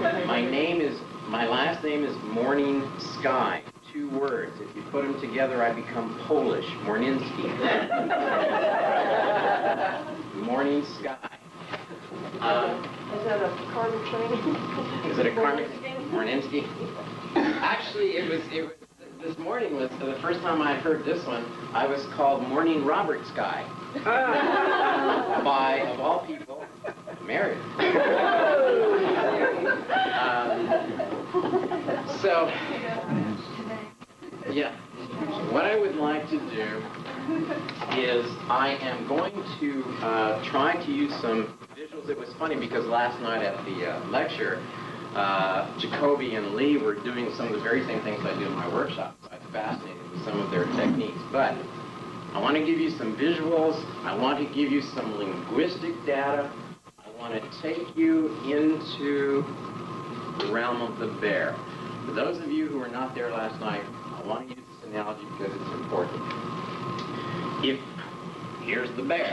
My last name is Morning Sky. 2 words. If you put them together, I become Polish. Morninski. Morning Sky. Is that a karmic training? Is it a karmic? Morninski. Actually, it was. This morning was the first time I heard this one. I was called Morning Robert Sky by, of all people, Mary. So, yeah, what I would like to do is I am going to try to use some visuals. It was funny because last night at the lecture, Jacoby and Lee were doing some of the very same things I do in my workshops. I was fascinated with some of their techniques. But I want to give you some visuals. I want to give you some linguistic data. I want to take you into the realm of the bear. For those of you who were not there last night, I want to use this analogy because it's important. Here's the bear.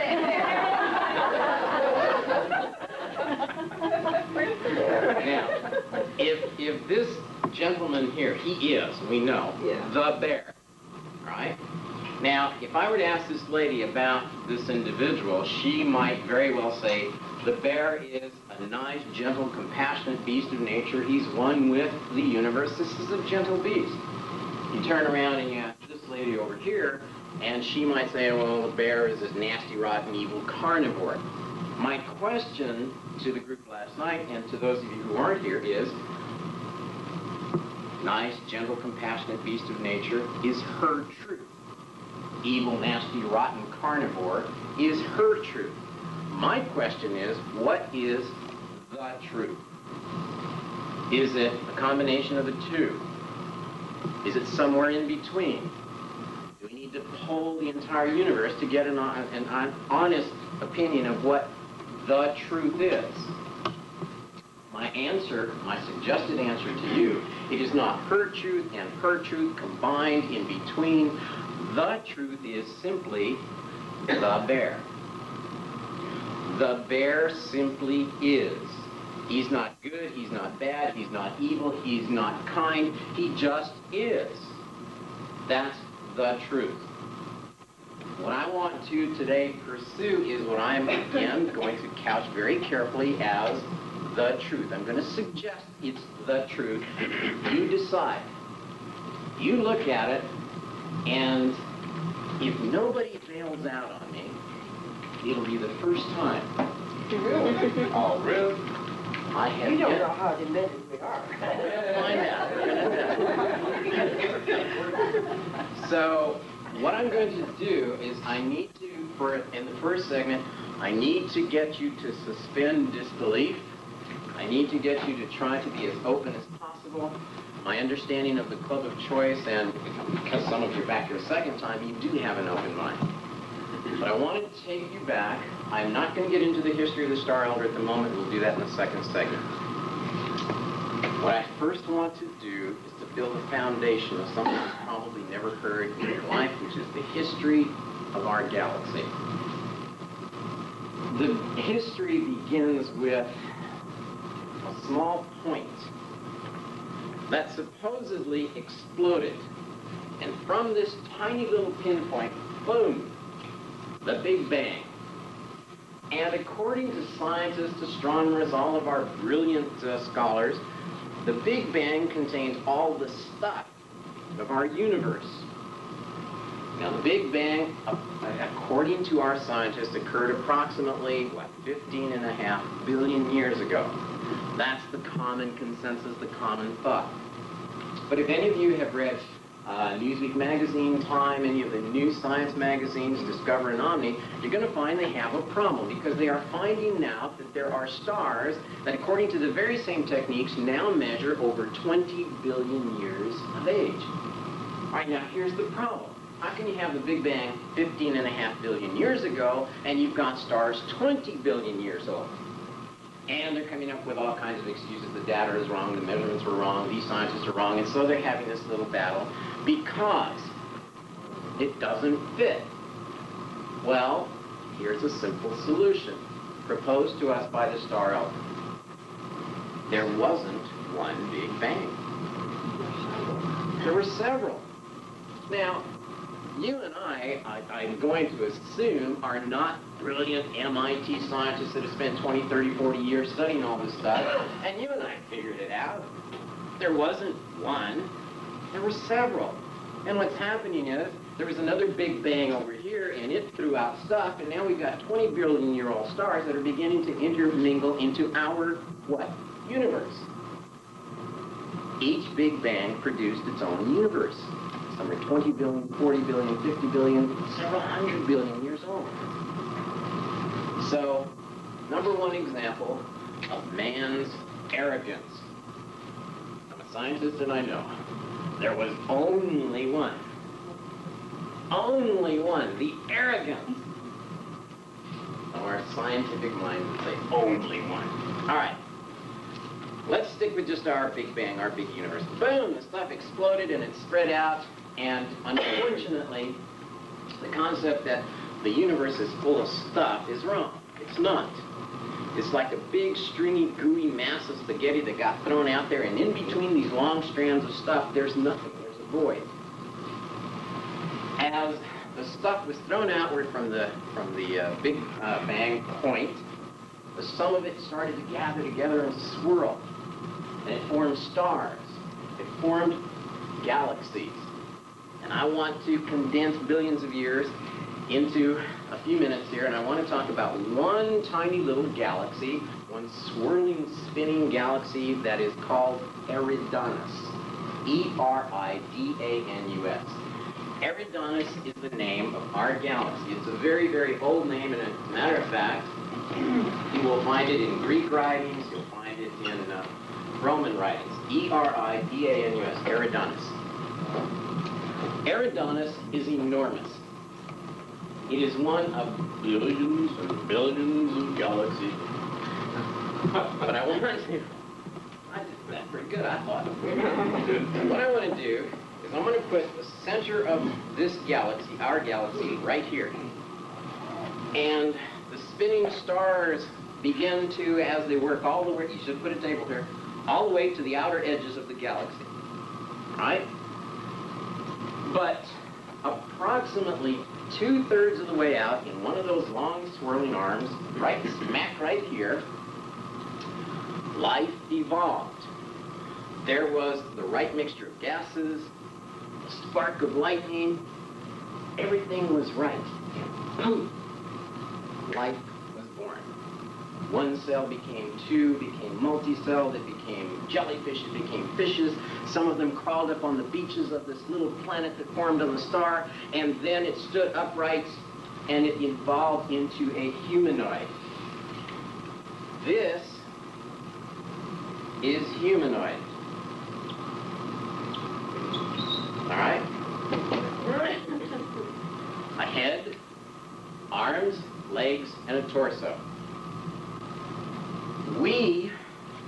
Now, if this gentleman here, he is, we know, the bear, right? Now, if I were to ask this lady about this individual, she might very well say, the bear is a nice, gentle, compassionate beast of nature. He's one with the universe. This is a gentle beast. You turn around and you ask this lady over here, and she might say, well, the bear is a nasty, rotten, evil carnivore. My question to the group last night, and to those of you who aren't here, is, nice, gentle, compassionate beast of nature is her truth. Evil, nasty, rotten carnivore is her truth. My question is, what is the truth? Is it a combination of the two? Is it somewhere in between? Do we need to poll the entire universe to get an honest opinion of what the truth is? My answer, my suggested answer to you, it is not her truth and her truth combined in between. The truth is simply the bear. The bear simply is. He's not good, he's not bad, he's not evil, he's not kind, he just is. That's the truth. What I want to today pursue is what I'm, again, going to couch very carefully as the truth. I'm going to suggest it's the truth. You decide. You look at it, and if nobody bails out on me, it'll be the first time. Oh, really? I have You don't know how demented we are. Find out. We're gonna do. So, what I'm going to do is I need to, in the first segment, I need to get you to suspend disbelief. I need to get you to try to be as open as possible. My understanding of the Club of Choice, and because some of you are back here a second time, you do have an open mind. But I want to take you back. I'm not going to get into the history of the Star Elder at the moment. We'll do that in the second segment. What I first want to do is to build a foundation of something you've probably never heard in your life, which is the history of our galaxy. The history begins with a small point that supposedly exploded. And from this tiny little pinpoint, boom, the Big Bang. And according to scientists, astronomers, all of our brilliant scholars, the Big Bang contains all the stuff of our universe. Now, the Big Bang, according to our scientists, occurred approximately, 15.5 billion years ago. That's the common consensus, the common thought. But if any of you have read Newsweek magazine, Time, any of the new science magazines, Discover and Omni, you're going to find they have a problem because they are finding now that there are stars that, according to the very same techniques, now measure over 20 billion years of age. All right, now here's the problem. How can you have the Big Bang 15.5 billion years ago and you've got stars 20 billion years old? And they're coming up with all kinds of excuses. The data is wrong, the measurements were wrong, these scientists are wrong, and so they're having this little battle because it doesn't fit. Well, here's a simple solution proposed to us by the Star Elder. There wasn't one Big Bang. There were several. Now, you and I'm going to assume, are not brilliant MIT scientists that have spent 20, 30, 40 years studying all this stuff, and you and I figured it out. There wasn't one, there were several. And what's happening is, there was another Big Bang over here, and it threw out stuff, and now we've got 20 billion-year-old stars that are beginning to intermingle into our, what? Universe. Each Big Bang produced its own universe. Some are 20 billion, 40 billion, 50 billion, several hundred billion years old. So, number one example of man's arrogance. I'm a scientist and I know. There was only one. Only one. The arrogance of our scientific mind would say only one. All right. Let's stick with just our Big Bang, our big universe. Boom, the stuff exploded and it spread out, and unfortunately, the concept that the universe is full of stuff is wrong. It's not. It's like a big, stringy, gooey mass of spaghetti that got thrown out there, and in between these long strands of stuff, there's nothing. There's a void. As the stuff was thrown outward from the Big Bang point, the sum of it started to gather together and swirl. And it formed stars. It formed galaxies. And I want to condense billions of years into a few minutes here, and I want to talk about one tiny little galaxy, one swirling, spinning galaxy that is called Eridanus. E-R-I-D-A-N-U-S. Eridanus is the name of our galaxy. It's a very, very old name, and as a matter of fact, you will find it in Greek writings, you'll find it in Roman writings. E-R-I-D-A-N-U-S, Eridanus. Eridanus is enormous. It is one of billions and billions of galaxies. But I want to, I did that pretty good, I thought. What I want to do is I'm going to put the center of this galaxy, our galaxy, right here. And the spinning stars begin to, as they work all the way, you should put a table here, all the way to the outer edges of the galaxy. Right? But approximately 2/3 of the way out, in one of those long swirling arms, right smack right here, life evolved. There was the right mixture of gases, a spark of lightning, everything was right. Poof! Life was born. One cell became two, became multi-celled, it became jellyfish, it became fishes. Some of them crawled up on the beaches of this little planet that formed on the star, and then it stood upright and it evolved into a humanoid. This is humanoid. All right? A head, arms, legs, and a torso. We,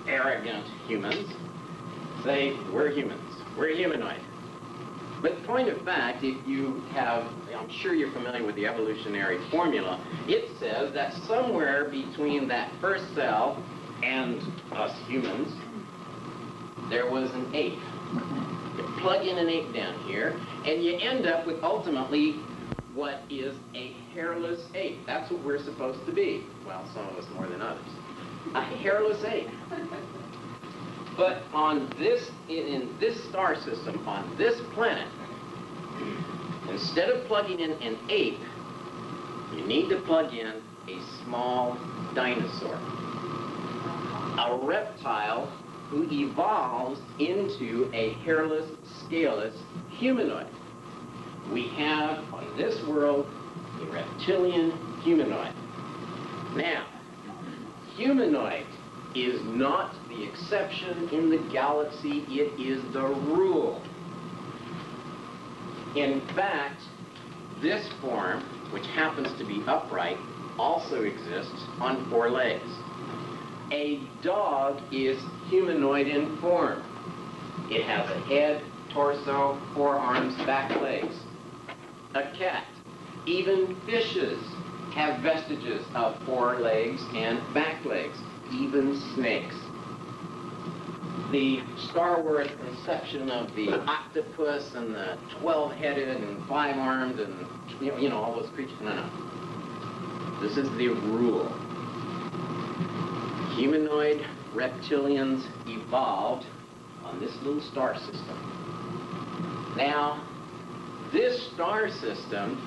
arrogant humans, say we're humans. We're humanoid. But point of fact, if you have, I'm sure you're familiar with the evolutionary formula, it says that somewhere between that first cell and us humans, there was an ape. You plug in an ape down here, and you end up with ultimately what is a hairless ape. That's what we're supposed to be. Well, some of us more than others. A hairless ape. But on this, in this star system, on this planet, instead of plugging in an ape, you need to plug in a small dinosaur. A reptile who evolves into a hairless, scaleless humanoid. We have, on this world, a reptilian humanoid. Now, humanoid is not the exception in the galaxy, it is the rule. In fact, this form, which happens to be upright, also exists on 4 legs. A dog is humanoid in form. It has a head, torso, 4 arms, back legs. A cat, even fishes, have vestiges of 4 legs and back legs, even snakes. the Star Wars conception of the octopus and the 12-headed and 5-armed and, you know, all those creatures. No, no. This is the rule. Humanoid reptilians evolved on this little star system. Now, this star system,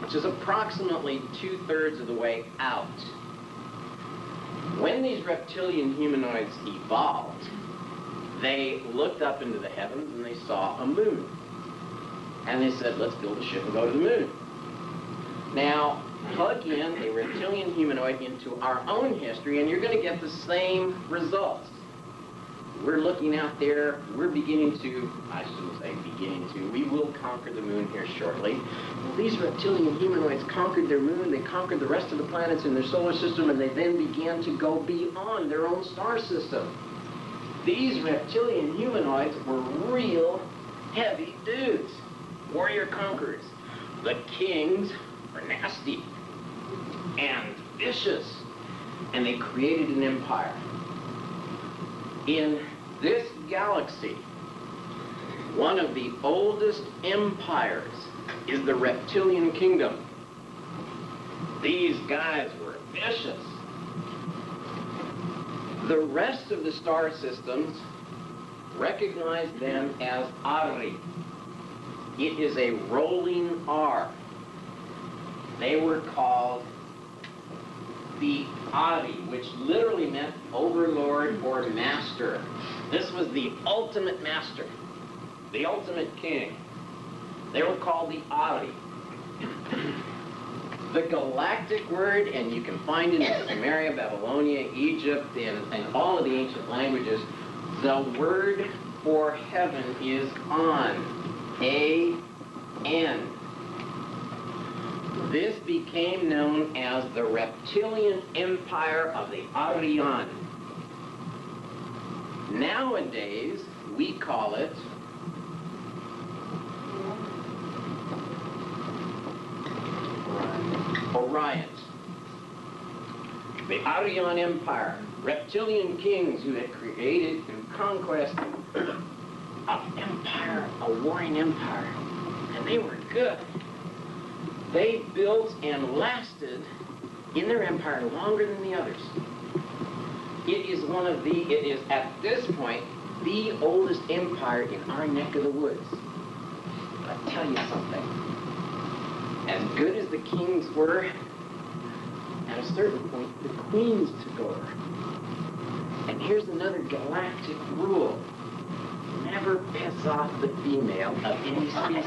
which is approximately 2/3 of the way out, when these reptilian humanoids evolved, they looked up into the heavens and they saw a moon. And they said, let's build a ship and go to the moon. Now, plug in a reptilian humanoid into our own history and you're going to get the same results. We're looking out there, we're beginning to, I shouldn't say beginning to, we will conquer the moon here shortly. Well, these reptilian humanoids conquered their moon, they conquered the rest of the planets in their solar system, and they then began to go beyond their own star system. These reptilian humanoids were real heavy dudes, warrior conquerors. The kings were nasty and vicious, and they created an empire. In this galaxy, one of the oldest empires is the Reptilian Kingdom. These guys were vicious. The rest of the star systems recognize them as Ari. It is a rolling R. They were called the Ari, which literally meant overlord or master. This was the ultimate master, the ultimate king. They were called the Ari. The galactic word, and you can find it in Sumeria, Babylonia, Egypt, and all of the ancient languages, the word for heaven is An, A-N. This became known as the Reptilian Empire of the Aryan. Nowadays, we call it Orion. The Aryan Empire, reptilian kings who had created through conquest an empire, a warring empire, and they were good. They built and lasted in their empire longer than the others. It is at this point the oldest empire in our neck of the woods. But I'll tell you something. As good as the kings were, at a certain point the queens took over. And here's another galactic rule. Never piss off the female of any species.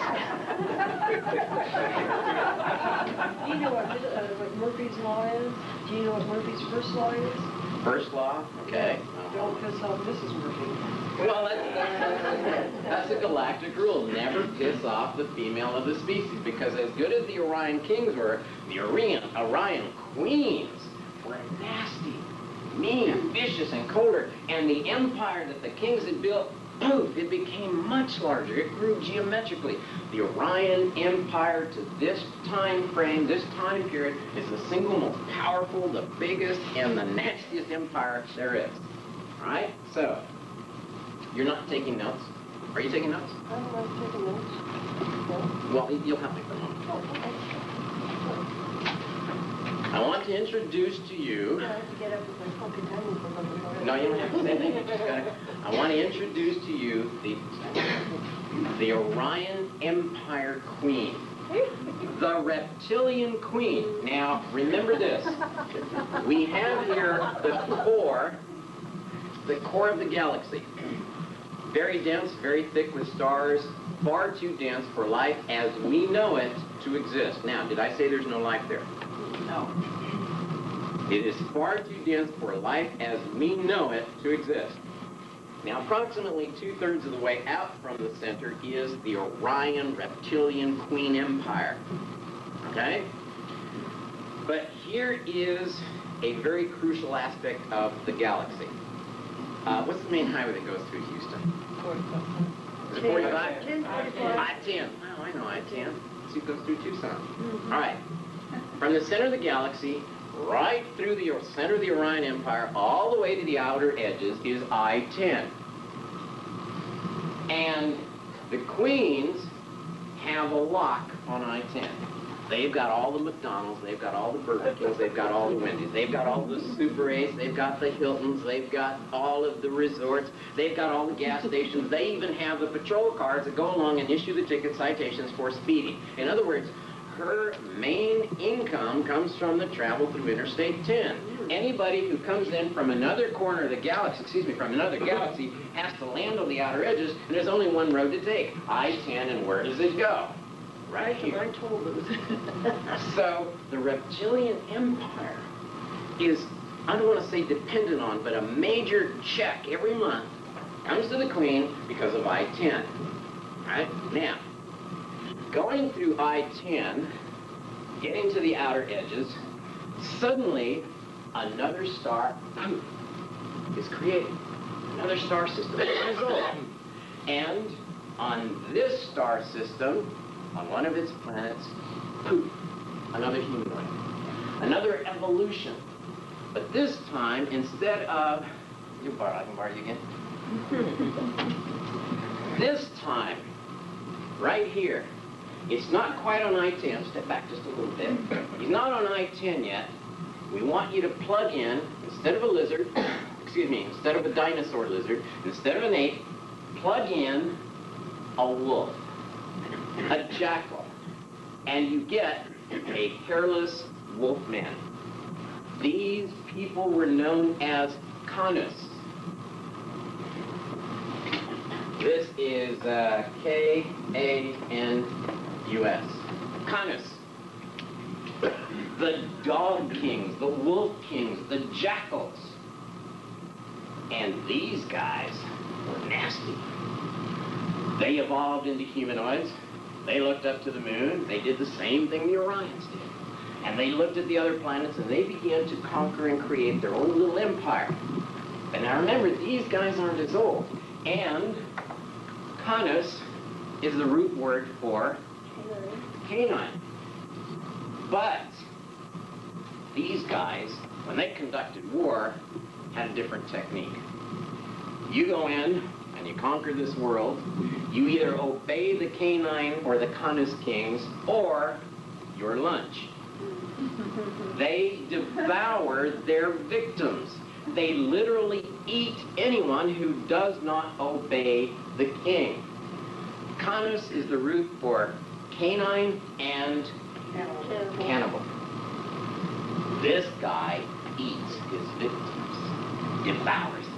Do you know what Murphy's Law is? Do you know what Murphy's first law is? First law? Okay. Don't piss off Mrs. Murphy. Well, that's a galactic rule. Never piss off the female of the species, because as good as the Orion kings were, the Orion queens were nasty, mean, vicious, and colder. And the empire that the kings had built, poof, it became much larger. It grew geometrically. The Orion Empire to this time frame, this time period, is the single most powerful, the biggest, and the nastiest empire there is. All right? So, you're not taking notes. Are you taking notes? I'm not taking notes. No. Well, you'll have to come on. I want to introduce to you... I have to get up with my fucking tongue for something. No, you don't have to say anything. You just gotta, I want to introduce to you the Orion Empire Queen. The Reptilian Queen. Now, remember this. We have here the core of the galaxy. Very dense, very thick with stars, far too dense for life as we know it to exist. Now, did I say there's no life there? No. It is far too dense for life as we know it to exist. Now, approximately 2/3 of the way out from the center is the Orion Reptilian Queen Empire. Okay? But here is a very crucial aspect of the galaxy. What's the main highway that goes through Houston? 45. Is it 45? 1045. I-10. Well, I know I-10. See, it goes through Tucson. All right. From the center of the galaxy, right through the center of the Orion Empire, all the way to the outer edges is I-10. And the queens have a lock on I-10. They've got all the McDonald's, they've got all the Burger Kings, they've got all the Wendy's, they've got all the Super 8s, they've got the Hiltons, they've got all of the resorts, they've got all the gas stations, they even have the patrol cars that go along and issue the ticket citations for speeding. In other words, her main income comes from the travel through Interstate 10. Anybody who comes in from another corner of the galaxy, from another galaxy, has to land on the outer edges, and there's only one road to take, I-10, and where does it go? Right here. I told them. So the reptilian empire is, I don't want to say dependent on, but a major check every month comes to the queen because of I-10. Right? Now, going through I-10, getting to the outer edges, suddenly another star is created. Another star system as a result. And on this star system, on one of its planets, poof, another humanoid. Another evolution. But this time, instead of... I can borrow you again. This time, right here, it's not quite on I-10. Step back just a little bit. He's not on I-10 yet. We want you to plug in, instead of a lizard, instead of a dinosaur lizard, instead of an ape, plug in a wolf. A jackal, and you get a hairless wolfman. These people were known as Kanus. This is K-A-N-U-S. Kanus. The dog kings, the wolf kings, the jackals. And these guys were nasty. They evolved into humanoids. They looked up to the moon. They did the same thing the Orions did. And they looked at the other planets and they began to conquer and create their own little empire. But now remember, these guys aren't as old. And Canis is the root word for canine. But these guys, when they conducted war, had a different technique. You go in and you conquer this world. You either obey the canine or the Canis kings, or your lunch. They devour their victims. They literally eat anyone who does not obey the king. Canis is the root for canine and cannibal. This guy eats his victims, devours them.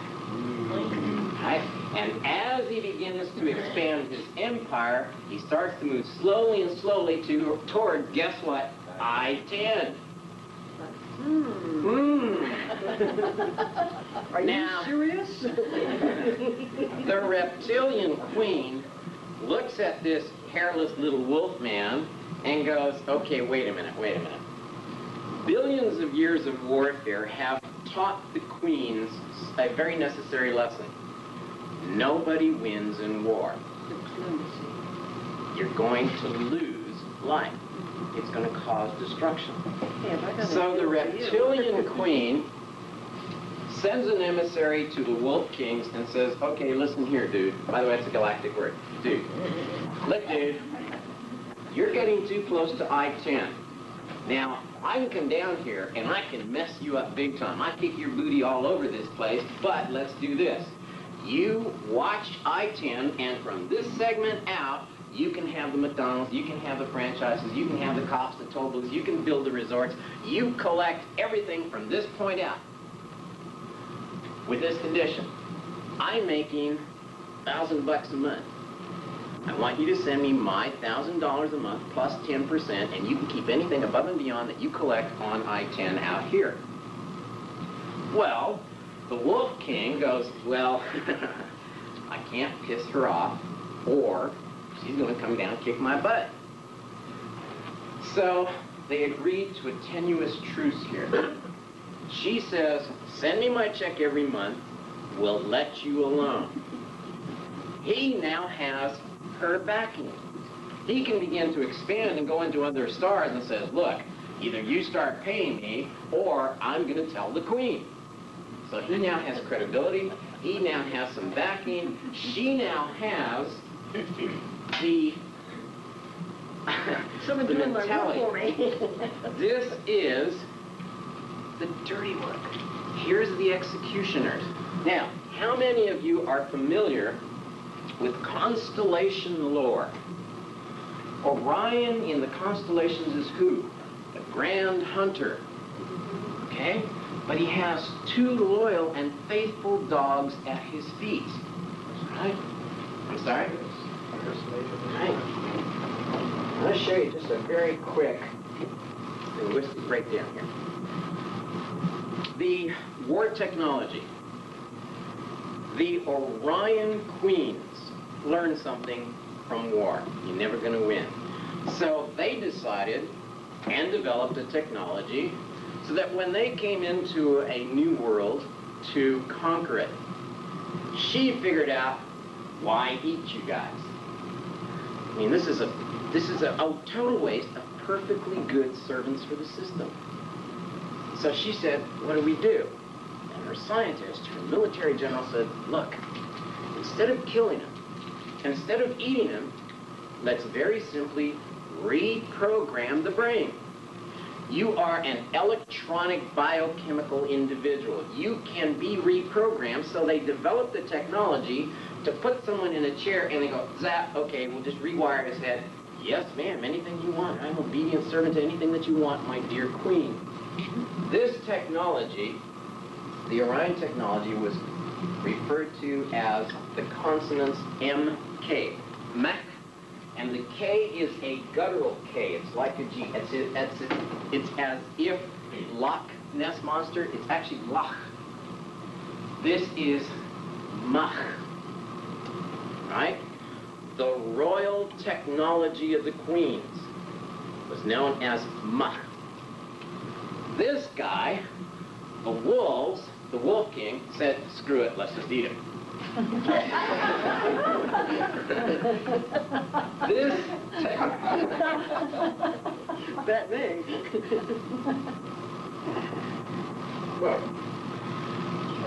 Right? And as he begins to expand his empire, he starts to move slowly and slowly toward, guess what? I-10. Are you Now, serious? the reptilian queen looks at this hairless little wolf man and goes, okay, wait a minute. Billions of years of warfare have taught the queens a very necessary lesson. Nobody wins in war. You're going to lose life. It's going to cause destruction. So the reptilian queen sends an emissary to the wolf kings and says, okay, listen here, dude. By the way, it's a galactic word. Dude. Look, dude, you're getting too close to I-10. Now, I can come down here and I can mess you up big time. I kick your booty all over this place, but let's do this. You watch I-10, and from this segment out, you can have the McDonald's, you can have the franchises, you can have the cops, the toll booths, you can build the resorts. You collect everything from this point out. With this condition, I'm making $1,000 a month. I want you to send me my $1,000 a month plus 10%, and you can keep anything above and beyond that you collect on I-10 out here. Well, the Wolf King goes, well, I can't piss her off, or she's going to come down and kick my butt. So they agreed to a tenuous truce here. She says, send me my check every month, we'll let you alone. He now has her backing. He can begin to expand and go into other stars and says, look, either you start paying me or I'm going to tell the queen. So he now has credibility, He now has some backing. She now has the Someone doing my work for me. This is the dirty work. Here's the executioners. Now, how many of you are familiar with constellation lore? Orion in the constellations is who? The Grand Hunter. Okay? But he has 2 loyal and faithful dogs at his feet. Right? I'm sorry? Right. I'm going to show you just a very quick linguistic breakdown here. The war technology. The Orion Queens learned something from war. You're never going to win. So they decided and developed a technology so that when they came into a new world to conquer it, she figured out why eat you guys. I mean, this is a total waste of perfectly good servants for the system. So she said, what do we do? And her scientist, her military general said, look, instead of killing him, instead of eating him, let's very simply reprogram the brain. You are an electronic biochemical individual. You can be reprogrammed, so they developed the technology to put someone in a chair and they go, zap, okay, we'll just rewire his head. Yes, ma'am, anything you want. I'm obedient servant to anything that you want, my dear queen. This technology, the Orion technology, was referred to as the consonants MK, Mach, and the K is a guttural K. It's like a G. It's as if Loch Ness Monster, it's actually Loch. This is Mach, right? The royal technology of the queens was known as Mach. This guy, the wolves, the Wolf King, said, screw it, let's just eat him. This That thing. well,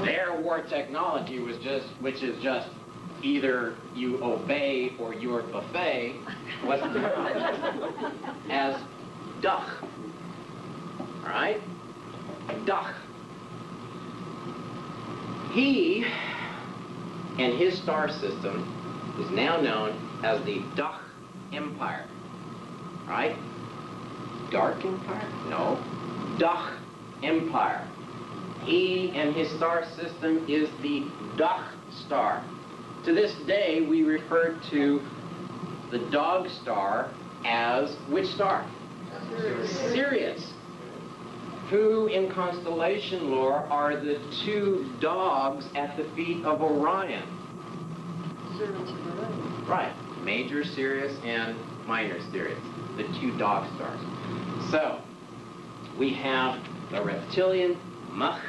their war technology was just, which is just either you obey or you're buffet, was as Dach. All right? Dach. He and his star system is now known as the Dach Empire. Right? Dark Empire? No. Dach Empire. He and his star system is the Dach star. To this day, we refer to the dog star as which star? Sirius. Who in constellation lore are the 2 dogs at the feet of Orion? Servants of the rain. Right. Major Sirius and Minor Sirius, the 2 dog stars. So, we have the reptilian Mach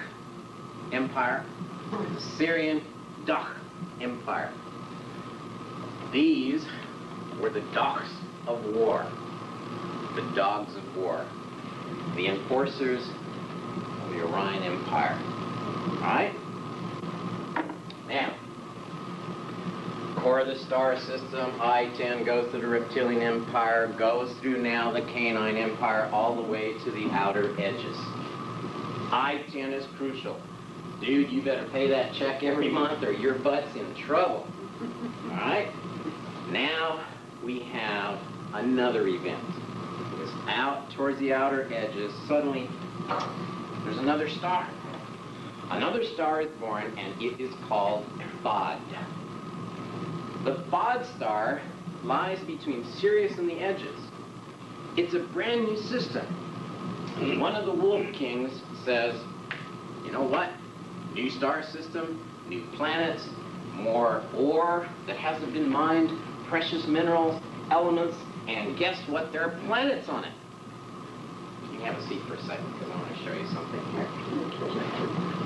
Empire, the Syrian Dach Empire. These were the dogs of war, the dogs of war, the enforcers of the Orion Empire. All right? Now, core of the star system, I-10 goes to the reptilian empire, goes through now the canine empire, all the way to the outer edges. I-10 is crucial. Dude, you better pay that check every month or your butt's in trouble. All right? Now we have another event. It's out towards the outer edges. Suddenly, there's another star. Another star is born, and it is called Bod. The Bod star lies between Sirius and the edges. It's a brand new system. And one of the Wolf Kings says, you know what? New star system, new planets, more ore that hasn't been mined, precious minerals, elements, and guess what? There are planets on it. You can have a seat for a second because I want to show you something here.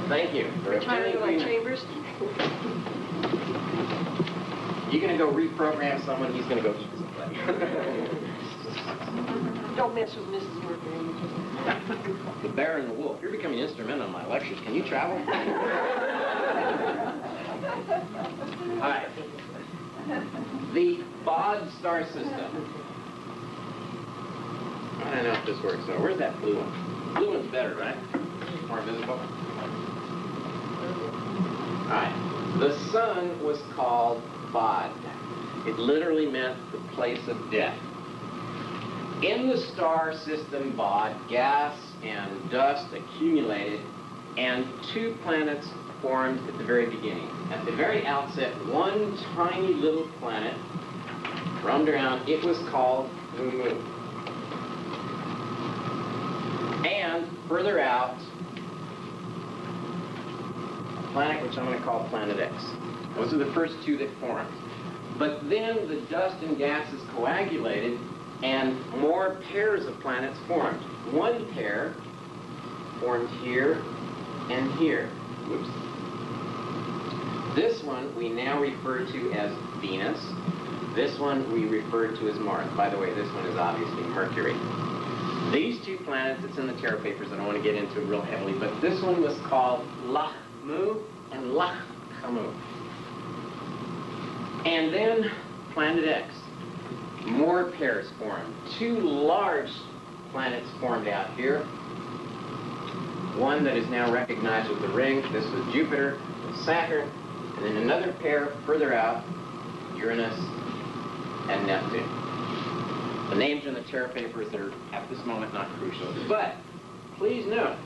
Thank you. Retiring to my chambers. You're going to go reprogram someone, he's going to go eat somebody. Don't mess with Mrs. Mercury. The Bear and the Wolf. You're becoming instrumental in my lectures. Can you travel? All right. The BOD star system. I don't know if this works though. Where's that blue one? Blue one's better, right? More visible. All right. The sun was called BOD. It literally meant the place of death. In the star system BOD, gas and dust accumulated, and two planets formed at the very beginning. At the very outset, one tiny little planet roamed around. It was called the Moon. And further out, a planet which I'm going to call Planet X. Those are the first two that formed. But then the dust and gases coagulated, and more pairs of planets formed. One pair formed here and here. Whoops. This one we now refer to as Venus. This one we refer to as Mars. By the way, this one is obviously Mercury. These two planets, it's in the Terra papers, I don't want to get into it real heavily, but this one was called Lachmu and Lachmu. And then Planet X. More pairs formed. Two large planets formed out here. One that is now recognized with the ring. This was Jupiter and Saturn. And then another pair further out, Uranus and Neptune. The names are in the Terra papers that are at this moment not crucial. But please note,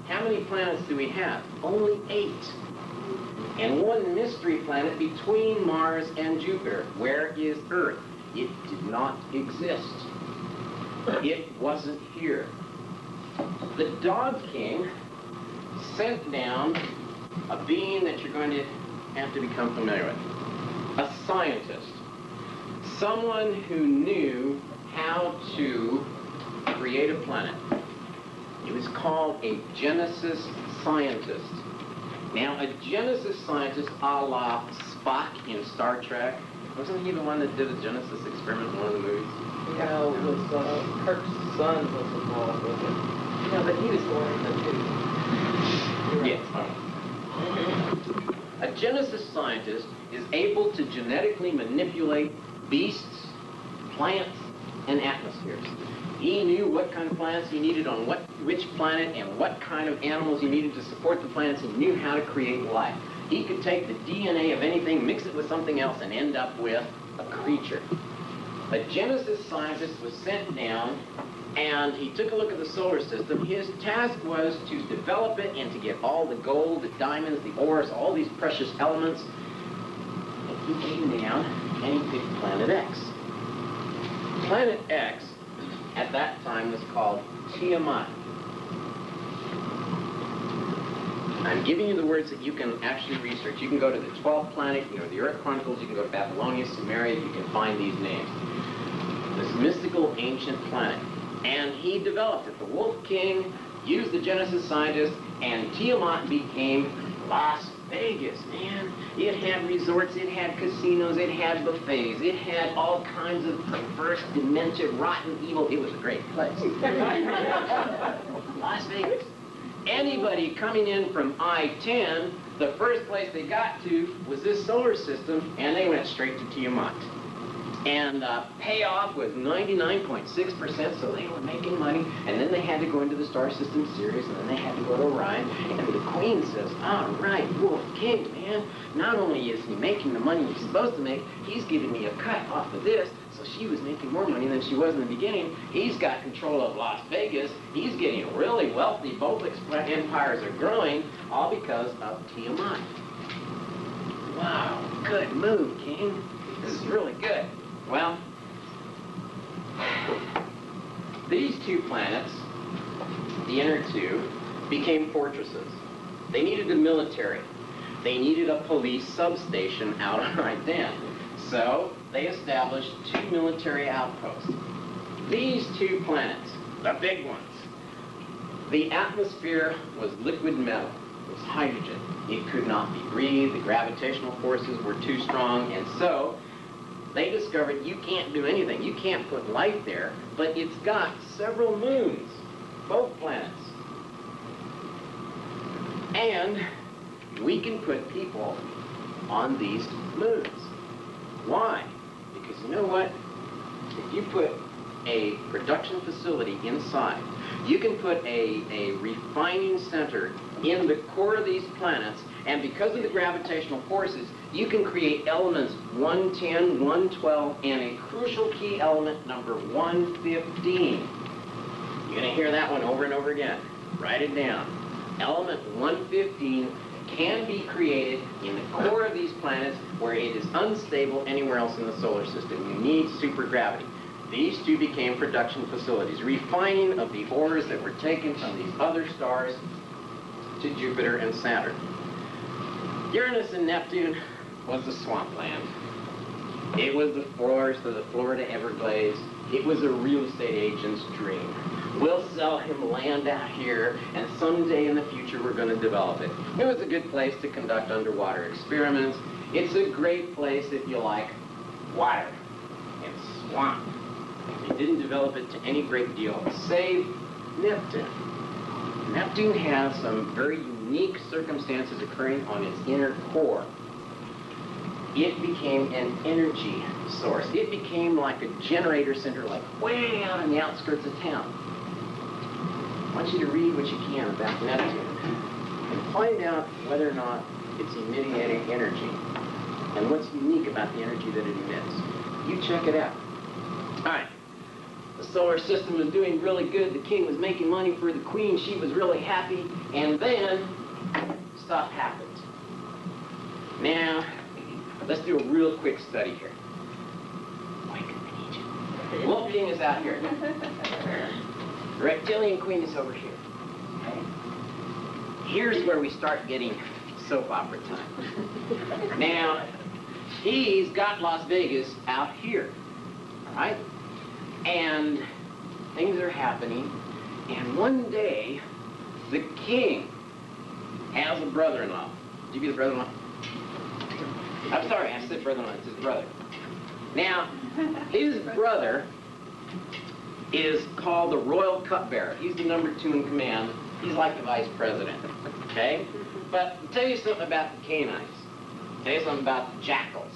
how many planets do we have? Only 8. And one mystery planet between Mars and Jupiter. Where is Earth? It did not exist. It wasn't here. The Dog King sent down a being that you're going to have to become familiar with. A scientist. Someone who knew how to create a planet. He was called a Genesis scientist. Now, a Genesis scientist a la Spock in Star Trek. Wasn't he the one that did a Genesis experiment in one of the movies? No, it was Kirk's son was involved with it. No, but he was born in the two. Yes. A Genesis scientist is able to genetically manipulate beasts, plants, and atmospheres. He knew what kind of plants he needed on which planet and what kind of animals he needed to support the planets. He knew how to create life. He could take the DNA of anything, mix it with something else, and end up with a creature. A Genesis scientist was sent down, and he took a look at the solar system. His task was to develop it and to get all the gold, the diamonds, the ores, all these precious elements. And he came down and he picked Planet X. Planet X, at that time, was called Tiamat. I'm giving you the words that you can actually research. You can go to the 12th planet, you can go to the Earth Chronicles, you can go to Babylonia, Sumeria, you can find these names. This mystical ancient planet. And he developed it. The Wolf King used the Genesis scientists, and Tiamat became Las Vegas, man. It had resorts, it had casinos, it had buffets, it had all kinds of perverse, dementia, rotten, evil. It was a great place. Las Vegas. Anybody coming in from I-10, the first place they got to was this solar system, and they went straight to Tiamat. And payoff was 99.6%, so they were making money. And then they had to go into the Star System Series, and then they had to go to Orion. And the Queen says, all right, Wolf King, man, not only is he making the money he's supposed to make, he's giving me a cut off of this. So she was making more money than she was in the beginning. He's got control of Las Vegas. He's getting really wealthy. Both empires are growing, all because of Tiamat. Wow, good move, King. This is really good. Well, these two planets, the inner two, became fortresses. They needed a military. They needed a police substation out right then. So they established 2 military outposts. These 2 planets, the big ones, the atmosphere was liquid metal. It was hydrogen. It could not be breathed. The gravitational forces were too strong, and so they discovered you can't do anything. You can't put life there, but it's got several moons, both planets. And we can put people on these moons. Why? Because you know what? If you put a production facility inside, you can put a refining center in the core of these planets, and because of the gravitational forces, you can create elements 110, 112, and a crucial key element number 115. You're going to hear that one over and over again. Write it down. Element 115 can be created in the core of these planets where it is unstable anywhere else in the solar system. You need supergravity. These two became production facilities, refining of the ores that were taken from these other stars to Jupiter and Saturn. Uranus and Neptune was the swampland. It was the forest of the Florida Everglades. It was a real estate agent's dream. We'll sell him land out here, and someday in the future we're going to develop it. It was a good place to conduct underwater experiments. It's a great place if you like water and swamp. They didn't develop it to any great deal, save Neptune. Neptune has some very unique circumstances occurring on its inner core. It became an energy source. It became like a generator center, like way out on the outskirts of town. I want you to read what you can about Neptune and find out whether or not it's emitting any energy and what's unique about the energy that it emits. You check it out. All right. The solar system was doing really good. The king was making money for the queen. She was really happy. And then stuff happened. Now, let's do a real quick study here. Wake up in Egypt. Wolf King is out here. The reptilian queen is over here. Okay? Here's where we start getting soap opera time. Now, he's got Las Vegas out here. All right? And things are happening. And one day, the king has a brother-in-law. Did you be the brother-in-law? I'm sorry, I said brother-in-law. It's his brother. Now, his brother is called the royal cupbearer. He's the number 2 in command. He's like the vice president, okay? But I'll tell you something about the Canaanites. I'll tell you something about the jackals.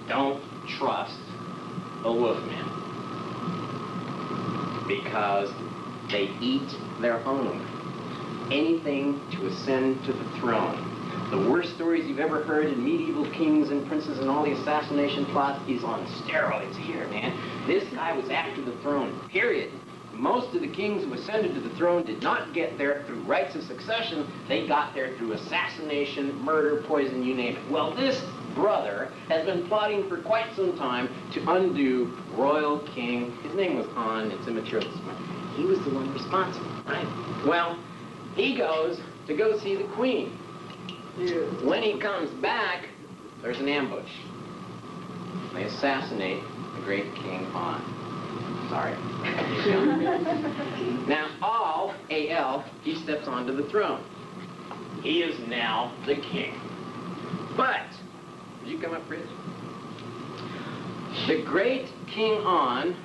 Don't trust the wolfman, because they eat their own. Anything to ascend to the throne. The worst stories you've ever heard in medieval kings and princes and all the assassination plots is on steroids here, man. This guy was after the throne, period. Most of the kings who ascended to the throne did not get there through rights of succession. They got there through assassination, murder, poison, you name it. Well, this brother has been plotting for quite some time to undo royal king. His name was Han. It's immaterial this morning. He was the one responsible, right? Well, he goes to go see the queen. When he comes back, there's an ambush. They assassinate the great King Han. Sorry. Now, A-L, he steps onto the throne. He is now the king. But, did you come up, Rich? The great King On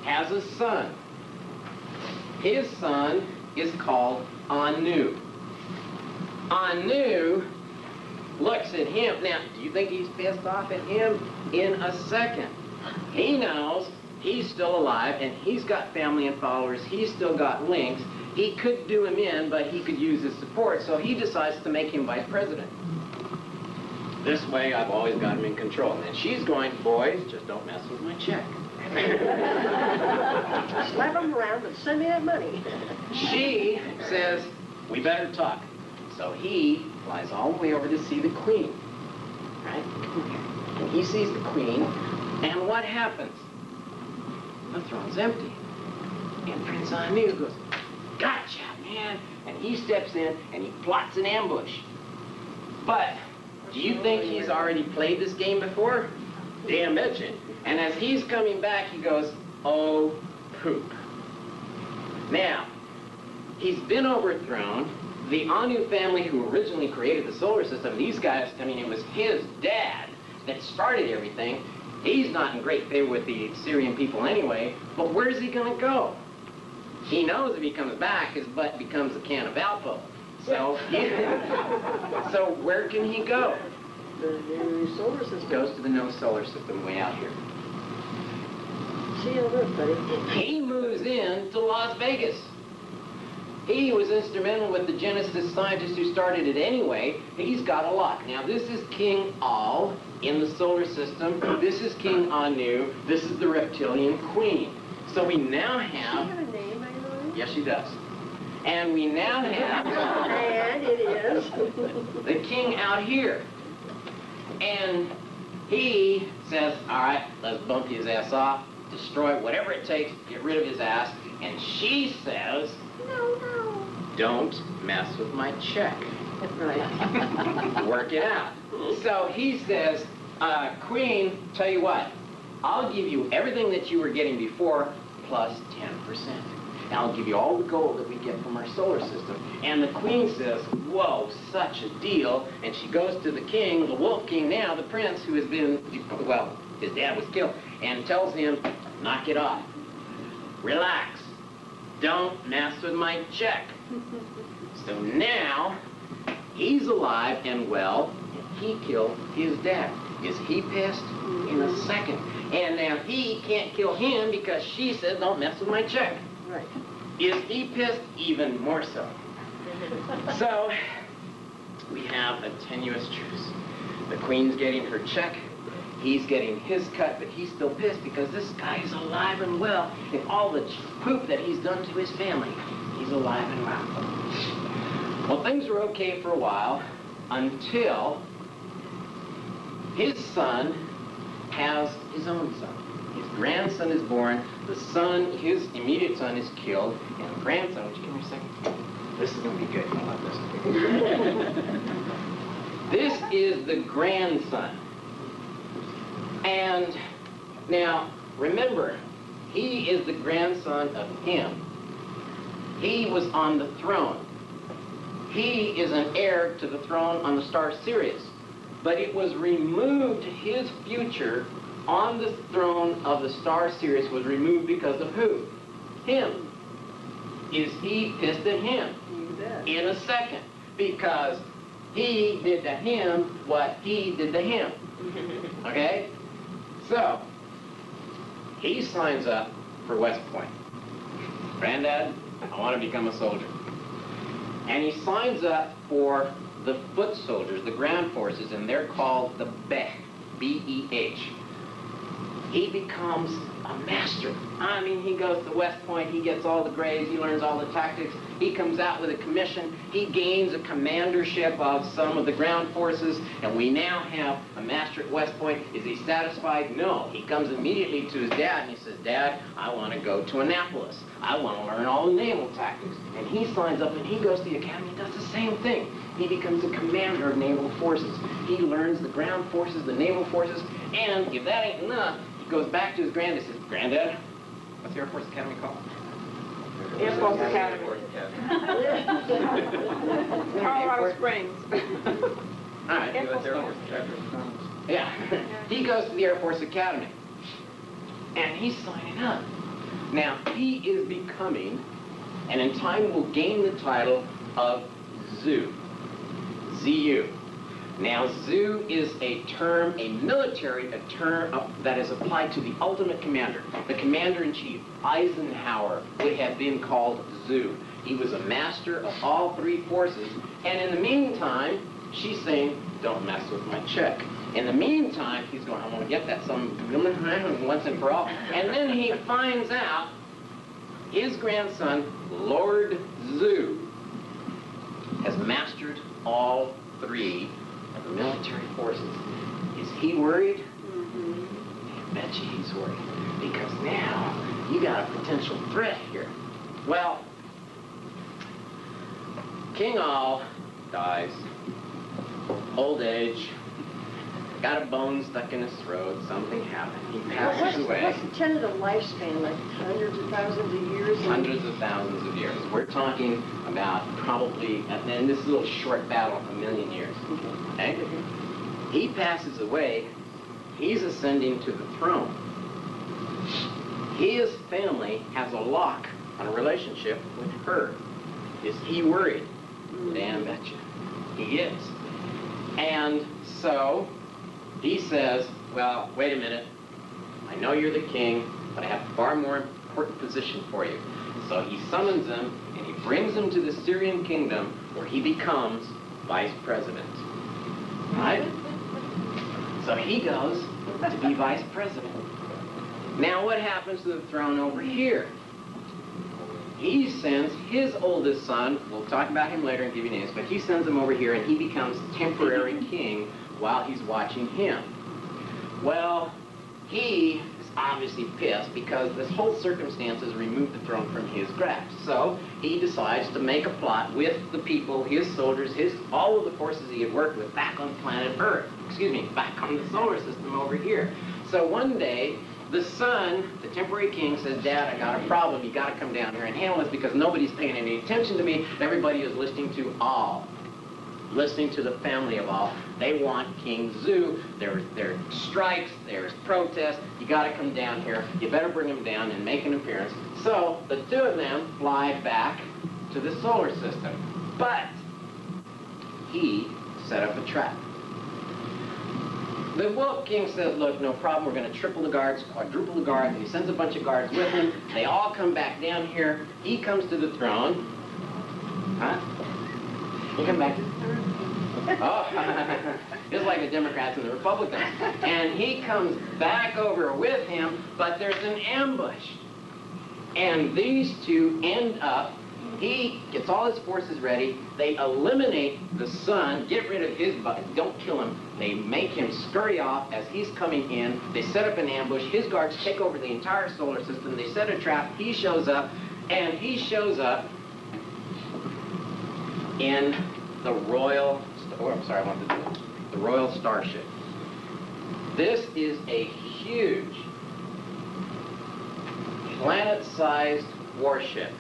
has a son. His son is called Anu. Anu looks at him. Now, do you think he's pissed off at him? In a second. He knows he's still alive, and he's got family and followers. He's still got links. He could do him in, but he could use his support, so he decides to make him vice president. This way, I've always got him in control. And then she's going, boys, just don't mess with my check. Slap him around and send me that money. She says, we better talk. So he flies all the way over to see the queen, right? And he sees the queen, and what happens? The throne's empty. And Prince Anu goes, gotcha, man. And he steps in, and he plots an ambush. But do you think he's already played this game before? Damn mention. And as he's coming back, he goes, oh, poop. Now, he's been overthrown. The Anu family who originally created the solar system, these guys, I mean, it was his dad that started everything. He's not in great favor with the Syrian people anyway, but where's he going to go? He knows if he comes back, his butt becomes a can of Alpo. So, so where can he go? the new solar system. Goes to the no solar system way out here. See you on Earth, buddy. He moves in to Las Vegas. He was instrumental with the Genesis scientists who started it anyway. He's got a lot. Now, this is King Al in the solar system. This is King Anu. This is the reptilian queen. So we now Does she have... have a name, I know? Yes, she does. And we now have And it is. the king out here. And he says, all right, let's bump his ass off, destroy whatever it takes to get rid of his ass. And she says, No. don't mess with my check. Right. Work it out. So he says, Queen, tell you what, I'll give you everything that you were getting before plus 10%. And I'll give you all the gold that we get from our solar system. And the queen says, whoa, such a deal. And she goes to the king, the wolf king now, the prince who has been, well, his dad was killed, and tells him, knock it off. Relax. Don't mess with my check. So now, he's alive and well, and he killed his dad. Is he pissed? In a second. And now he can't kill him because she said, don't mess with my check. Right. Is he pissed? Even more so. So, we have a tenuous truce. The queen's getting her check. He's getting his cut, but he's still pissed because this guy's alive and well. And all the poop that he's done to his family, he's alive and well. Well, things were okay for a while until his son has his own son. His grandson is born, the son, his immediate son is killed, and the grandson, would you give me a second? This is going to be good. I love this. This is the grandson. And now, remember, he is the grandson of him. He was on the throne. He is an heir to the throne on the star Sirius. But it was removed, his future on the throne of the star Sirius was removed because of who? Him. Is he pissed at him? You bet. In a second. Because he did to him what he did to him. Okay? So, he signs up for West Point. Granddad, I want to become a soldier. And he signs up for the foot soldiers, the ground forces, and they're called the BEH, B-E-H. He becomes a master. I mean, he goes to West Point, he gets all the grades, he learns all the tactics, he comes out with a commission, he gains a commandership of some of the ground forces, and we now have a master at West Point. Is he satisfied? No. He comes immediately to his dad and he says, Dad, I want to go to Annapolis. I want to learn all the naval tactics. And he signs up and he goes to the academy and does the same thing. He becomes a commander of naval forces. He learns the ground forces, the naval forces, and if that ain't enough, he goes back to his granddad and says, Granddad, what's the Air Force Academy called? Air Force Academy. Colorado Springs. All right. Air Force Yeah. He goes to the Air Force Academy. And he's signing up. Now, he is becoming, and in time will gain the title of ZU. ZU. Now, ZU is a term, a military term that is applied to the ultimate commander. The commander-in-chief, Eisenhower, would have been called ZU. He was a master of all three forces. And in the meantime, she's saying, don't mess with my check. In the meantime, he's going, I want to get that some once and for all. And then he finds out his grandson, Lord Zhu, has mastered all three of the military forces. Is he worried? I bet you he's worried. Because now, you got a potential threat here. Well, King Al dies. Old age. Got a bone stuck in his throat. Something happened. He passes away. What's the tentative lifespan? Like hundreds of thousands of years? Hundreds of thousands of years. We're talking about probably, and this little short battle, 1,000,000 years. Okay? He passes away. He's ascending to the throne. His family has a lock on a relationship with her. Is he worried? Damn betcha. He is. And so he says, well, wait a minute. I know you're the king, but I have a far more important position for you. So he summons him, and he brings him to the Syrian kingdom, where he becomes vice president. Right? So he goes to be vice president. Now what happens to the throne over here? He sends his oldest son, we'll talk about him later and give you names, but he sends him over here and he becomes temporary king while he's watching him. Well, he is obviously pissed because this whole circumstance has removed the throne from his grasp. So he decides to make a plot with the people, his soldiers, all of the forces he had worked with back on planet Earth. Back on the solar system over here. So one day, the son, the temporary king, says, Dad, I got a problem. You got to come down here and handle this because nobody's paying any attention to me. Everybody is listening to all. Listening to the family of all. They want King Zu. There are strikes, there's protests. You got to come down here. You better bring him down and make an appearance. So the two of them fly back to the solar system. But he set up a trap. The Wolf King says, look, no problem, we're going to triple the guards, quadruple the guards, and he sends a bunch of guards with him. They all come back down here. He comes to the throne. Huh? You come back to the throne? Oh, just like the Democrats and the Republicans. And he comes back over with him, but there's an ambush. And these two end up, he gets all his forces ready, they eliminate the son, get rid of his body, don't kill him, they make him scurry off as he's coming in, they set up an ambush, his guards take over the entire solar system, they set a trap, he shows up, and he shows up in the Royal, the Royal Starship. This is a huge, planet-sized warship.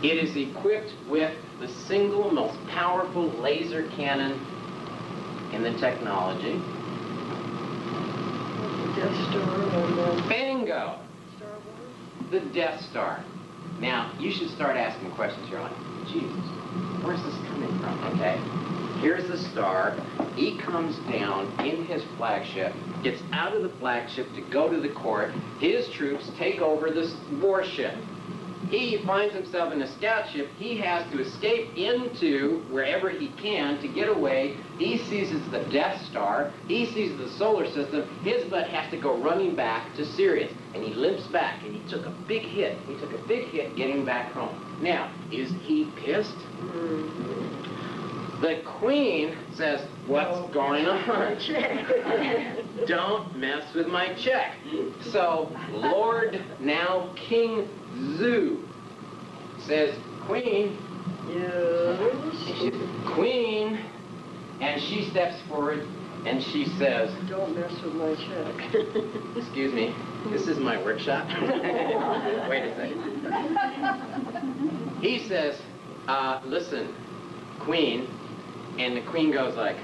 It is equipped with the single most powerful laser cannon in the technology. The Death Star and the Bingo! Star Wars. The Death Star. Now, you should start asking questions. You're like, Jesus, where's this coming from? Okay, here's the star. He comes down in his flagship, gets out of the flagship to go to the court. His troops take over this warship. He finds himself in a scout ship. He has to escape into wherever he can to get away. He seizes the Death Star. He seizes the solar system. His butt has to go running back to Sirius. And he limps back, and he took a big hit. He took a big hit getting back home. Now, is he pissed? The Queen says, what's going on? Don't mess with my check. So, Lord, now King Zu says, Queen, Yes. Queen, and she steps forward and she says, Don't mess with my check. excuse me, this is my workshop. Wait a second. He says, listen, Queen, and the Queen goes like,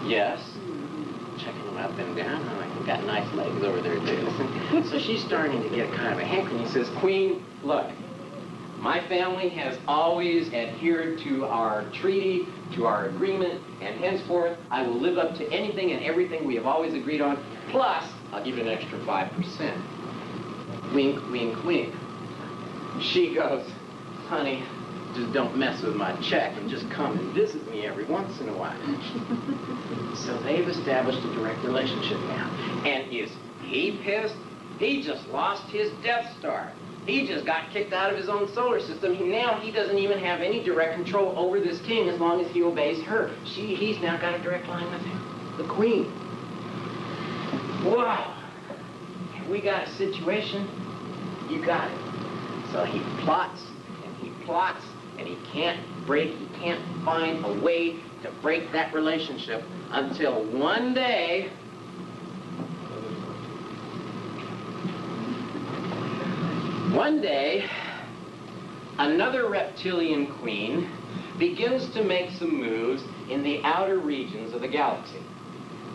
yes. Checking him up and down. I'm like, got nice legs over there too. So she's starting to get kind of a hankering. He says, Queen, look, my family has always adhered to our treaty, to our agreement, and henceforth I will live up to anything and everything we have always agreed on, plus I'll give you an extra 5%. Wink, wink, wink. She goes, honey, just don't mess with my check and just come and visit me every once in a while. So they've established a direct relationship now. And is he pissed? He just lost his Death Star. He just got kicked out of his own solar system. Now he doesn't even have any direct control over this king as long as he obeys her. He's now got a direct line with him, the Queen. Wow. We got a situation. You got it. So he plots, and he plots, and he can't find a way to break that relationship until one day, another reptilian queen begins to make some moves in the outer regions of the galaxy.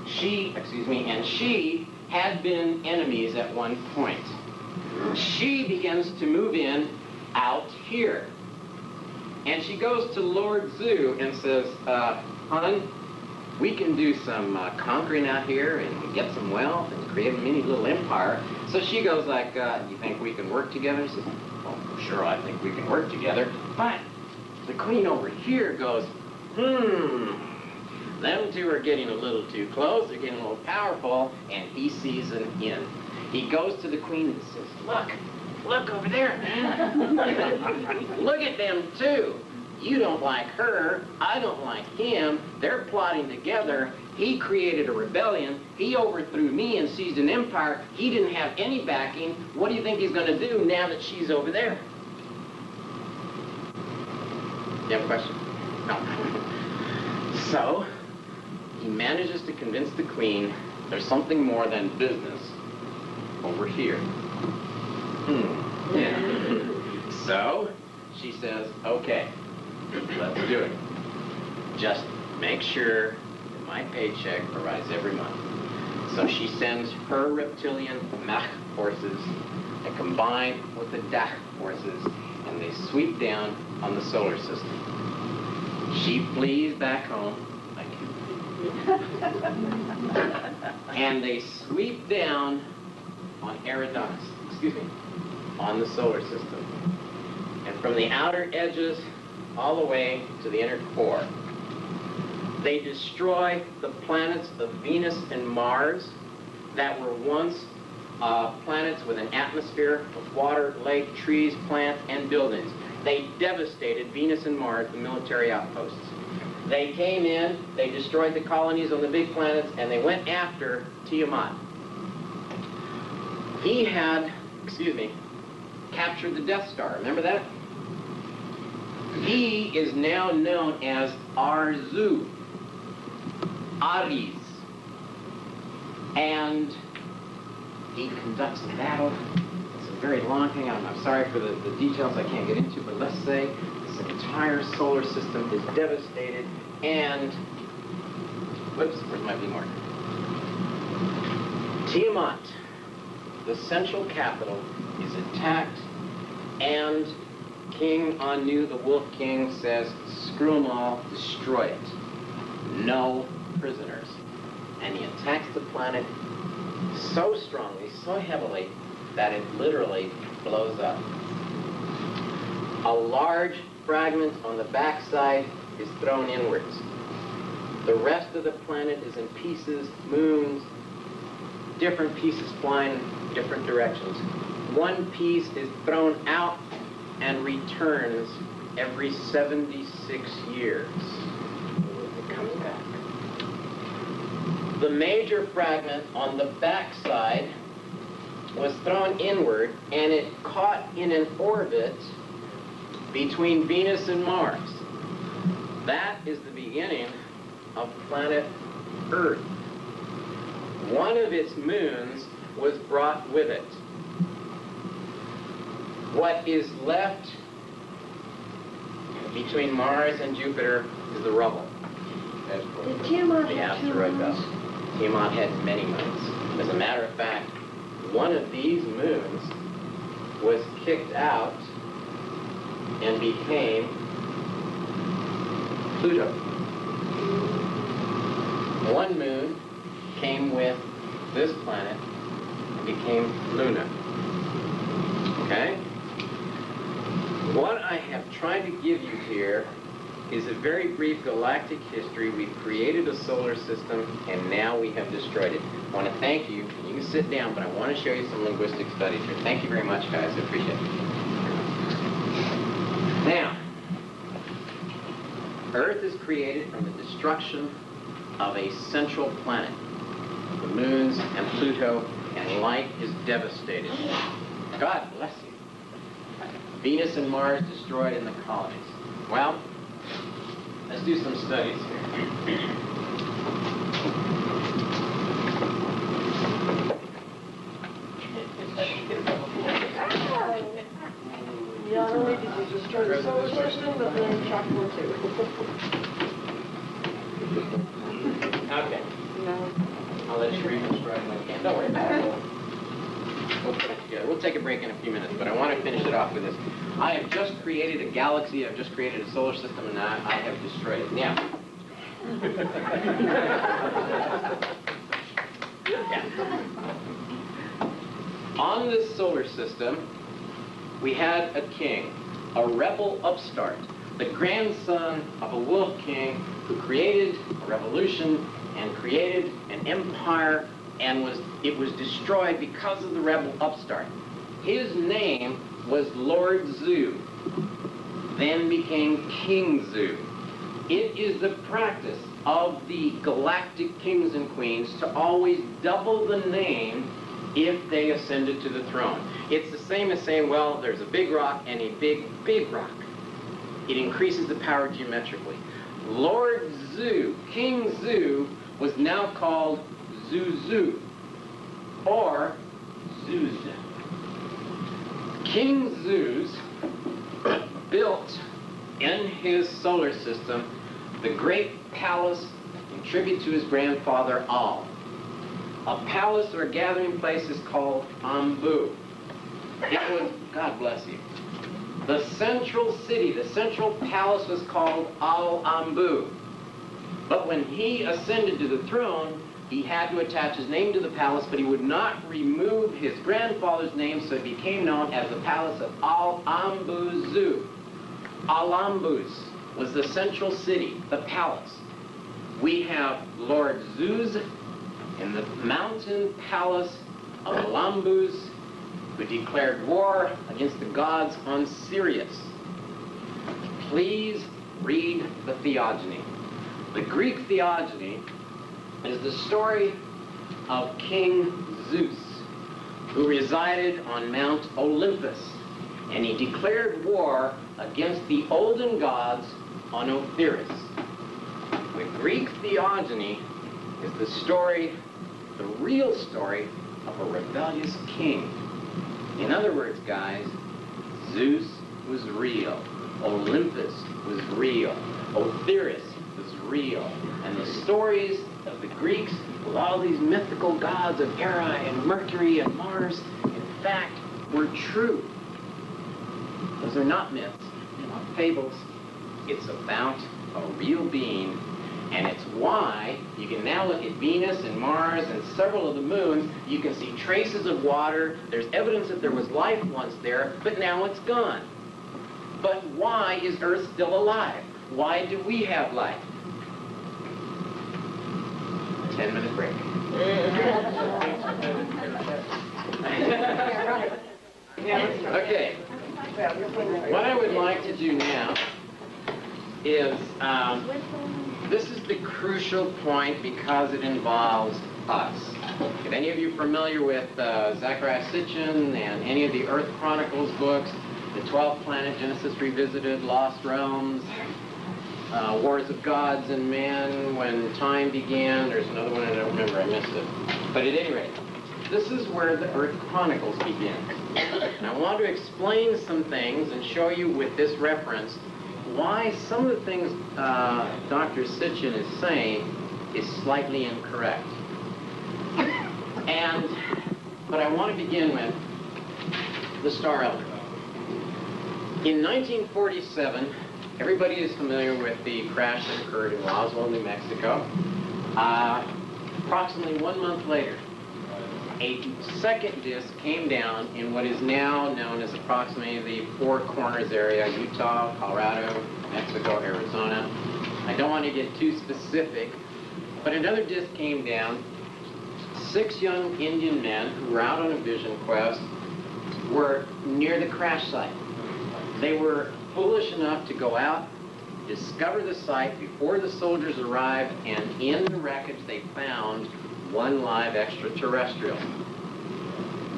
She had been enemies at one point. She begins to move in out here. And she goes to Lord Zhu and says, "Hun, we can do some conquering out here and get some wealth and create a mini little empire." So she goes like, "You think we can work together?" He says, "Well, sure, I think we can work together." But the queen over here goes, them two are getting a little too close, they're getting a little powerful, and he sees an in. He goes to the queen and says, look over there, man. Look at them two. You don't like her, I don't like him, they're plotting together. He created a rebellion, he overthrew me and seized an empire. He didn't have any backing. What do you think he's going to do now that she's over there? You have a question? No. So, he manages to convince the queen there's something more than business over here. Yeah. So, she says, okay, let's do it. Just make sure that my paycheck arrives every month. So she sends her reptilian Mach forces and combine with the Dach forces, and they sweep down on the solar system. She flees back home. Thank you. And they sweep down on Eridanus, on the solar system. And from the outer edges all the way to the inner core, they destroy the planets of Venus and Mars that were once planets with an atmosphere of water, lake, trees, plants, and buildings. They devastated Venus and Mars, the military outposts. They came in, they destroyed the colonies on the big planets, and they went after Tiamat. He had, captured the Death Star. Remember that? He is now known as Arzu, Ares. And he conducts a battle. It's a very long thing. I'm sorry for the details I can't get into, but let's say this entire solar system is devastated, and whoops, where's my V marker? Tiamat, the central capital, is attacked, and King Anu, the Wolf King, says, screw them all, destroy it. No prisoners. And he attacks the planet so strongly, so heavily, that it literally blows up. A large fragment on the backside is thrown inwards. The rest of the planet is in pieces, moons, different pieces flying in different directions. One piece is thrown out and returns every 76 years. It comes back. The major fragment on the backside was thrown inward, and it caught in an orbit between Venus and Mars. That is the beginning of planet Earth. One of its moons was brought with it. What is left between Mars and Jupiter is the rubble. Did Tiamat The have two asteroid moons? belt. Tiamat had many moons. As a matter of fact, one of these moons was kicked out and became Pluto. One moon came with this planet and became Luna. Okay? What I have tried to give you here is a very brief galactic history. We've created a solar system, and now we have destroyed it. I want to thank you. You can sit down, but I want to show you some linguistic studies here. Thank you very much, guys. I appreciate it. Now, Earth is created from the destruction of a central planet, the moons and Pluto, and life is devastated. God bless you. Venus and Mars destroyed in the colonies. Well, let's do some studies here. Not only did you destroy the solar system, but then chocolate too. Okay. No. I'll let you reconstruct my can. Don't worry about it. We'll put it together. together. We'll take a break in a few minutes, but I want to finish it off with this. I have just created a galaxy, I've just created a solar system, and I have destroyed it. Now, on this solar system, we had a king, a rebel upstart, the grandson of a wolf king who created a revolution and created an empire, and it was destroyed because of the rebel upstart. His name was Lord Zu, then became King Zu. It is the practice of the galactic kings and queens to always double the name if they ascended to the throne. It's the same as saying, well, there's a big rock and a big, big rock. It increases the power geometrically. Lord Zu, King Zu, was now called Zuzu, or Zuz. King Zuz built in his solar system the great palace in tribute to his grandfather Al. A palace or gathering place is called Ambu. It was, God bless you, the central city, the central palace was called Al-Ambu. But when he ascended to the throne, he had to attach his name to the palace, but he would not remove his grandfather's name, so it became known as the palace of Al-Ambu-Zu. Al-Ambuz was the central city, the palace. We have Lord Zuz in the mountain palace of Al-Ambuz, who declared war against the gods on Sirius. Please read the Theogony. The Greek Theogony is the story of King Zeus, who resided on Mount Olympus, and he declared war against the olden gods on Osiris. The Greek Theogony is the story, the real story, of a rebellious king. In other words, guys, Zeus was real. Olympus was real. Osiris was real. And the stories of the Greeks with all these mythical gods of Hera and Mercury and Mars, in fact, were true. Those are not myths, they're not fables. It's about a real being, and it's why you can now look at Venus and Mars and several of the moons. You can see traces of water. There's evidence that there was life once there, but now it's gone. But why is Earth still alive? Why do we have life? 10-minute break. Okay. What I would like to do now is, this is the crucial point because it involves us. If any of you familiar with Zecharia Sitchin and any of the Earth Chronicles books, the 12th Planet, Genesis Revisited, Lost Realms, Wars of Gods and Men, When Time Began, there's another one I don't remember, I missed it. But at any rate, this is where the Earth Chronicles begin. And I want to explain some things and show you with this reference why some of the things Dr. Sitchin is saying is slightly incorrect. But I want to begin with the Star Elder. In 1947, everybody is familiar with the crash that occurred in Roswell, New Mexico. Approximately 1 month later, a second disc came down in what is now known as approximately the Four Corners area: Utah, Colorado, Mexico, Arizona. I don't want to get too specific, but another disc came down. 6 young Indian men who were out on a vision quest were near the crash site. They were foolish enough to go out, discover the site before the soldiers arrived, and in the wreckage they found one live extraterrestrial.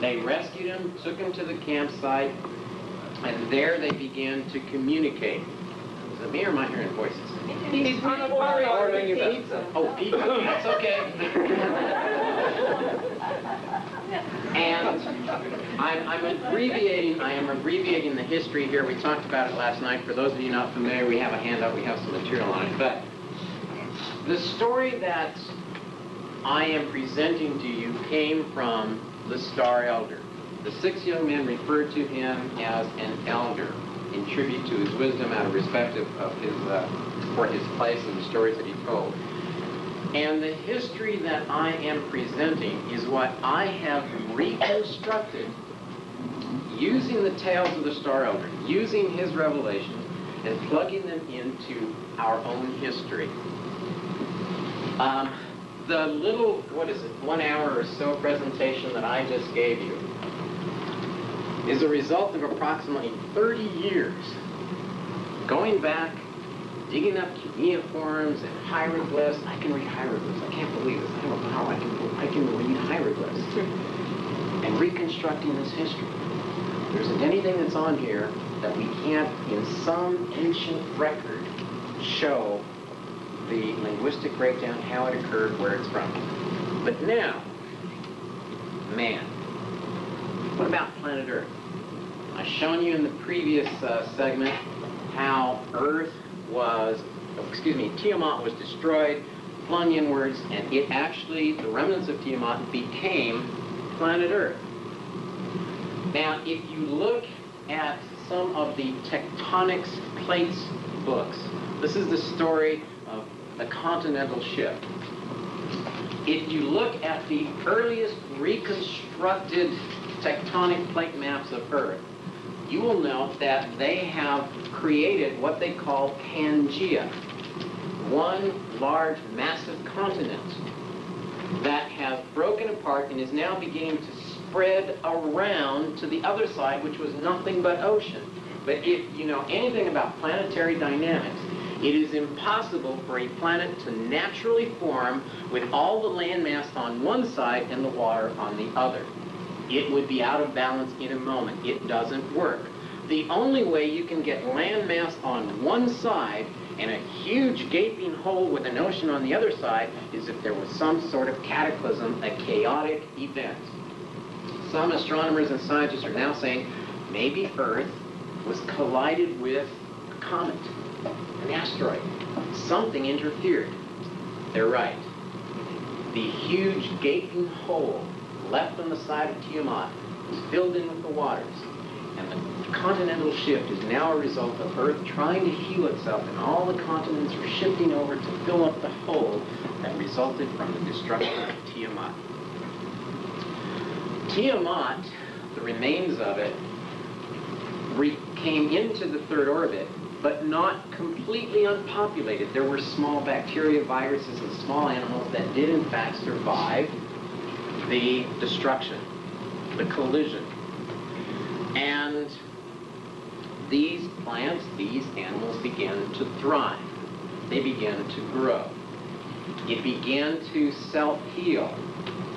They rescued him, took him to the campsite, and there they began to communicate. Is it me or am I hearing voices? He's ordering your pizza. Oh, pizza. That's okay. And I am abbreviating the history here. We talked about it last night. For those of you not familiar, we have a handout. We have some material on it. But the story that I am presenting to you came from the Star Elder. the 6 young men referred to him as an elder in tribute to his wisdom out of respect of his, for his place and the stories that he told. And the history that I am presenting is what I have reconstructed using the tales of the Star Elder, using his revelations, and plugging them into our own history. The little, 1 hour or so presentation that I just gave you is a result of approximately 30 years going back, digging up cuneiforms and hieroglyphs. I can read hieroglyphs. I can't believe this. I don't know how I can read hieroglyphs. And reconstructing this history. There isn't anything that's on here that we can't, in some ancient record, show the linguistic breakdown, how it occurred, where it's from. But now, man, what about planet Earth? I've shown you in the previous segment how Earth was, Tiamat was destroyed, flung inwards, and it actually, the remnants of Tiamat became planet Earth. Now, if you look at some of the tectonics plates books, this is the story of the continental shift. If you look at the earliest reconstructed tectonic plate maps of Earth, you will note that they have created what they call Pangaea, one large massive continent that has broken apart and is now beginning to spread around to the other side, which was nothing but ocean. But if you know anything about planetary dynamics, it is impossible for a planet to naturally form with all the landmass on one side and the water on the other. It would be out of balance in a moment. It doesn't work. The only way you can get landmass on one side and a huge gaping hole with an ocean on the other side is if there was some sort of cataclysm, a chaotic event. Some astronomers and scientists are now saying maybe Earth was collided with a comet, an asteroid. Something interfered. They're right. The huge gaping hole left on the side of Tiamat was filled in with the waters. And the continental shift is now a result of Earth trying to heal itself, and all the continents are shifting over to fill up the hole that resulted from the destruction of Tiamat. Tiamat, the remains of it, came into the third orbit, but not completely unpopulated. There were small bacteria, viruses, and small animals that did in fact survive the destruction, the collision. And these plants, these animals began to thrive. They began to grow. It began to self-heal.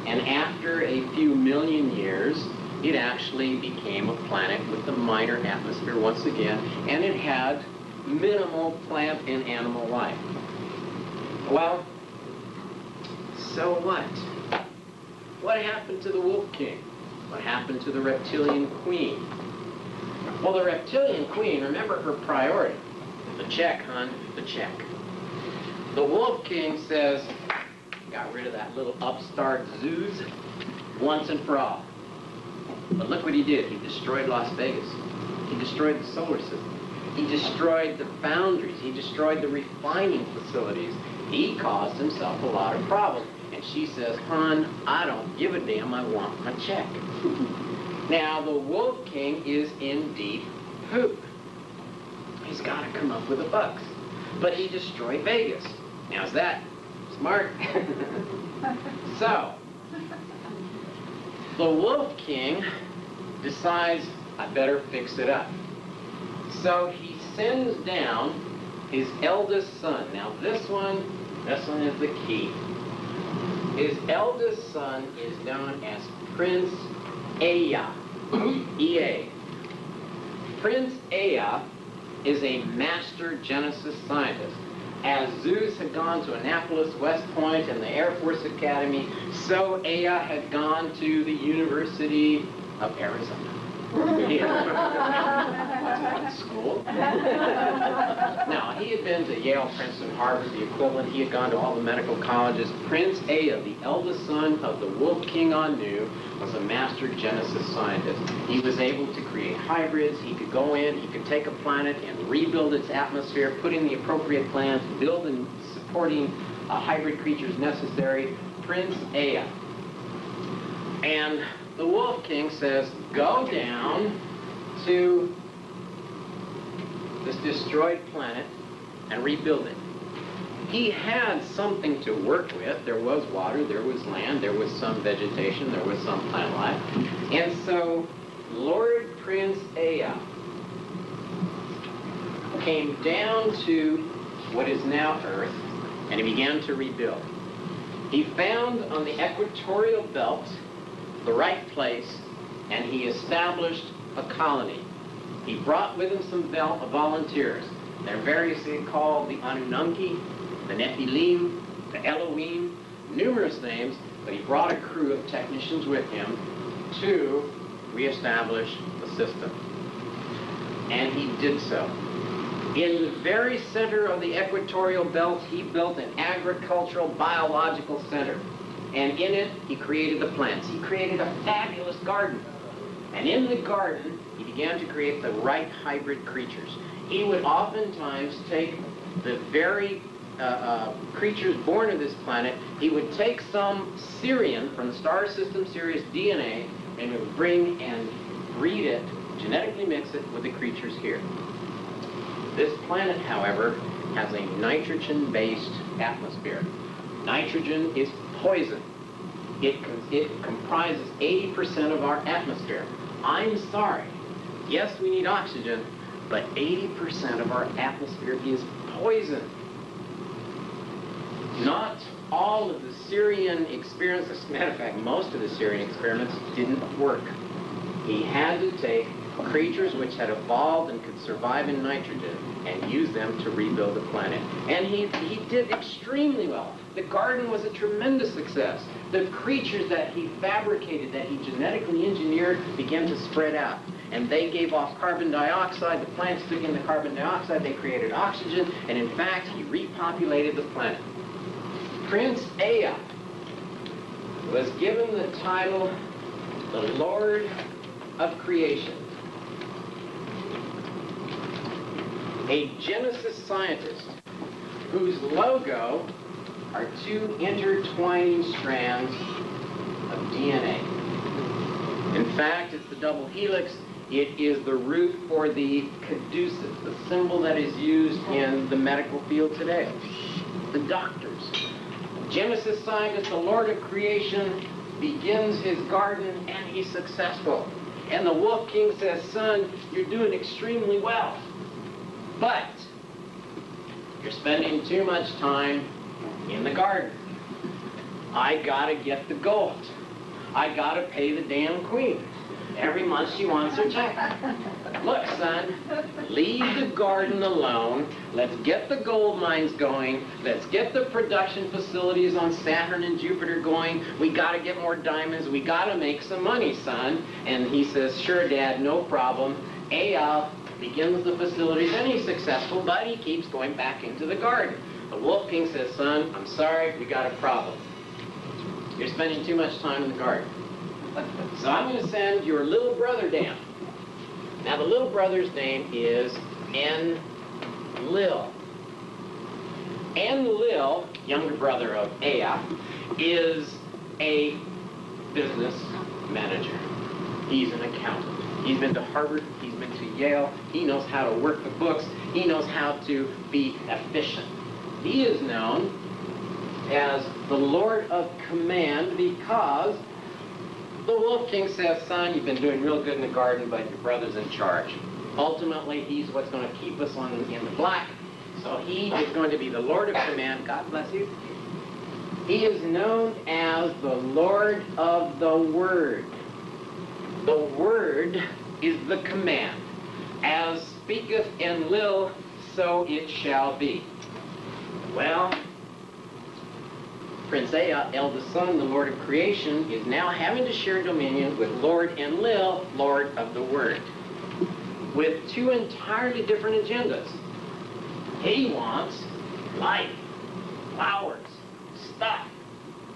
And after a few million years, it actually became a planet with a minor atmosphere once again, and it had minimal plant and animal life. Well, so what? What happened to the Wolf King? What happened to the Reptilian Queen? Well, the Reptilian Queen, remember her priority. The check, hon, the check. The Wolf King says, got rid of that little upstart Zeus once and for all. But look what he did. He destroyed Las Vegas. He destroyed the solar system. He destroyed the foundries. He destroyed the refining facilities. He caused himself a lot of problems. And she says, hon, I don't give a damn, I want my check. Now, the Wolf King is in deep poop. He's got to come up with a bucks. But he destroyed Vegas. Now, is that smart? So, the Wolf King decides, I better fix it up. So he sends down his eldest son. Now, this one is the key. His eldest son is known as Prince Ea, E-A. Prince Ea is a master Genesis scientist. As Zeus had gone to Annapolis, West Point, and the Air Force Academy, so Ea had gone to the University of Arizona. He had went to school. Now, he had been to Yale, Princeton, Harvard, the equivalent. He had gone to all the medical colleges. Prince Ea, the eldest son of the Wolf King Anu, was a master genesis scientist. He was able to create hybrids. He could go in, he could take a planet and rebuild its atmosphere, put in the appropriate plants, build and supporting hybrid creatures necessary. Prince Ea. And the Wolf King says, go down to this destroyed planet and rebuild it. He had something to work with. There was water, there was land, there was some vegetation, there was some plant life. And so Lord Prince Ea came down to what is now Earth, and he began to rebuild. He found on the equatorial belt the right place, and he established a colony. He brought with him some volunteers. They're variously called the Anunnaki, the Nephilim, the Elohim, numerous names, but he brought a crew of technicians with him to reestablish the system. And he did so. In the very center of the equatorial belt, he built an agricultural biological center. And in it, he created the plants. He created a fabulous garden. And in the garden, he began to create the right hybrid creatures. He would oftentimes take the very creatures born of this planet, he would take some Sirian from the star system Sirius DNA, and would bring and breed it, genetically mix it with the creatures here. This planet, however, has a nitrogen-based atmosphere. Nitrogen is poison. It comprises 80% of our atmosphere. I'm sorry. Yes, we need oxygen, but 80% of our atmosphere is poison. Not all of the Sirian experiments, as a matter of fact, most of the Sirian experiments didn't work. He had to take creatures which had evolved and could survive in nitrogen and use them to rebuild the planet. And he did extremely well. The garden was a tremendous success. The creatures that he fabricated, that he genetically engineered, began to spread out. And they gave off carbon dioxide. The plants took in the carbon dioxide. They created oxygen. And in fact, he repopulated the planet. Prince Ea was given the title the Lord of Creation. A Genesis scientist whose logo are two intertwining strands of DNA. In fact, it's the double helix. It is the root for the caduceus, the symbol that is used in the medical field today. The doctors. Genesis scientist, the Lord of Creation, begins his garden and he's successful. And the Wolf King says, son, you're doing extremely well. But you're spending too much time in the garden. I gotta get the gold. I gotta pay the damn queen. Every month she wants her check. Look, son, leave the garden alone. Let's get the gold mines going. Let's get the production facilities on Saturn and Jupiter going. We gotta get more diamonds. We gotta make some money, son. And he says, sure, Dad, no problem. Ea begins the facilities and he's successful, but he keeps going back into the garden. The Wolf King says, son, I'm sorry, we got a problem. You're spending too much time in the garden. So I'm going to send your little brother down. Now the little brother's name is Enlil. Enlil, younger brother of Ea, is a business manager. He's an accountant. He's been to Harvard, he's been to Yale, he knows how to work the books, he knows how to be efficient. He is known as the Lord of Command because the Wolf King says, son, you've been doing real good in the garden, but your brother's in charge. Ultimately, he's what's going to keep us in the black. So he is going to be the Lord of Command. God bless you. He is known as the Lord of the Word. The Word is the command. As speaketh Enlil, so it shall be. Well, Prince Ea, eldest son, the Lord of creation, is now having to share dominion with Lord Enlil, Lord of the Word, with two entirely different agendas. He wants life, flowers, stuff,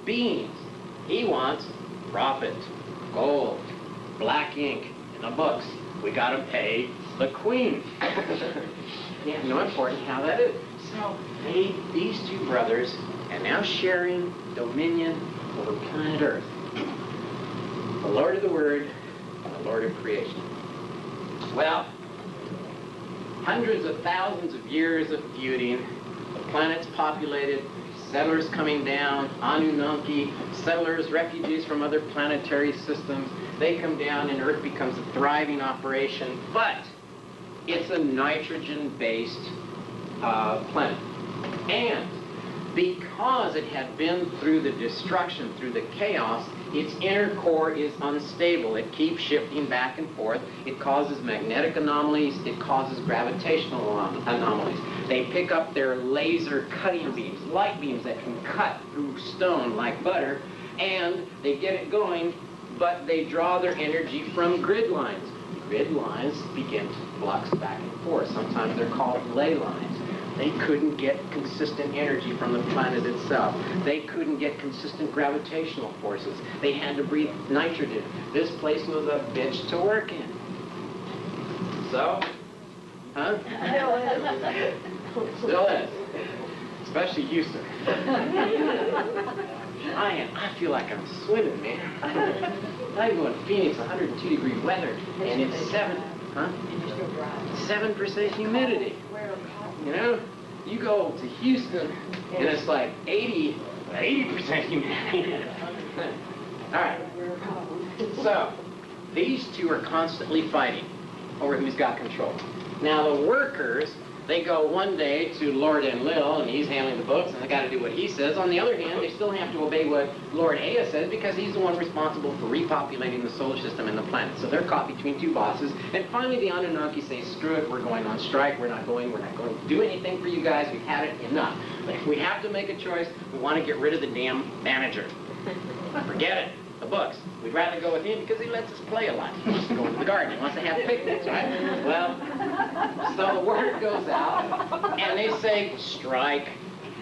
beings. He wants profit, gold, black ink, and the books. We gotta pay the queen. Yeah, no important how that is. So these two brothers are now sharing dominion over planet Earth. The Lord of the Word and the Lord of creation. Well, hundreds of thousands of years of feuding, the planet's populated, settlers coming down, Anunnaki, settlers, refugees from other planetary systems. They come down and Earth becomes a thriving operation, but it's a nitrogen-based planet. And because it had been through the destruction, through the chaos, its inner core is unstable. It keeps shifting back and forth. It causes magnetic anomalies. It causes gravitational anomalies. They pick up their laser cutting beams, light beams that can cut through stone like butter, and they get it going, but they draw their energy from grid lines. Grid lines begin to flux back and forth. Sometimes they're called ley lines. They couldn't get consistent energy from the planet itself. They couldn't get consistent gravitational forces. They had to breathe nitrogen. This place was a bitch to work in. So, huh? Still is. Especially Houston. I feel like I'm swimming, man. I go in Phoenix, 102-degree weather, and it's 7% humidity. You know, you go to Houston, and it's like 80% humidity. All right. So, these two are constantly fighting over who's got control. Now, the workers, they go one day to Lord Enlil, and he's handling the books, and they got to do what he says. On the other hand, they still have to obey what Lord Ea says, because he's the one responsible for repopulating the solar system and the planet. So they're caught between two bosses. And finally, the Anunnaki say, screw it, we're going on strike. We're not going to do anything for you guys. We've had it enough. We have to make a choice. We want to get rid of the damn manager. Forget it. The books. We'd rather go with him because he lets us play a lot. He wants to go into the garden. He wants to have picnics, right? Well, so the word goes out, and they say, strike.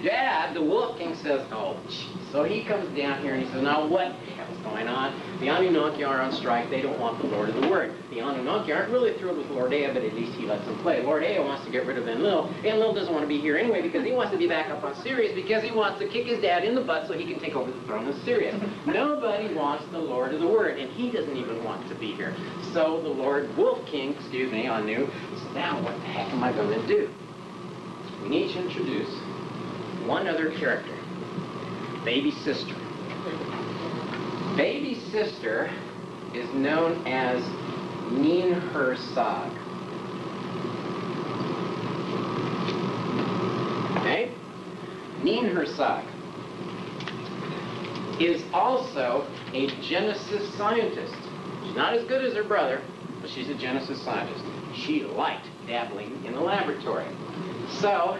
Dad, the Wolf King, says, oh, geez. So he comes down here and he says, now what the hell's going on? The Anunnaki are on strike. They don't want the Lord of the Word. The Anunnaki aren't really thrilled with Lord Ea, but at least he lets them play. Lord Ea wants to get rid of Enlil. Enlil doesn't want to be here anyway because he wants to be back up on Sirius because he wants to kick his dad in the butt so he can take over the throne of Sirius. Nobody wants the Lord of the Word, and he doesn't even want to be here. So the Lord Wolf King, Anu, says, now what the heck am I going to do? We need to introduce one other character. Baby Sister. Baby Sister is known as Nin-Her-Sag. Okay? Nin-Her-Sag is also a Genesis scientist. She's not as good as her brother, but she's a Genesis scientist. She liked dabbling in the laboratory. So,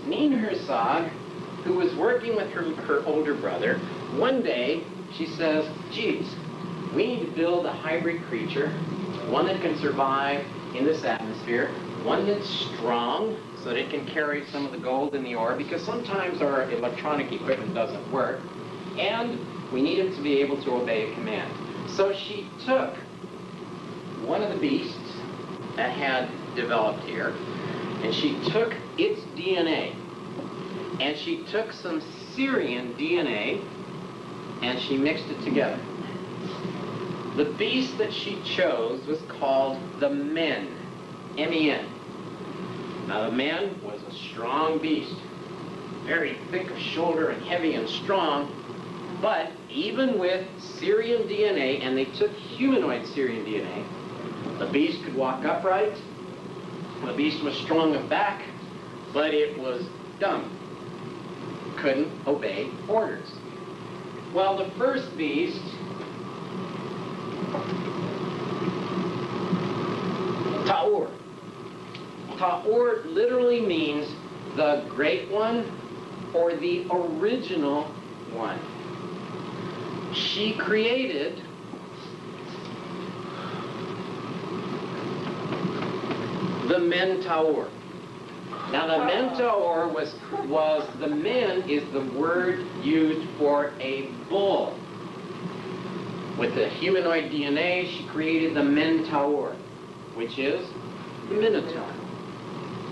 Nin-Her-Sag, who was working with her older brother, one day she says, geez, we need to build a hybrid creature, one that can survive in this atmosphere, one that's strong so that it can carry some of the gold in the ore, because sometimes our electronic equipment doesn't work, and we need it to be able to obey a command. So she took one of the beasts that had developed here, and she took its DNA, and she took some Syrian DNA, and she mixed it together. The beast that she chose was called the Men, M-E-N. Now, the Men was a strong beast, very thick of shoulder and heavy and strong, but even with Syrian DNA, and they took humanoid Syrian DNA, the beast could walk upright, the beast was strong of back, but it was dumb. Couldn't obey orders. Well, the first beast, Ta'ur. Ta'ur literally means the great one or the original one. She created the Minotaur. Now the Minotaur was the men is the word used for a bull. With the humanoid DNA, she created the Minotaur, which is the Minotaur.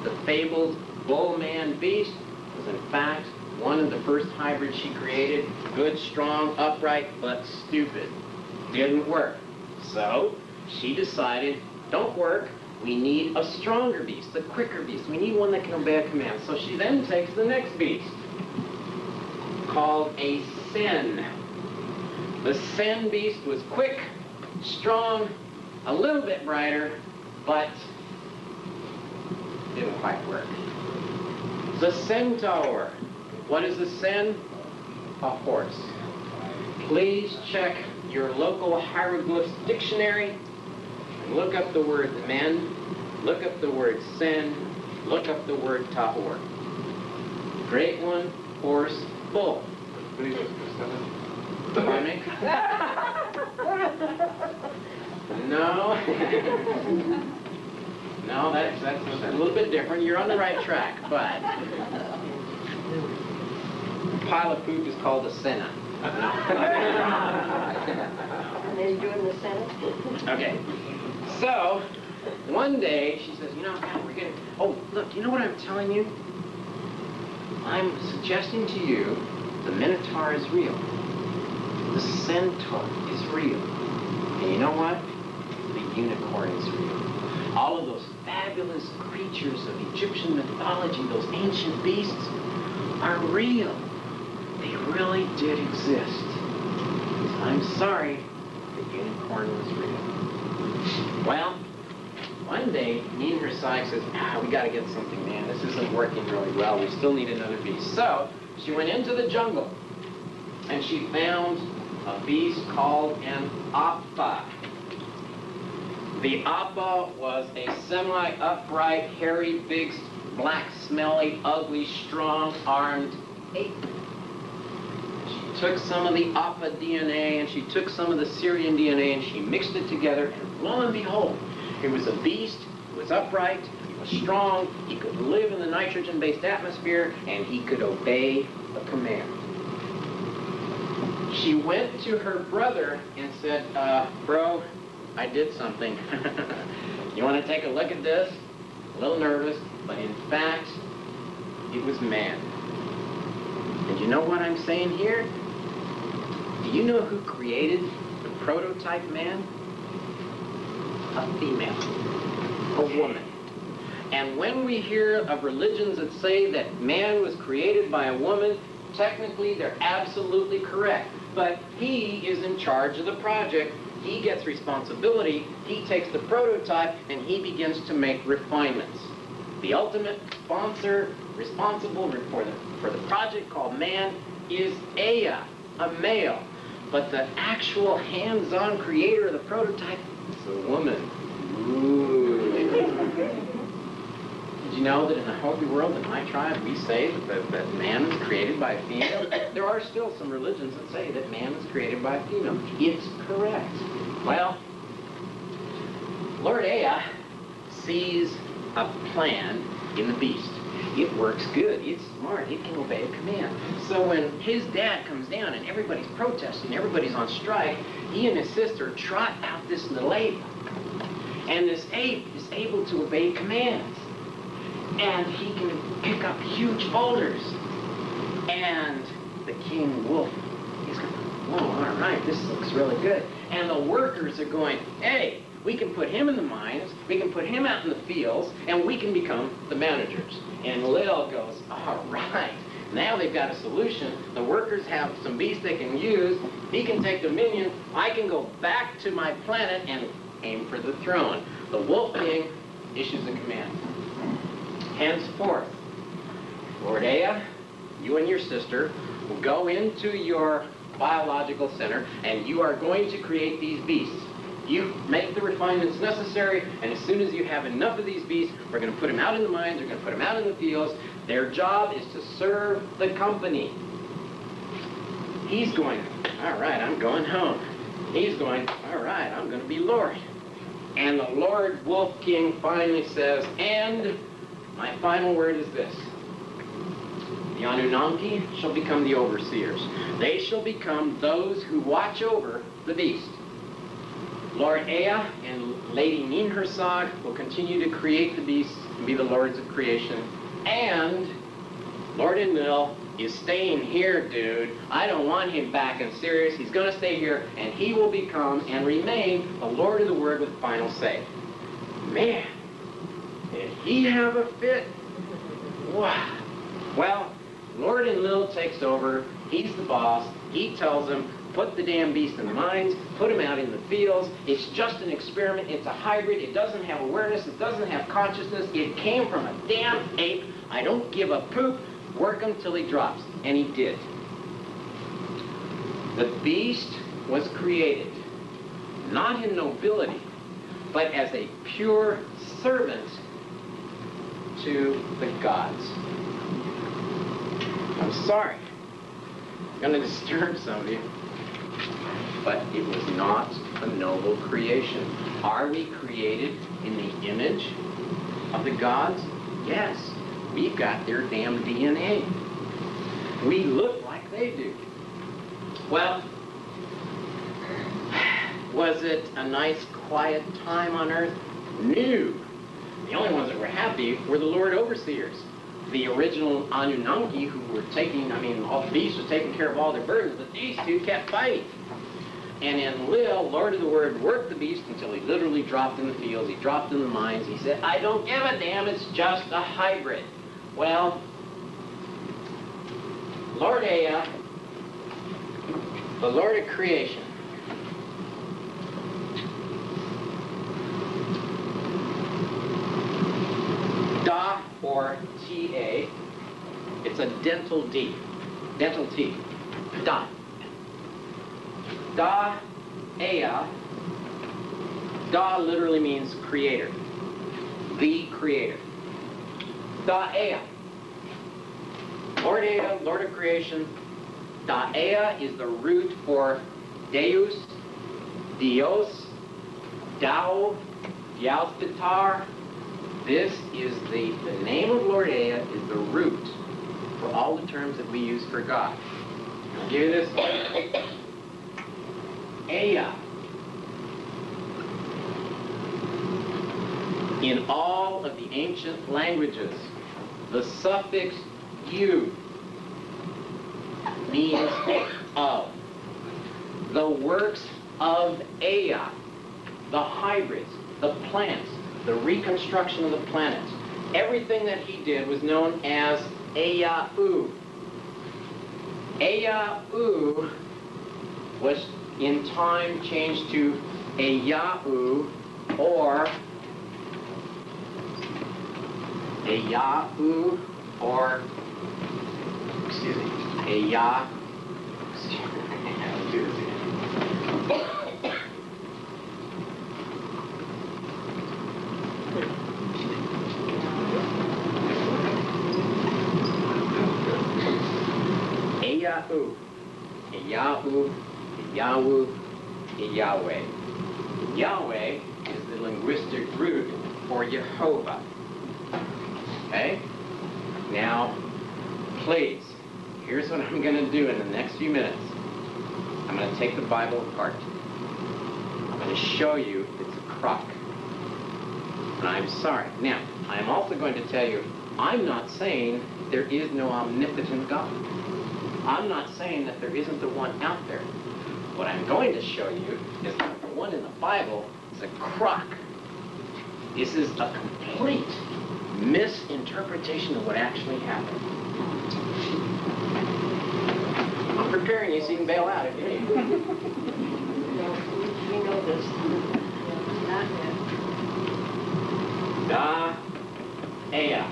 The fabled bull-man beast was in fact one of the first hybrids she created. Good, strong, upright, but stupid. Didn't work. So she decided, don't work. We need a stronger beast, a quicker beast. We need one that can obey a command. So she then takes the next beast, called a Sen. The Sen beast was quick, strong, a little bit brighter, but didn't quite work. The Centaur. What is a Sen? A horse. Please check your local hieroglyphs dictionary and look up the word men, look up the word Sen, look up the word Tahor. Great one, horse, bull. Pardon me? No. No, that's a little bit different. You're on the right track, but a pile of food is called a Senna. And then doing the Senate? Okay. So, one day, she says, you know, God, we're getting... Oh, look, you know what I'm telling you? I'm suggesting to you the Minotaur is real. The Centaur is real. And you know what? The unicorn is real. All of those fabulous creatures of Egyptian mythology, those ancient beasts, are real. They really did exist. I'm sorry, the unicorn was real. Well, one day, Nina Rasai says, we gotta get something, man. This isn't working really well. We still need another beast. So, she went into the jungle, and she found a beast called an Appa. The Appa was a semi-upright, hairy, big, black, smelly, ugly, strong-armed ape. She took some of the Appa DNA and she took some of the Syrian DNA and she mixed it together, and lo and behold, it was a beast. He was upright, he was strong, he could live in the nitrogen-based atmosphere, and he could obey a command. She went to her brother and said, bro, I did something. You want to take a look at this? A little nervous, but in fact, it was man. And you know what I'm saying here? Do you know who created the prototype man? A female. A woman. And when we hear of religions that say that man was created by a woman, technically they're absolutely correct. But he is in charge of the project. He gets responsibility, he takes the prototype, and he begins to make refinements. The ultimate sponsor responsible for the project called man is Ea, a male. But the actual hands-on creator of the prototype is a woman. Ooh. Did you know that in the Hopi world, in my tribe, we say that man was created by a female? There are still some religions that say that man was created by a female. It's correct. Well, Lord Ea sees a plan in the beast. It works good. It's smart. It can obey a command. So when his dad comes down and everybody's protesting, everybody's on strike, he and his sister trot out this little ape. And this ape is able to obey commands. And he can pick up huge boulders. And the king wolf is going, whoa, all right, this looks really good. And the workers are going, hey, we can put him in the mines, we can put him out in the fields, and we can become the managers. And Lil goes, all right, now they've got a solution. The workers have some beasts they can use. He can take dominion. I can go back to my planet and aim for the throne. The Wolf King issues a command. Henceforth, Lord Ea, you and your sister will go into your biological center, and you are going to create these beasts. You make the refinements necessary, and as soon as you have enough of these beasts, we're going to put them out in the mines, we're going to put them out in the fields. Their job is to serve the company. He's going, all right, I'm going home. He's going, all right, I'm going to be Lord. And the Lord Wolf King finally says, and my final word is this. The Anunnaki shall become the overseers. They shall become those who watch over the beast. Lord Ea and Lady Ninhursag will continue to create the beasts and be the lords of creation. And Lord Enlil is staying here, dude. I don't want him back in Sirius. He's going to stay here, and he will become and remain the Lord of the Word with final say. Man, did he have a fit? Wow. Well, Lord Enlil takes over. He's the boss. He tells them, put the damn beast in the mines, put him out in the fields. It's just an experiment. It's a hybrid. It doesn't have awareness. It doesn't have consciousness. It came from a damn ape. I don't give a poop. Work him till he drops. And he did. The beast was created not in nobility, but as a pure servant to the gods. I'm sorry. I'm going to disturb some of you. But it was not a noble creation. Are we created in the image of the gods? Yes. We've got their damn DNA. We look like they do. Well, was it a nice, quiet time on Earth? No. The only ones that were happy were the Lord Overseers. The original Anunnaki who were taking, all the beasts were taking care of all their burdens, but these two kept fighting. And Enlil, Lord of the Word, worked the beast until he literally dropped in the fields, he dropped in the mines. He said, I don't give a damn, it's just a hybrid. Well, Lord Ea, the Lord of creation, Da, or T-A, it's a dental D, dental T, Da. Da, Ea, Da literally means creator, the creator. Da Ea, Lord Ea, Lord of creation. Da Ea is the root for Deus, Dios, Tao, Yalpitar. This is the name of Lord Ea is the root for all the terms that we use for God. I'll give you this one. Ea. In all of the ancient languages, the suffix "u" means of. The works of Ea, the hybrids, the plants, the reconstruction of the planets, everything that he did was known as Ea-u. Ea-u was in time changed to Eyahu or Eyahu or, excuse me, Eya. I'll do this again. Eyahu, Eyahu, Eyahu, Yahweh. Yahweh is the linguistic root for Jehovah. Okay? Now, please, here's what I'm going to do in the next few minutes. I'm going to take the Bible apart. I'm going to show you it's a crock. And I'm sorry. Now, I'm also going to tell you, I'm not saying there is no omnipotent God. I'm not saying that there isn't the one out there. What I'm going to show you is that the one in the Bible is a crock. This is a complete misinterpretation of what actually happened. I'm preparing you so you can bail out if you need. We know this. Not yet. Da Ea.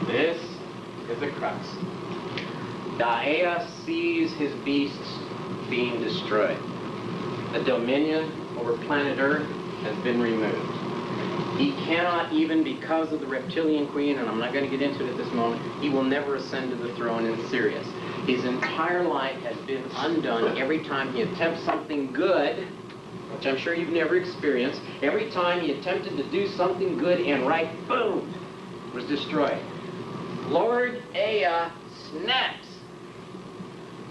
This is the crux. Da Ea sees his beasts being destroyed. The dominion over planet Earth has been removed. He cannot even, because of the reptilian queen, and I'm not going to get into it at this moment, he will never ascend to the throne in Sirius. His entire life has been undone every time he attempts something good, which I'm sure you've never experienced. Every time he attempted to do something good and right, boom, was destroyed. Lord Ea snaps.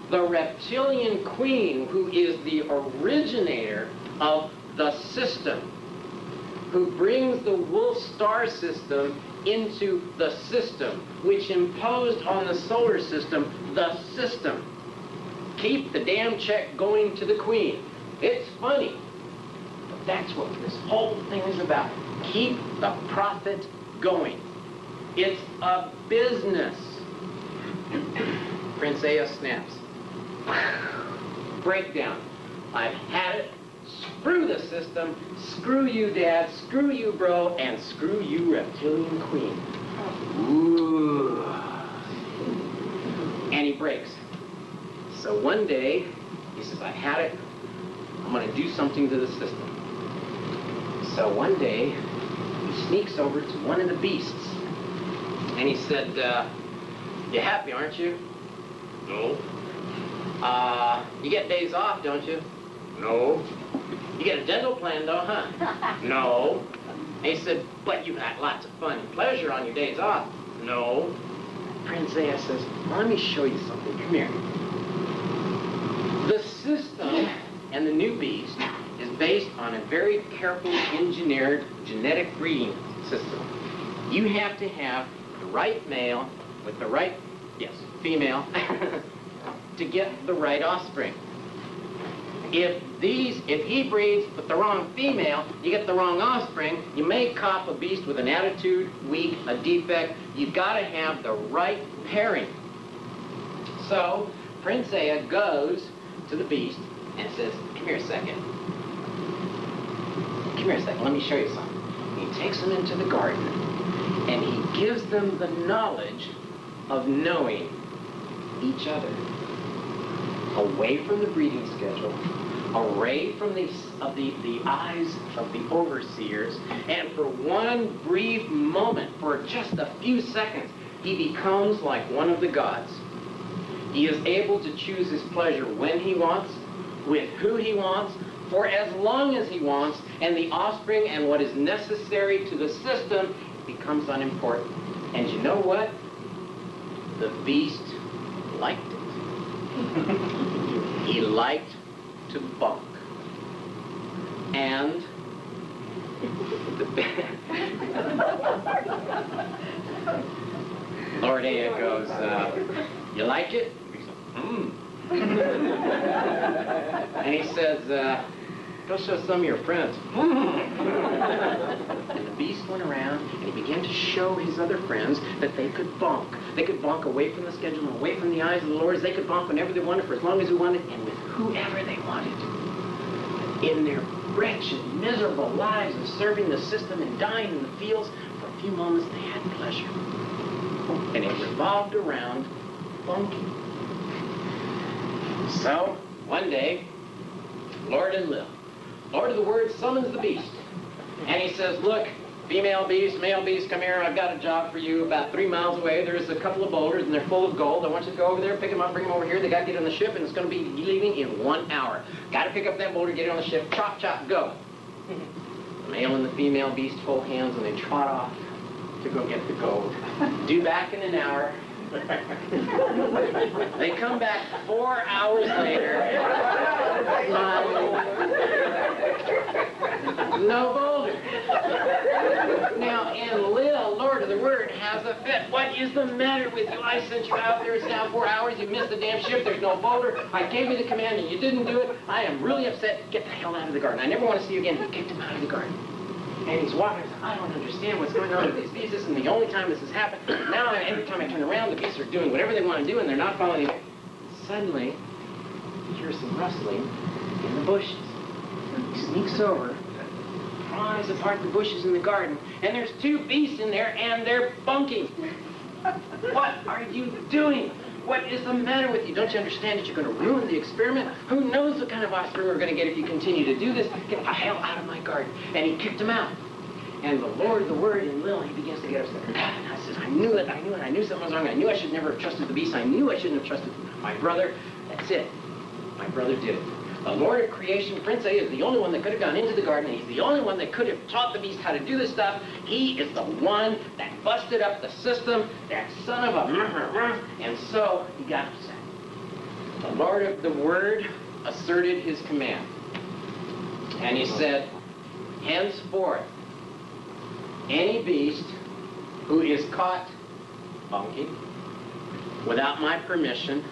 The reptilian queen, who is the originator of the system, who brings the Wolf star system into the system, which imposed on the solar system the system. Keep the damn check going to the queen. It's funny, but that's what this whole thing is about. Keep the profit going. It's a business. Prince Ea snaps. Breakdown. I've had it. Screw the system. Screw you, Dad. Screw you, bro. And screw you, reptilian queen. Ooh. And he breaks. So one day, he says, I've had it. I'm going to do something to the system. So one day, he sneaks over to one of the beasts. And he said, you're happy, aren't you? No. You get days off, don't you? No. You get a dental plan, though, huh? No. And he said, but you've had lots of fun and pleasure on your days off. No. Prince Ea says, well, let me show you something. Come here. The system and the new beast is based on a very carefully engineered genetic breeding system. You have to have the right male with the right, yes, female, to get the right offspring. If he breeds with the wrong female, you get the wrong offspring. You may cop a beast with an attitude, weak, a defect. You've got to have the right pairing. So Prince Ea goes to the beast and says, come here a second. Come here a second, let me show you something. He takes them into the garden and he gives them the knowledge of knowing each other. Away from the breeding schedule, away from the eyes of the overseers, and for one brief moment, for just a few seconds, he becomes like one of the gods. He is able to choose his pleasure when he wants, with who he wants, for as long as he wants, and the offspring and what is necessary to the system becomes unimportant. And you know what? The beast liked it. He liked to bunk. And Lord Ea goes, you like it? He says, And he says, go show some of your friends. And the beast went around and he began to show his other friends that they could bonk. They could bonk away from the schedule and away from the eyes of the lords. They could bonk whenever they wanted, for as long as they wanted, and with whoever they wanted. In their wretched, miserable lives of serving the system and dying in the fields, for a few moments they had pleasure. And it revolved around bonking. So, one day, Lord Enlil, Lord of the Word, summons the beast. And he says, look, female beast, male beast, come here. I've got a job for you. About 3 miles away, there's a couple of boulders, and they're full of gold. I want you to go over there, pick them up, bring them over here. They got to get on the ship, and it's going to be leaving in 1 hour. Got to pick up that boulder, get it on the ship, chop, chop, go. The male and the female beast hold hands, and they trot off to go get the gold. Due back in an hour. They come back 4 hours later. No boulder. Now, Enlil, Lord of the Word, has a fit. What is the matter with you? I sent you out there. It's now 4 hours. You missed the damn ship. There's no boulder. I gave you the command and you didn't do it. I am really upset. Get the hell out of the garden. I never want to see you again. He kicked him out of the garden. And he's walking. I don't understand what's going on with these beasts. This isn't the only time this has happened. Now, every time I turn around, the beasts are doing whatever they want to do, and they're not following me. Suddenly, he hears some rustling in the bushes. He sneaks over, pries apart the bushes in the garden, and there's 2 beasts in there, and they're bunking. What are you doing? What is the matter with you? Don't you understand that you're going to ruin the experiment? Who knows what kind of offspring we're going to get if you continue to do this? Get the hell out of my garden. And he kicked him out. And the Lord, the Word, Enlil, he begins to get upset. And I says, I knew it, I knew something was wrong. I knew I should never have trusted the beast. I knew I shouldn't have trusted them. My brother, that's it. My brother did it. The Lord of creation, Prince A, is the only one that could have gone into the garden. He's the only one that could have taught the beast how to do this stuff. He is the one that busted up the system, that son of a... And so he got upset. The Lord of the Word asserted his command. And he said, henceforth, any beast who is caught bunking without my permission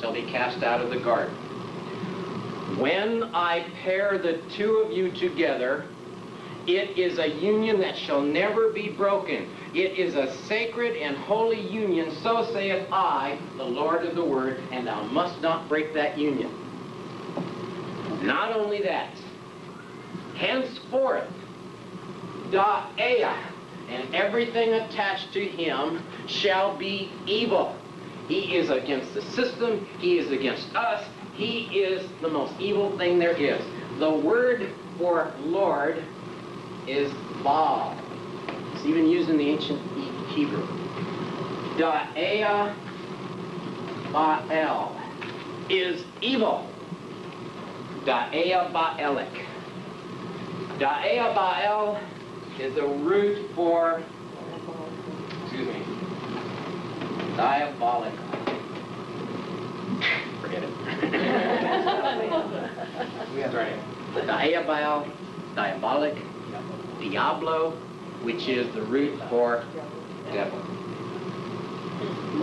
shall be cast out of the garden. When I pair the two of you together, it is a union that shall never be broken. It is a sacred and holy union, so saith I, the Lord of the Word, and thou must not break that union. Not only that, henceforth, Da'ea, and everything attached to him shall be evil. He is against the system. He is against us. He is the most evil thing there is. The word for Lord is Baal. It's even used in the ancient Hebrew. Da'ea Baal is evil. Da'ea Baalik. Da'ea Baal is the root for, excuse me, diabolic. Forget it. That's right. Da'ea Baal, diabolic, Diablo, which is the root for devil.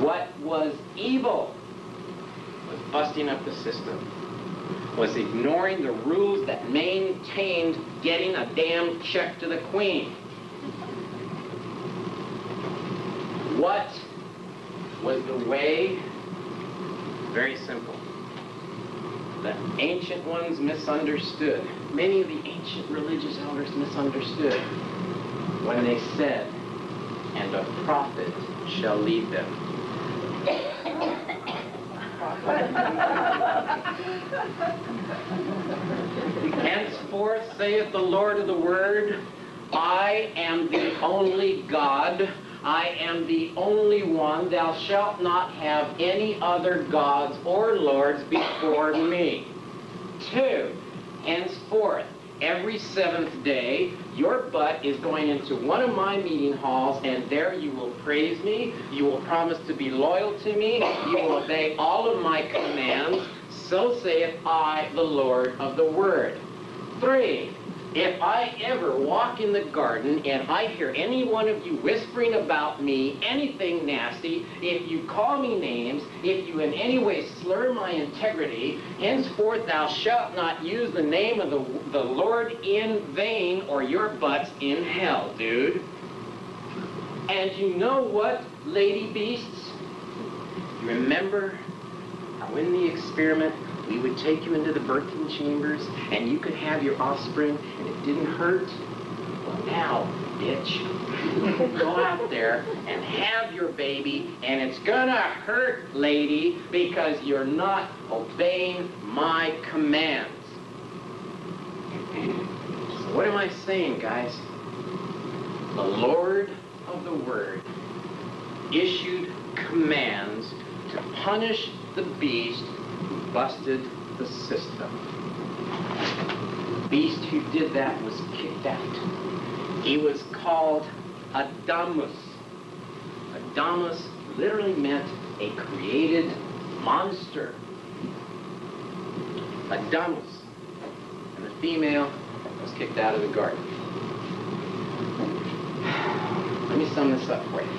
What was evil was busting up the system, was ignoring the rules that maintained getting a damn check to the queen. What was the way? Very simple. The ancient ones misunderstood. Many of the ancient religious elders misunderstood when they said, and a prophet shall lead them. Henceforth, saith the Lord of the Word, I am the only God. I am the only one. Thou shalt not have any other gods or lords before me. 2, henceforth, every 7th day, your butt is going into one of my meeting halls, and there you will praise me, you will promise to be loyal to me, you will obey all of my commands, so saith I, the Lord of the Word. 3, if I ever walk in the garden and I hear any one of you whispering about me, anything nasty, if you call me names, if you in any way slur my integrity, henceforth thou shalt not use the name of the Lord in vain, or your butt's in hell, dude. And you know what, lady beasts? You remember how in the experiment we would take you into the birthing chambers and you could have your offspring and it didn't hurt? Well, now, bitch, go out there and have your baby, and it's gonna hurt, lady, because you're not obeying my commands. So what am I saying, guys? The Lord of the Word issued commands to punish the beast who busted the system. The beast who did that was kicked out. He was called Adamus. Adamus literally meant a created monster. Adamus. And the female was kicked out of the garden. Let me sum this up for you.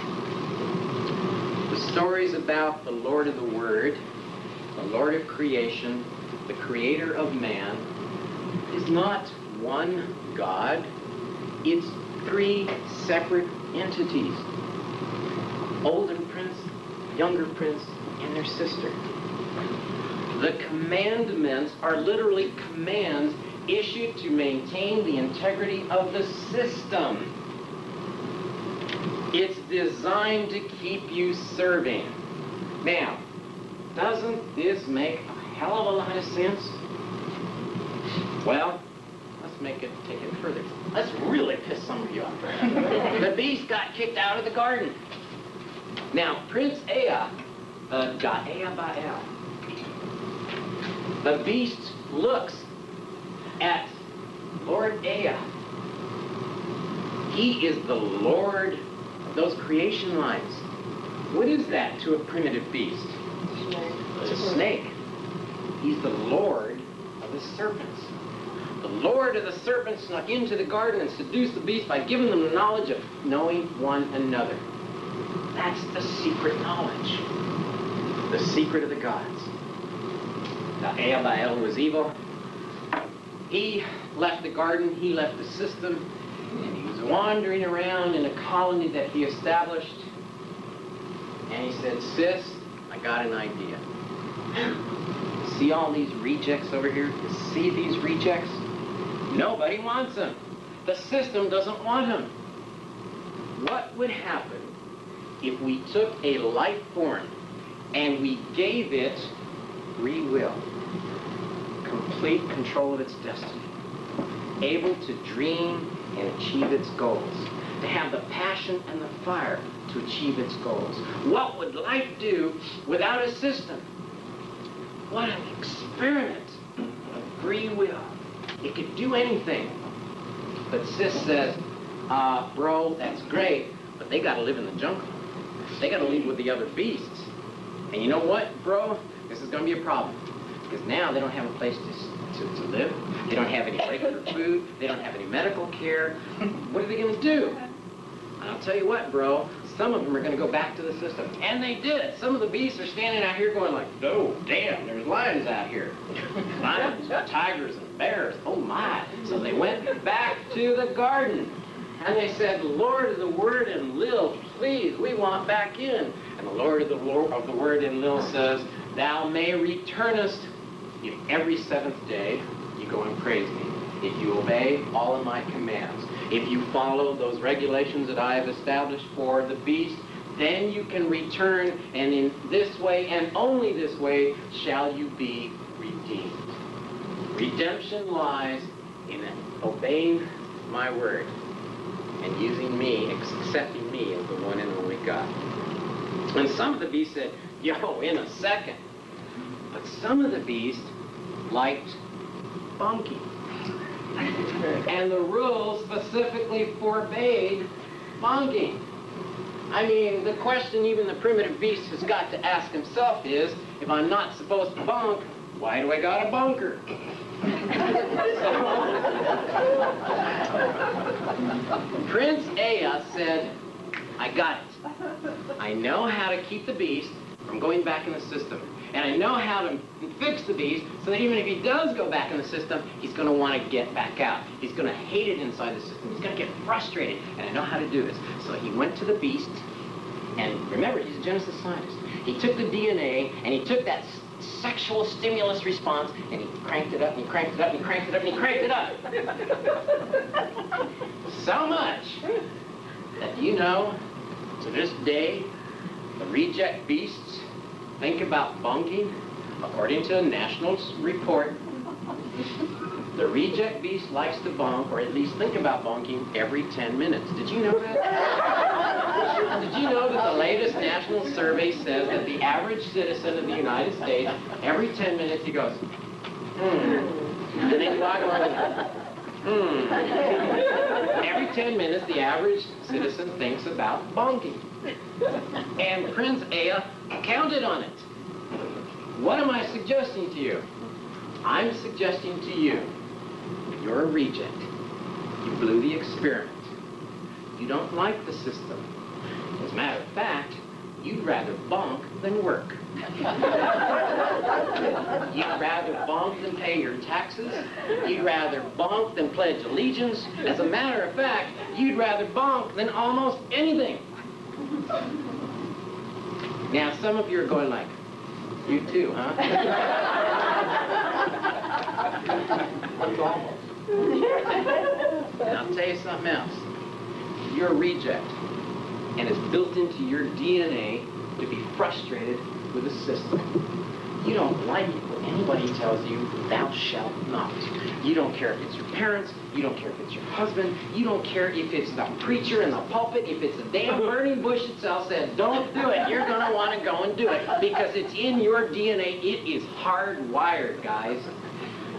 The stories about the Lord of the Word, the Lord of creation, the creator of man, is not one God. It's 3 separate entities. Older prince, younger prince, and their sister. The commandments are literally commands issued to maintain the integrity of the system. It's designed to keep you serving. Now, doesn't this make a hell of a lot of sense? Well, let's take it further. Let's really piss some of you off. The beast got kicked out of the garden. Now, Prince Ea, Da'ea Baal, The beast looks at Lord Ea. He is the Lord of those creation lines. What is that to a primitive beast? It's a snake. He's the Lord of the serpents. The Lord of the serpents snuck into the garden and seduced the beast by giving them the knowledge of knowing one another. That's the secret knowledge. The secret of the gods. Now, Baal was evil. He left the garden, he left the system, and he was wandering around in a colony that he established. And he said, sis, I got an idea. See all these rejects over here? You see these rejects? Nobody wants them. The system doesn't want them. What would happen if we took a life form and we gave it free will, complete control of its destiny, able to dream and achieve its goals, to have the passion and the fire to achieve its goals? What would life do without a system? What an experiment of free will. It could do anything. But Sis says, bro, that's great, but they got to live in the jungle. They got to live with the other beasts. And you know what, bro? This is going to be a problem. Because now they don't have a place to live. They don't have any regular food. They don't have any medical care. What are they going to do? I'll tell you what, bro. Some of them are going to go back to the system. And they did. Some of the beasts are standing out here going like, oh, damn, there's lions out here. Lions, tigers, and bears. Oh, my. So they went back to the garden. And they said, Lord of the Word Enlil, please, we want back in. And the Lord of the Word Enlil says, thou may returnest if every seventh day you go and praise me. If you obey all of my commands. If you follow those regulations that I have established for the beast, then you can return, and in this way, and only this way, shall you be redeemed. Redemption lies in obeying my word and using me, accepting me as the one and only God. And some of the beasts said, yo, in a second. But some of the beasts liked bunking. And the rules specifically forbade bunking. I mean, the question even the primitive beast has got to ask himself is, if I'm not supposed to bunk, why do I got a bunker? Prince Ea said, I got it. I know how to keep the beast from going back in the system. And I know how to fix the beast so that even if he does go back in the system, he's going to want to get back out. He's going to hate it inside the system. He's going to get frustrated. And I know how to do this. So he went to the beast. And remember, he's a Genesis scientist. He took the DNA and he took that sexual stimulus response and he cranked it up and he cranked it up and he cranked it up and he cranked it up. So much that, you know, to this day, the reject beasts think about bunking. According to a national report, the reject beast likes to bunk, or at least think about bunking, every 10 minutes. Did you know that? Did you know that the latest national survey says that the average citizen of the United States, every 10 minutes he goes, and then he walks along, Every 10 minutes, the average citizen thinks about bunking. And Prince Ea counted on it. What am I suggesting to you? I'm suggesting to you, you're a reject. You blew the experiment. You don't like the system. As a matter of fact, you'd rather bunk than work. You'd rather bunk than pay your taxes. You'd rather bunk than pledge allegiance. As a matter of fact, you'd rather bunk than almost anything. Now, some of you are going like, you too, huh? And I'll tell you something else. You're a reject, and it's built into your DNA to be frustrated with the system. You don't like it when anybody tells you, thou shalt not. You don't care if it's your parents, you don't care if it's your husband, you don't care if it's the preacher in the pulpit, if it's a damn burning bush itself said, don't do it. You're going to want to go and do it because it's in your DNA. It is hardwired, guys.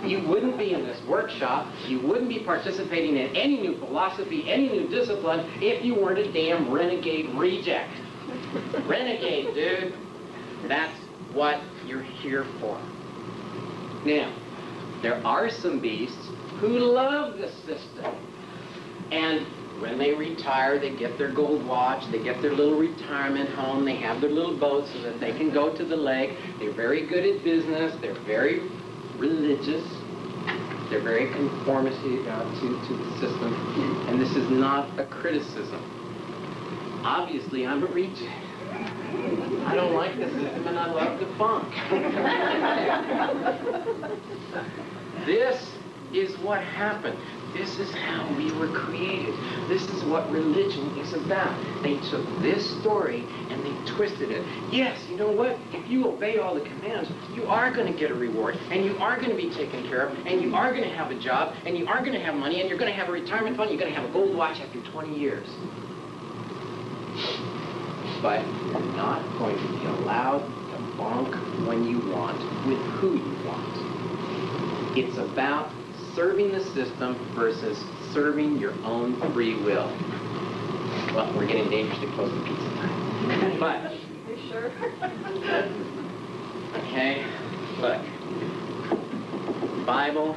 You wouldn't be in this workshop, you wouldn't be participating in any new philosophy, any new discipline, if you weren't a damn renegade reject. Renegade, dude. That's what you're here for. Now, there are some beasts who love the system. And when they retire, they get their gold watch, they get their little retirement home, they have their little boat so that they can go to the lake. They're very good at business, they're very religious, they're very conformist to the system. And this is not a criticism. Obviously, I'm a reject. I don't like the system and I love the funk. This is what happened. This is how we were created. This is what religion is about. They took this story and they twisted it. Yes, you know what? If you obey all the commands, you are going to get a reward, and you are going to be taken care of, and you are going to have a job, and you are going to have money, and you're going to have a retirement fund, you're going to have a gold watch after 20 years. But you're not going to be allowed to bonk when you want with who you want. It's about serving the system versus serving your own free will. Well, we're getting dangerously close to pizza time. But, You sure? okay, look. The Bible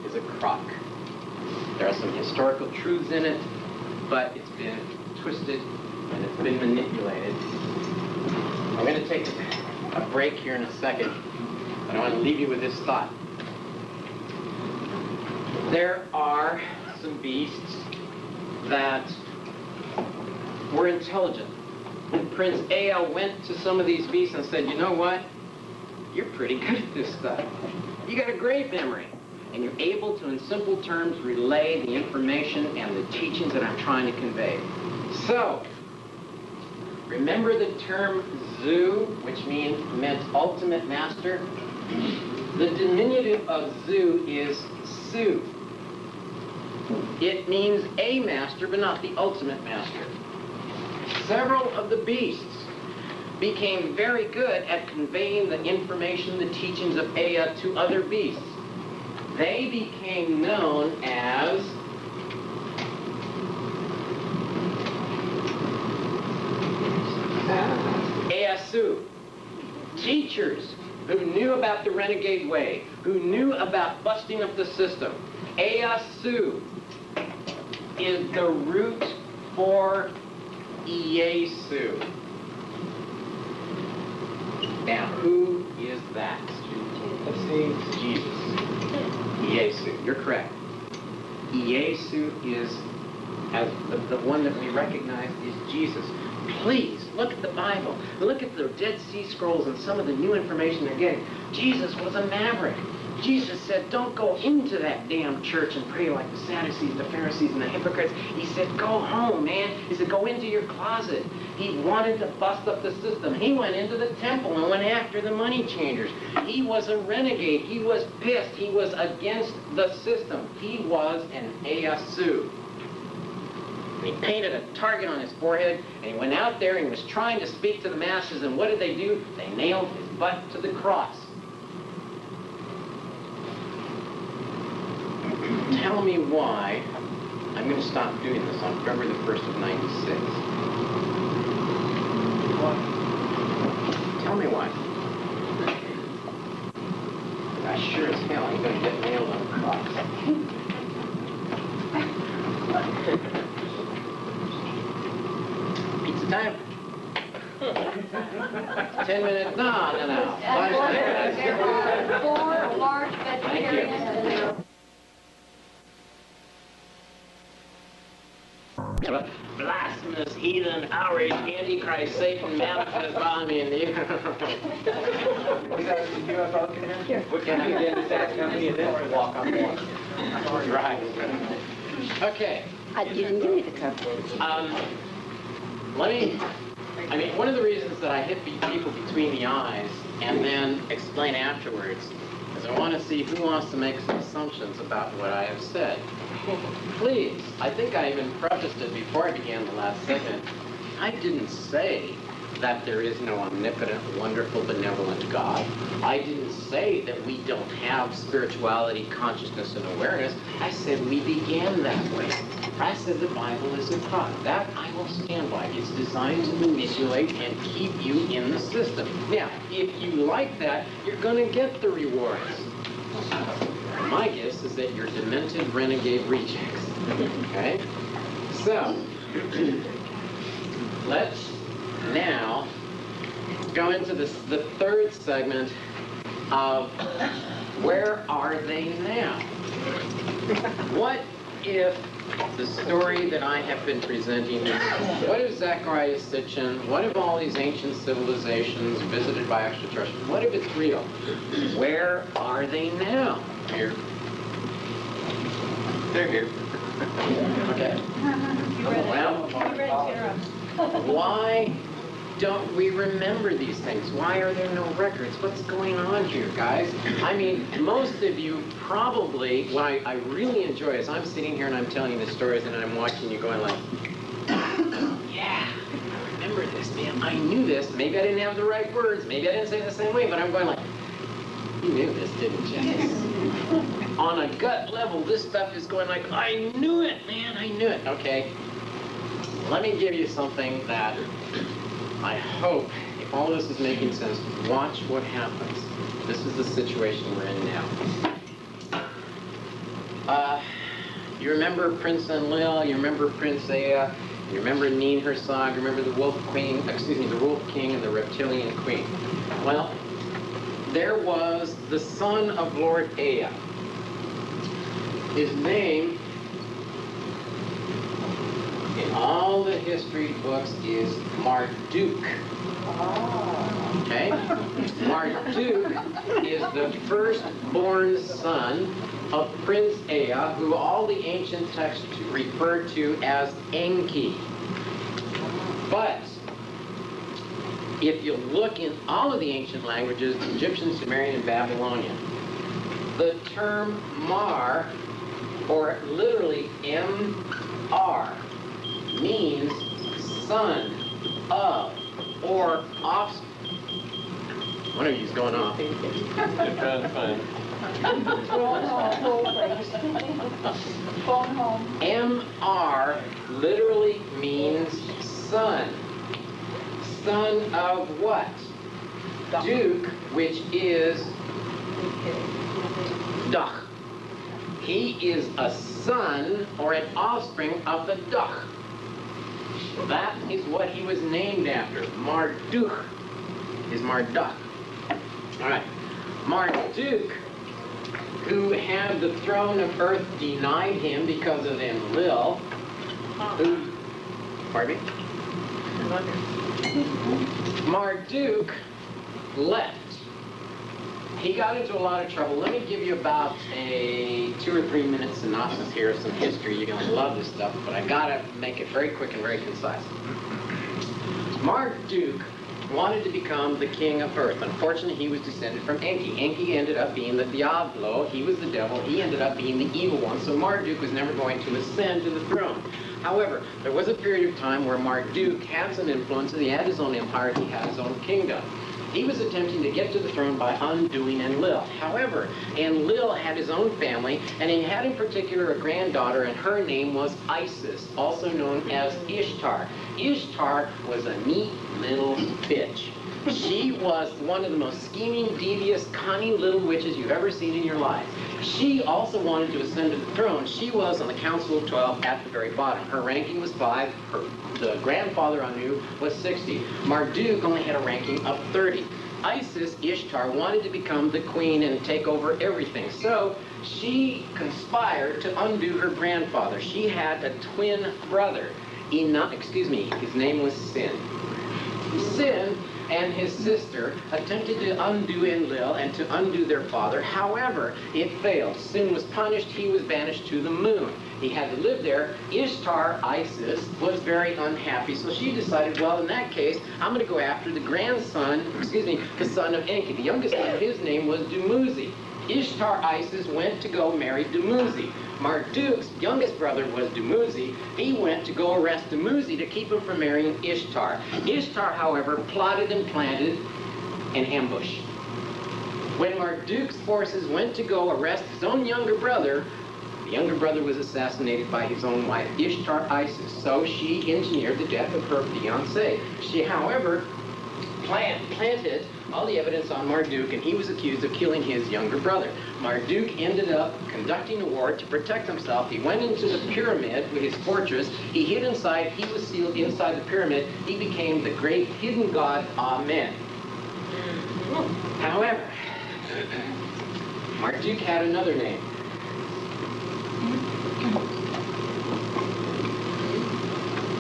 is a crock. There are some historical truths in it, but it's been twisted and it's been manipulated. I'm going to take a break here in a second, but I want to leave you with this thought. There are some beasts that were intelligent. And Prince Ea went to some of these beasts and said, you know what? You're pretty good at this stuff. You got a great memory. And you're able to, in simple terms, relay the information and the teachings that I'm trying to convey. So, remember the term Zu, which meant ultimate master? The diminutive of Zu is Su. It means a master, but not the ultimate master. Several of the beasts became very good at conveying the information, the teachings of Ea to other beasts. They became known as Easu, teachers who knew about the renegade way, who knew about busting up the system. Easu is the root for Iesu. Now, who is that? Jesus. Iesu. You're correct. Iesu is, as the one that we recognize is Jesus. Please, look at the Bible. Look at the Dead Sea Scrolls and some of the new information they're getting. Jesus was a maverick. Jesus said, don't go into that damn church and pray like the Sadducees, the Pharisees, and the hypocrites. He said, go home, man. He said, go into your closet. He wanted to bust up the system. He went into the temple and went after the money changers. He was a renegade. He was pissed. He was against the system. He was an Easu. He painted a target on his forehead, and he went out there and he was trying to speak to the masses, and what did they do? They nailed his butt to the cross. Tell me why I'm going to stop doing this on February the 1st of '96. Why? Tell me why. I sure as hell ain't going to get nailed on the cross. Pizza time. 10 minutes. No. 5 minutes. There are 4 large Thank vegetarians you. and there are Blasphemous, heathen, outrage, antichrist, Satan, manifest by me and you. Is that the UFO convention? What can I get in that company and then walk on water? Right. Okay. You didn't give me the cup. One of the reasons that I hit people between the eyes and then explain afterwards, because I want to see who wants to make some assumptions about what I have said. Please, I think I even prefaced it before I began the last segment. I didn't say that there is no omnipotent, wonderful, benevolent God. I didn't say that we don't have spirituality, consciousness, and awareness. I said we began that way. I said the Bible isn't taught. That I will stand by. It's designed to manipulate and keep you in the system. Now, if you like that, you're going to get the rewards. My guess is that you're demented renegade rejects. Okay? So, let's now go into the third segment of where are they now? What if the story that I have been presenting is, what if Zecharia Sitchin, what if all these ancient civilizations visited by extraterrestrials, what if it's real? Where are they now? Here. They're here. Okay. Well, why don't we remember these things? Why are there no records? What's going on here, guys? I mean, most of you probably, what I really enjoy is I'm sitting here and I'm telling you the stories and I'm watching you going like, yeah, I remember this, man. I knew this. Maybe I didn't have the right words. Maybe I didn't say it the same way, but I'm going like, you knew this, didn't you? On a gut level, this stuff is going like, I knew it, man. I knew it. Okay. Let me give you something that I hope, if all this is making sense, watch what happens. This is the situation we're in now. You remember Prince Enlil, you remember Prince Ea, you remember Nin Hersag, you remember the Wolf Queen, the Wolf King and the Reptilian Queen. Well, there was the son of Lord Ea. His name in all the history books is Marduk. Okay? Marduk is the firstborn son of Prince Ea, who all the ancient texts refer to as Enki. But if you look in all of the ancient languages, Egyptian, Sumerian, and Babylonian, the term Mar, or literally M-R, means son of or offspring. One of you's going off. You're trying to find. M-R literally means son. Son of what? Duke, which is Dach. He is a son or an offspring of the Dach. That is what he was named after. Marduk is Marduk. All right. Marduk, who had the throne of earth denied him because of Enlil, who, pardon me? Marduk left. He got into a lot of trouble. Let me give you about a 2 or 3 minute synopsis here of some history. You're going to love this stuff, but I got to make it very quick and very concise. Marduk wanted to become the king of earth. Unfortunately, he was descended from Enki. Enki ended up being the Diablo. He was the devil. He ended up being the evil one. So Marduk was never going to ascend to the throne. However, there was a period of time where Marduk had some influence, and he had his own empire, he had his own kingdom. He was attempting to get to the throne by undoing Enlil. However, Enlil had his own family, and he had in particular a granddaughter, and her name was Isis, also known as Ishtar. Ishtar was a neat little bitch. She was one of the most scheming, devious, cunning little witches you've ever seen in your life. She also wanted to ascend to the throne. She was on the Council of 12 at the very bottom. Her ranking was 5. The grandfather Anu was 60. Marduk only had a ranking of 30. Isis, Ishtar, wanted to become the queen and take over everything. So she conspired to undo her grandfather. She had a twin brother. His name was Sin. Sin and his sister attempted to undo Enlil and to undo their father. However, it failed. Sin was punished. He was banished to the moon. He had to live there. Ishtar, Isis, was very unhappy, so she decided, well, in that case, I'm going to go after the the son of Enki. The youngest one, his name was Dumuzi. Ishtar, Isis, went to go marry Dumuzi. Marduk's youngest brother was Dumuzi. He went to go arrest Dumuzi to keep him from marrying Ishtar. Ishtar, however, plotted and planted an ambush. When Marduk's forces went to go arrest his own younger brother, the younger brother was assassinated by his own wife, Ishtar, Isis. So she engineered the death of her fiancé. She, however, planted all the evidence on Marduk, and he was accused of killing his younger brother. Marduk ended up conducting a war to protect himself. He went into the pyramid with his fortress. He hid inside. He was sealed inside the pyramid. He became the great hidden god Amen. However, Marduk had another name.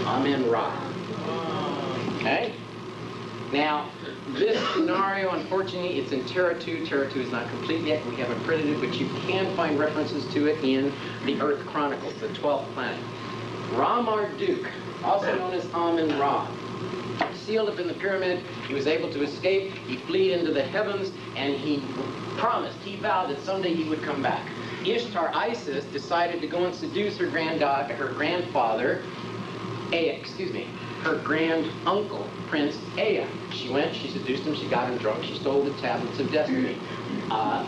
Amen-Ra. Okay? Now, this scenario, unfortunately, it's in Terra 2. Terra 2 is not complete yet. We haven't printed it, but you can find references to it in the Earth Chronicles, the 12th planet. Ra-Marduk, also known as Amen-Ra, sealed up in the pyramid. He was able to escape. He fled into the heavens, and he vowed that someday he would come back. Ishtar, Isis, decided to go and seduce her grandfather, her grand uncle, Prince Ea. She went, she seduced him, she got him drunk, she stole the tablets of destiny.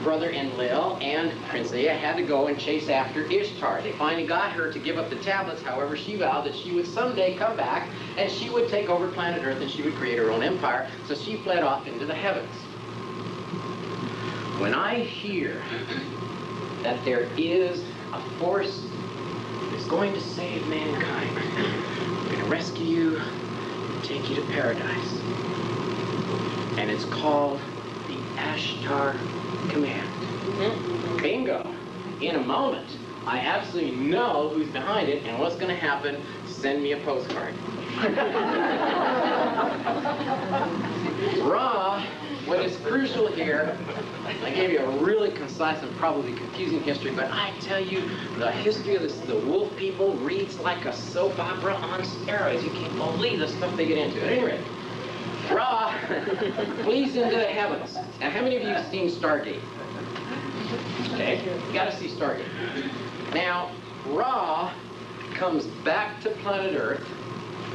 Brother Enlil and Prince Ea had to go and chase after Ishtar. They finally got her to give up the tablets. However, she vowed that she would someday come back and she would take over planet Earth and she would create her own empire. So she fled off into the heavens. When I hear that there is a force that's going to save mankind, going to rescue you and take you to paradise, and it's called the Ashtar Command. Bingo! In a moment, I absolutely know who's behind it and what's going to happen. Send me a postcard. Ra, what is crucial here, I gave you a really concise and probably confusing history, but I tell you, the history of the wolf people reads like a soap opera on steroids. You can't believe the stuff they get into. At any rate, Ra flees into the heavens. Now, how many of you have seen Stargate? Okay, you got to see Stargate. Now, Ra comes back to planet Earth,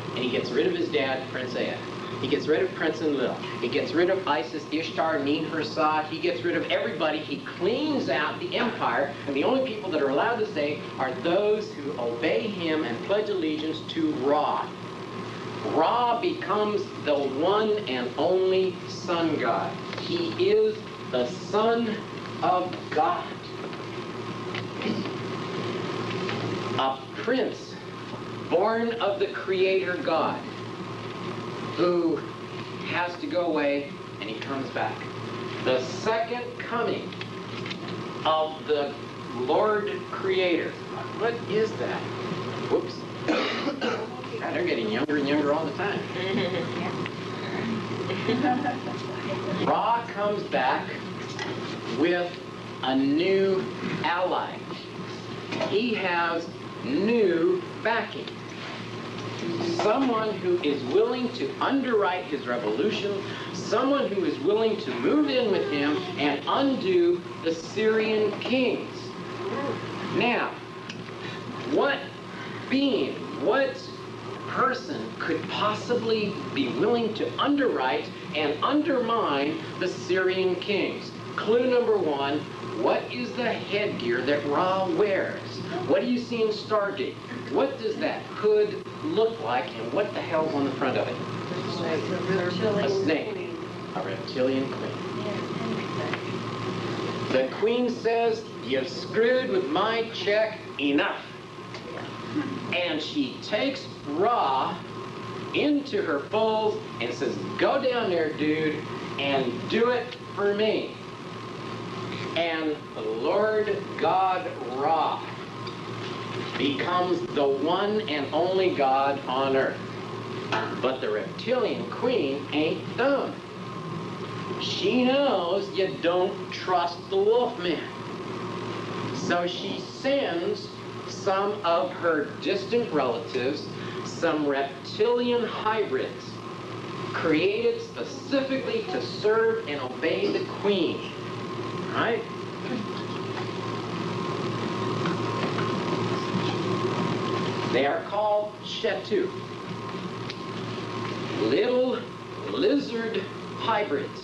and he gets rid of his dad, Prince Ea. He gets rid of Prince Enlil. He gets rid of Isis, Ishtar, Nin-Hursag. He gets rid of everybody. He cleans out the empire, and the only people that are allowed to stay are those who obey him and pledge allegiance to Ra. Ra becomes the one and only sun god. He is the Son of God. A prince born of the Creator God, who has to go away, and he comes back. The second coming of the Lord Creator. What is that? Whoops. God, they're getting younger and younger all the time. Ra comes back with a new ally. He has new backing. Someone who is willing to underwrite his revolution, someone who is willing to move in with him and undo the Syrian kings. Now, what being, what person could possibly be willing to underwrite and undermine the Syrian kings? Clue number one, what is the headgear that Ra wears? What do you see in Stargate? What does that hood look like, and what the hell's on the front of it? A snake. A reptilian queen. The queen says, "You've screwed with my check, enough." And she takes Ra into her fold and says, "Go down there, dude, and do it for me." And the Lord God Ra becomes the one and only God on earth. But the reptilian queen ain't dumb. She knows you don't trust the Wolfman. So she sends some of her distant relatives, some reptilian hybrids, created specifically to serve and obey the queen. Right? They are called Shetu. Little lizard hybrids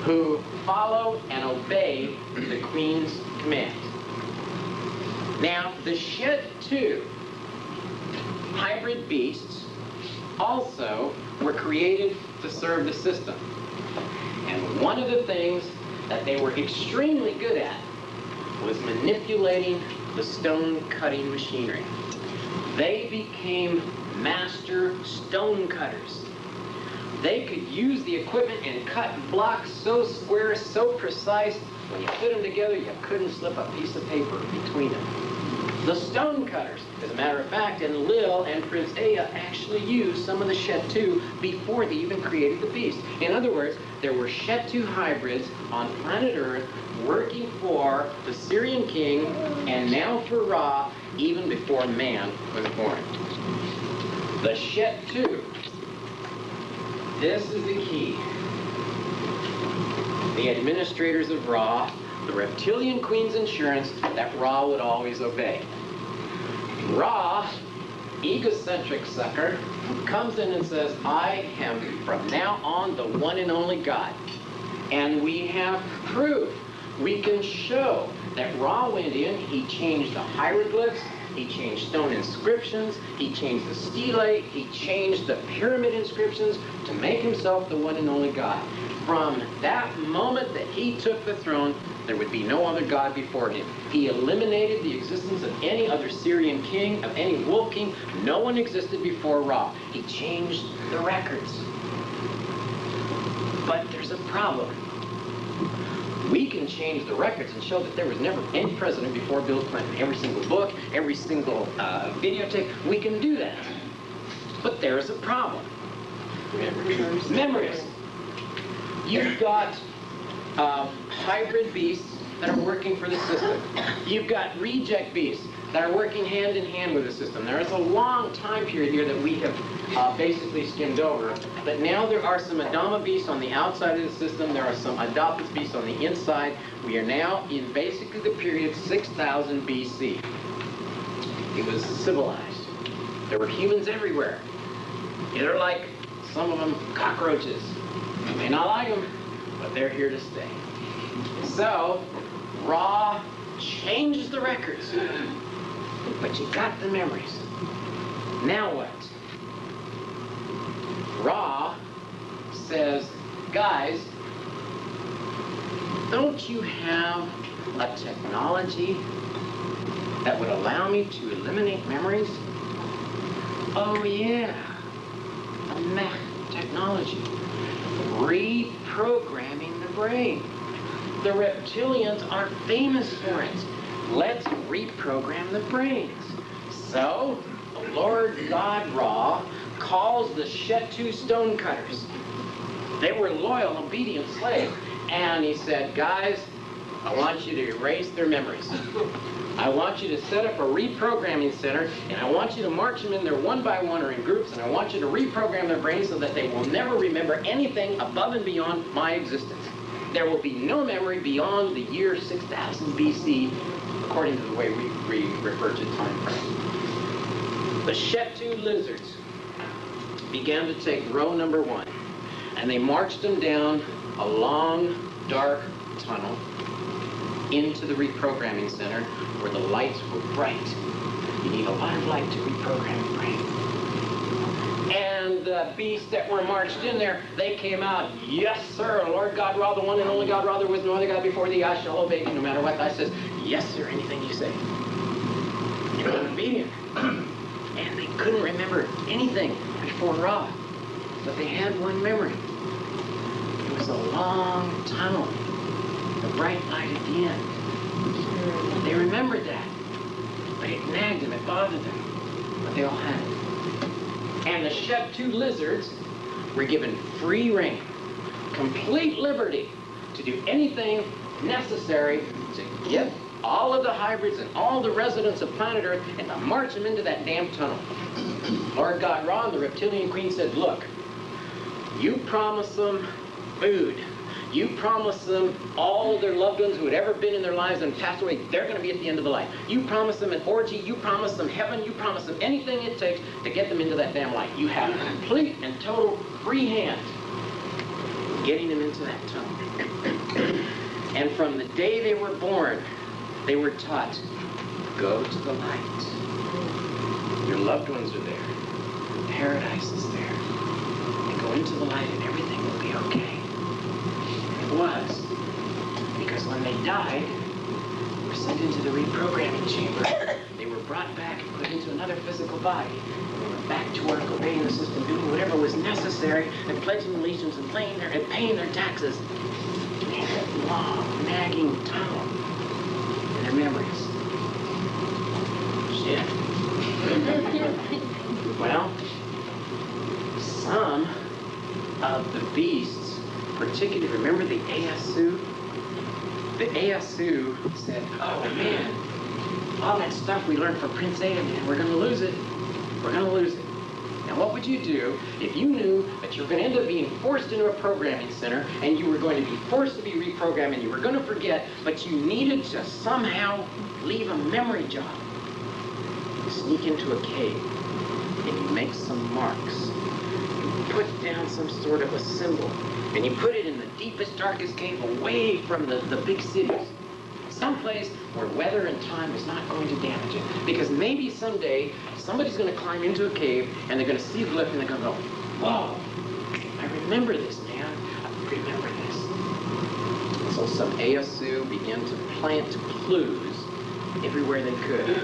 who follow and obey the queen's command. Now, the Shetu hybrid beasts also were created to serve the system. And one of the things that they were extremely good at was manipulating the stone cutting machinery. They became master stone cutters. They could use the equipment and cut blocks so square, so precise, when you put them together, you couldn't slip a piece of paper between them. The stone cutters, as a matter of fact, and Lil and Prince Aya actually used some of the Shetu before they even created the beast. In other words, there were Shetu hybrids on planet Earth working for the Syrian king and now for Ra even before man was born. The Shetu. This is the key. The administrators of Ra, the reptilian queen's insurance that Ra would always obey. Ra, egocentric sucker, comes in and says, I am from now on the one and only God. And we have proof. We can show that Ra went in, he changed the hieroglyphs, he changed stone inscriptions, he changed the stelae, he changed the pyramid inscriptions to make himself the one and only God. From that moment that he took the throne, there would be no other God before him. He eliminated the existence of any other Syrian king, of any wolf king. No one existed before Ra. He changed the records. But there's a problem. We can change the records and show that there was never any president before Bill Clinton. Every single book, every single videotape, we can do that. But there's a problem. Memories. You've got hybrid beasts that are working for the system. You've got reject beasts that are working hand in hand with the system. There is a long time period here that we have basically skimmed over, but now there are some Adama beasts on the outside of the system. There are some Adaptus beasts on the inside. We are now in basically the period 6000 BC. It was civilized. There were humans everywhere. They're like, some of them, cockroaches. You may not like them, but they're here to stay. So, Ra changes the records, but you got the memories. Now what? Ra says, guys, don't you have a technology that would allow me to eliminate memories? Oh yeah, a mech technology. Reprogramming the brain. The reptilians are famous for it. Let's reprogram the brains. So, the Lord God Ra calls the Shetu stonecutters. They were loyal, obedient slaves. And he said, guys, I want you to erase their memories. I want you to set up a reprogramming center, and I want you to march them in there one by one or in groups, and I want you to reprogram their brains so that they will never remember anything above and beyond my existence. There will be no memory beyond the year 6000 BC, according to the way we refer to time frame. The Shetu lizards began to take row number one, and they marched them down a long, dark tunnel into the reprogramming center where the lights were bright. You need a lot of light to reprogram the brain. And the beasts that were marched in there, they came out, yes sir, Lord God Ra, the one and only God Ra, there was no other God before thee, I shall obey thee no matter what thou says. Yes sir, anything you say. They were obedient. And they couldn't remember anything before Ra. But they had one memory. It was a long tunnel. The bright light at the end. They remembered that. But it nagged them, it bothered them. But they all had it. And the Shet-2 lizards were given free rein, complete liberty to do anything necessary to get all of the hybrids and all the residents of planet Earth and to march them into that damn tunnel. Lord God Ra and the reptilian queen said, look, you promise them food. You promise them all their loved ones who had ever been in their lives and passed away, they're going to be at the end of the light. You promise them an orgy. You promise them heaven. You promise them anything it takes to get them into that damn light. You have complete and total free hand getting them into that tunnel. And from the day they were born, they were taught, go to the light. Your loved ones are there. Paradise is there. And go into the light and everything will be okay. It was. Because when they died, they were sent into the reprogramming chamber. They were brought back and put into another physical body. And they were back to work, obeying the system, doing whatever was necessary, and pledging allegiance and paying their taxes. And that long, nagging tunnel in their memories. Shit. Well, some of the beasts, particularly, remember the Aesu? The Aesu said, oh man, all that stuff we learned from Prince Ada, man, we're gonna lose it. We're gonna lose it. Now what would you do if you knew that you were gonna end up being forced into a programming center and you were going to be forced to be reprogrammed and you were gonna forget, but you needed to somehow leave a memory job? You sneak into a cave and you make some marks. You put down some sort of a symbol and you put it in the deepest, darkest cave away from the big cities. Someplace where weather and time is not going to damage it. Because maybe someday somebody's going to climb into a cave and they're going to see the lift and they're going to go, whoa, I remember this, man. I remember this. So some Aesu began to plant clues everywhere they could.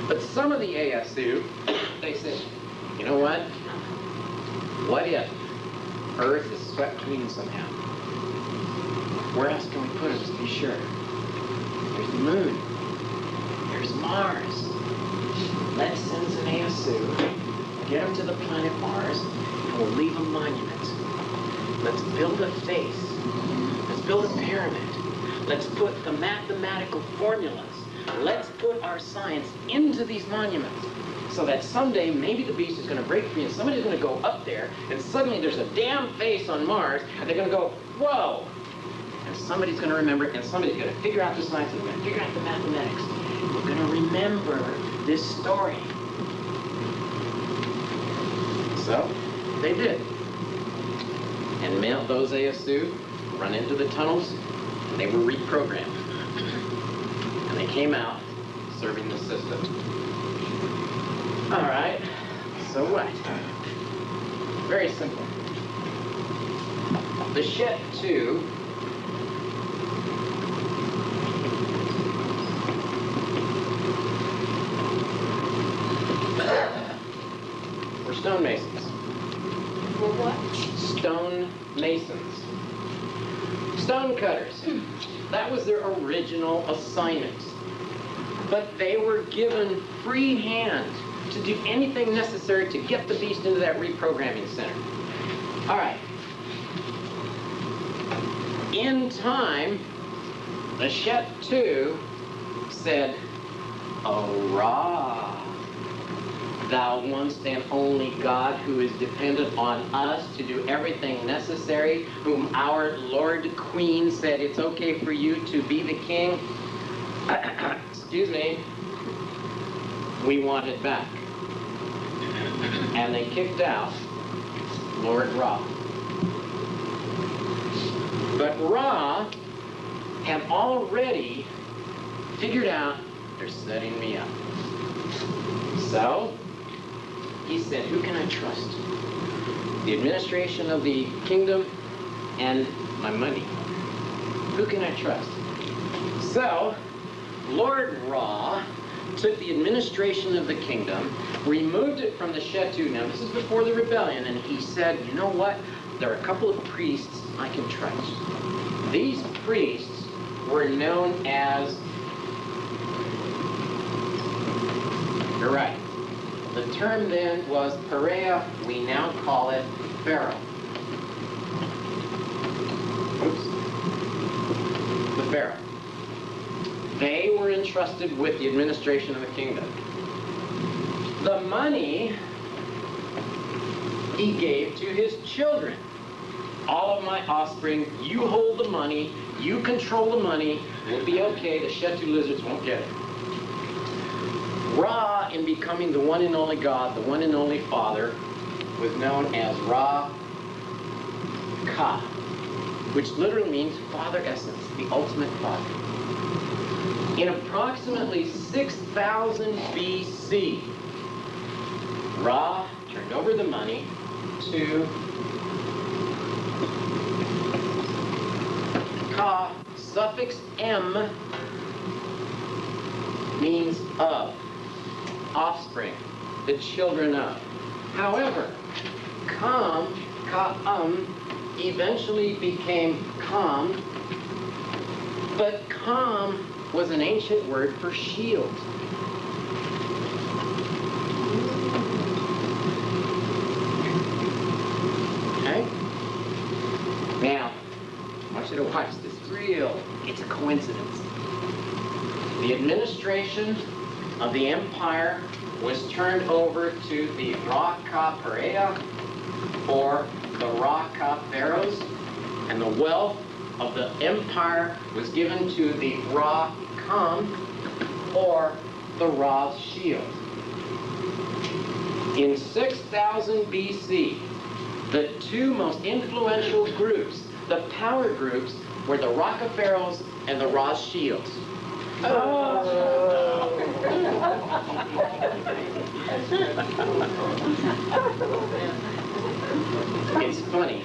But some of the Aesu, they said, you know what? What if Earth is swept clean somehow? Where else can we put it to be sure? There's the moon. There's Mars. Let's send some Aesu, get them to the planet Mars, and we'll leave a monument. Let's build a face. Let's build a pyramid. Let's put the mathematical formulas. Let's put our science into these monuments. So that someday, maybe the beast is going to break free and somebody's going to go up there and suddenly there's a damn face on Mars and they're going to go, whoa! And somebody's going to remember it and somebody's going to figure out the science and we're going to figure out the mathematics. We're going to remember this story. So, they did. And those Aesu run into the tunnels and they were reprogrammed. And they came out serving the system. All right, so what? Very simple. The Shet-2 were stonemasons. For what? Stone masons. Stone cutters. That was their original assignment. But they were given free hand to do anything necessary to get the beast into that reprogramming center. All right. In time, the Shet-2 said, "O Ra, thou once and only God who is dependent on us to do everything necessary, whom our Lord Queen said it's okay for you to be the king." Excuse me. We want it back. And they kicked out Lord Ra. But Ra had already figured out they're setting me up. So he said, who can I trust? The administration of the kingdom and my money. Who can I trust? So Lord Ra took the administration of the kingdom, removed it from the Shet-2. Now, this is before the rebellion, and he said, you know what? There are a couple of priests I can trust. These priests were known as, you're right, the term then was Perea. We now call it Pharaoh. Oops. The Pharaoh. They were entrusted with the administration of the kingdom. The money he gave to his children. All of my offspring, you hold the money, you control the money, we'll be okay, the Shetu lizards won't get it. Ra, in becoming the one and only God, the one and only Father, was known as Ra-Ka, which literally means Father Essence, the ultimate Father. In approximately 6,000 BC, Ra turned over the money to Ka. Suffix M means of, offspring, the children of. However, Kam, Ka'am, eventually became Kam, but Kam was an ancient word for shield. Okay? Now, I want you to watch this. It's a coincidence. The administration of the empire was turned over to the Ra-Ka Perea, or the Ra-Ka pharaohs, and the wealth of the empire was given to the Ra-Kam, or the Ra's shield. In 6000 BC, the two most influential groups, the power groups, were the Ra-Ka pharaohs and the Ra's shields. It's funny,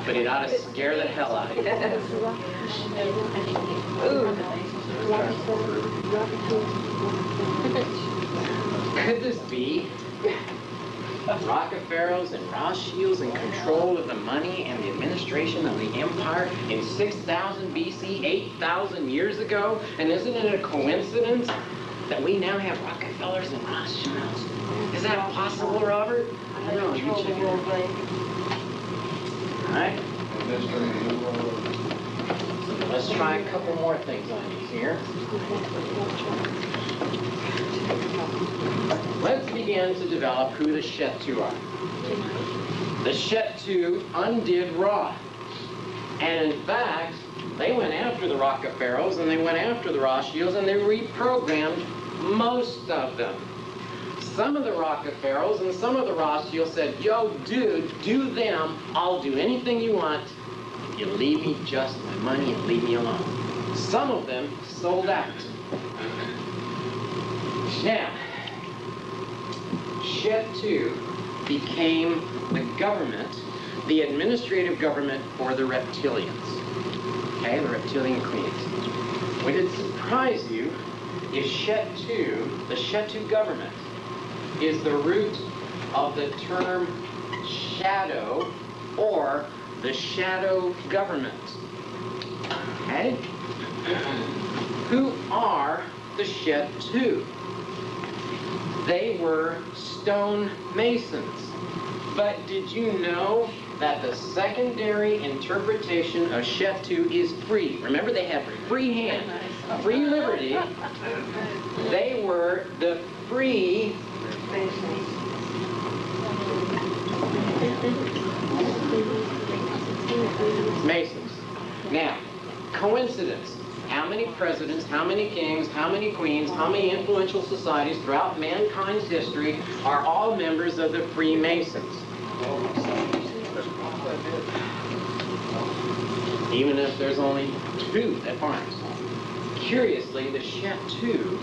but it ought to scare the hell out of you. Could this be Ra-Ka pharaohs and Ra's shields in control of the money and the administration of the empire in 6000 BC, 8,000 years ago? And isn't it a coincidence that we now have Rockefellers and Ra's shields? Is that possible, Robert? I don't know. You check it out. All right. Let's try a couple more things on you here. Let's begin to develop who the Shetu are. The Shetu undid Ra. And in fact, they went after the Ra-Ka pharaohs and they went after the Ra's shields and they reprogrammed most of them. Some of the Ra-Ka pharaohs and some of the Ra's shields said, yo, dude, do them. I'll do anything you want. You leave me just my money and leave me alone. Some of them sold out. Now, Shetu became the government, the administrative government for the reptilians. Okay, the reptilian queens. Would it surprise you if Shetu, the Shetu government, is the root of the term shadow or the shadow government? Okay? Who are the Shetu? They were stone masons. But did you know that the secondary interpretation of Shetu is free? Remember, they have free hand, free liberty. They were the free masons. Now, coincidence. How many presidents, how many kings, how many queens, how many influential societies throughout mankind's history are all members of the Freemasons? Even if there's only 2 that aren't. Curiously, the Shetu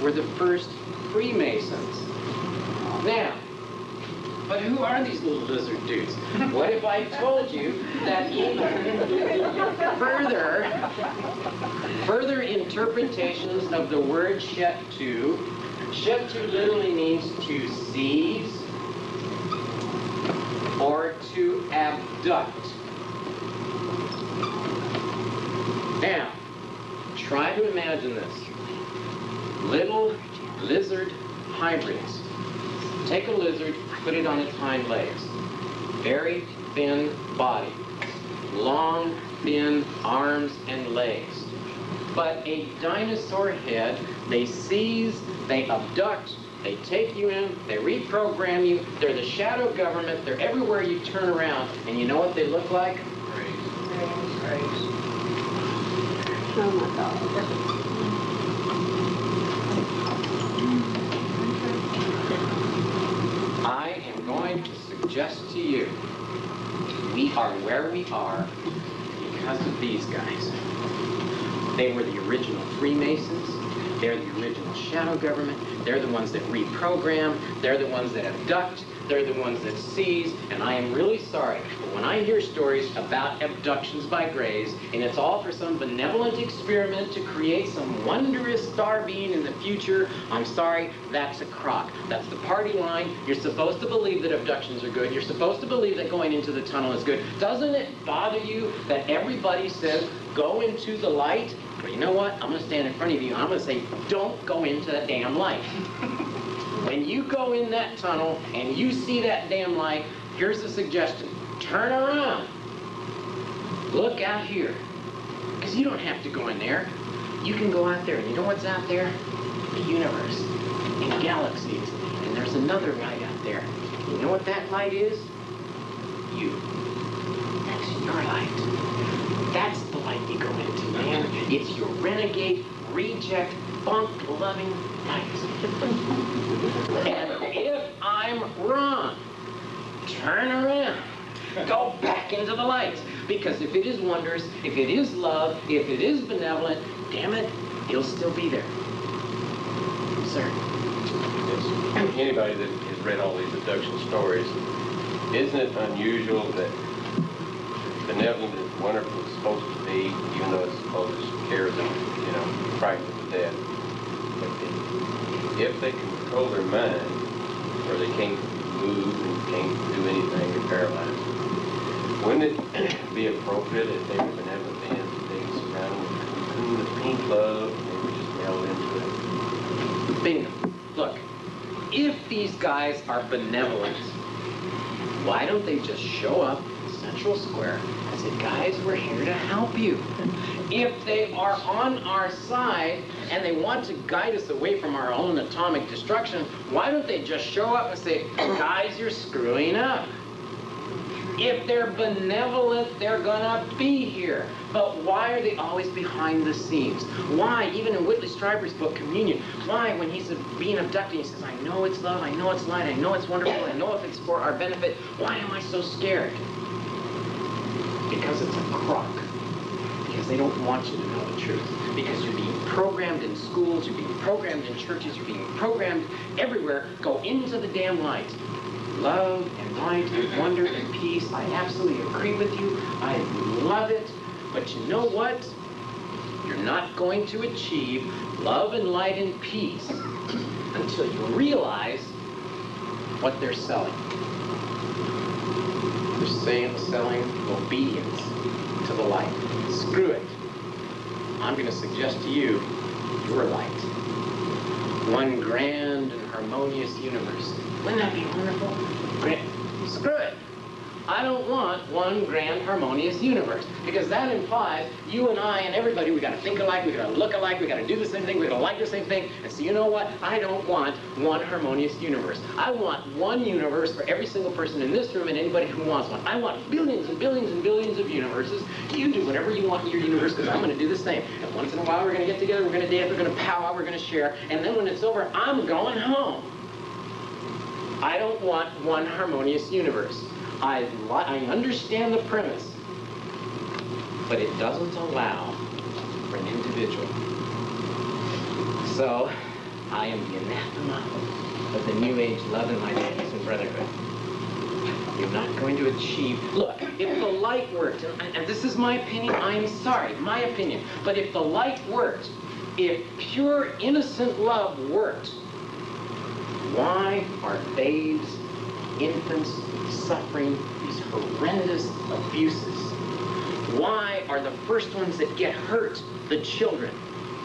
were the first Freemasons. Now, but who are these little lizard dudes? What if I told you that even further interpretations of the word Shetu, Shetu literally means to seize or to abduct. Now, try to imagine this. Little lizard hybrids. Take a lizard, put it on its hind legs. Very thin body. Long, thin arms and legs. But a dinosaur head, they seize, they abduct, they take you in, they reprogram you, they're the shadow government, they're everywhere you turn around, and you know what they look like? Oh my God. I am going to suggest to you, we are where we are because of these guys. They were the original Freemasons. They're the original shadow government. They're the ones that reprogram. They're the ones that abduct. They're the ones that seize. And I am really sorry, but when I hear stories about abductions by Greys, and it's all for some benevolent experiment to create some wondrous star being in the future, I'm sorry, that's a crock. That's the party line. You're supposed to believe that abductions are good. You're supposed to believe that going into the tunnel is good. Doesn't it bother you that everybody says, go into the light? But you know what? I'm going to stand in front of you and I'm going to say, don't go into that damn light. When you go in that tunnel and you see that damn light, here's a suggestion. Turn around. Look out here. Because you don't have to go in there. You can go out there. And you know what's out there? The universe and galaxies. And there's another light out there. You know what that light is? You. That's your light. That's the light you go into, man. It's your renegade, reject, bunk-loving light. And if I'm wrong, turn around. Go back into the light. Because if it is wondrous, if it is love, if it is benevolent, damn it, it'll still be there. Sir. Yes. Anybody that has read all these abduction stories, isn't it unusual that benevolent and wonderful is supposed to be, even though it's supposed to scare them, you know, frightened to death. But if they can control their mind, where they can't move and can't do anything, they're paralyzed, wouldn't it be appropriate if they were benevolent beings, that they were surrounded with pink love, and they were just held into it? Bingo. Look, if these guys are benevolent, why don't they just show up in Central Square and say, guys, we're here to help you. If they are on our side and they want to guide us away from our own atomic destruction, why don't they just show up and say, guys, you're screwing up. If they're benevolent, they're gonna be here. But why are they always behind the scenes? Why, even in Whitley Strieber's book, Communion, why, when he's being abducted, he says, I know it's love, I know it's light, I know it's wonderful, I know if it's for our benefit, why am I so scared? Because it's a crock. Because they don't want you to know the truth. Because you're being programmed in schools, you're being programmed in churches, you're being programmed everywhere. Go into the damn light. Love and light and wonder and peace. I absolutely agree with you. I love it. But you know what? You're not going to achieve love and light and peace until you realize what they're selling. They're selling obedience to the light. Screw it. I'm going to suggest to you your light. One grand and harmonious universe. Wouldn't that be wonderful? Screw it. I don't want one grand harmonious universe, because that implies you and I and everybody, we gotta think alike, we gotta look alike, we gotta do the same thing, we gotta like the same thing. And so you know what? I don't want one harmonious universe. I want one universe for every single person in this room and anybody who wants one. I want billions and billions and billions of universes. You do whatever you want in your universe, because I'm gonna do the same. And once in a while we're gonna get together, we're gonna dance, we're gonna powwow, we're gonna share, and then when it's over, I'm going home. I don't want one harmonious universe. I understand the premise, but it doesn't allow for an individual. So, I am the anathema of the New Age love and light, peace, and brotherhood. You're not going to achieve... Look, if the light worked, and this is my opinion, I'm sorry, my opinion, but if the light worked, if pure, innocent love worked, why are babes, infants, suffering these horrendous abuses? Why are the first ones that get hurt the children?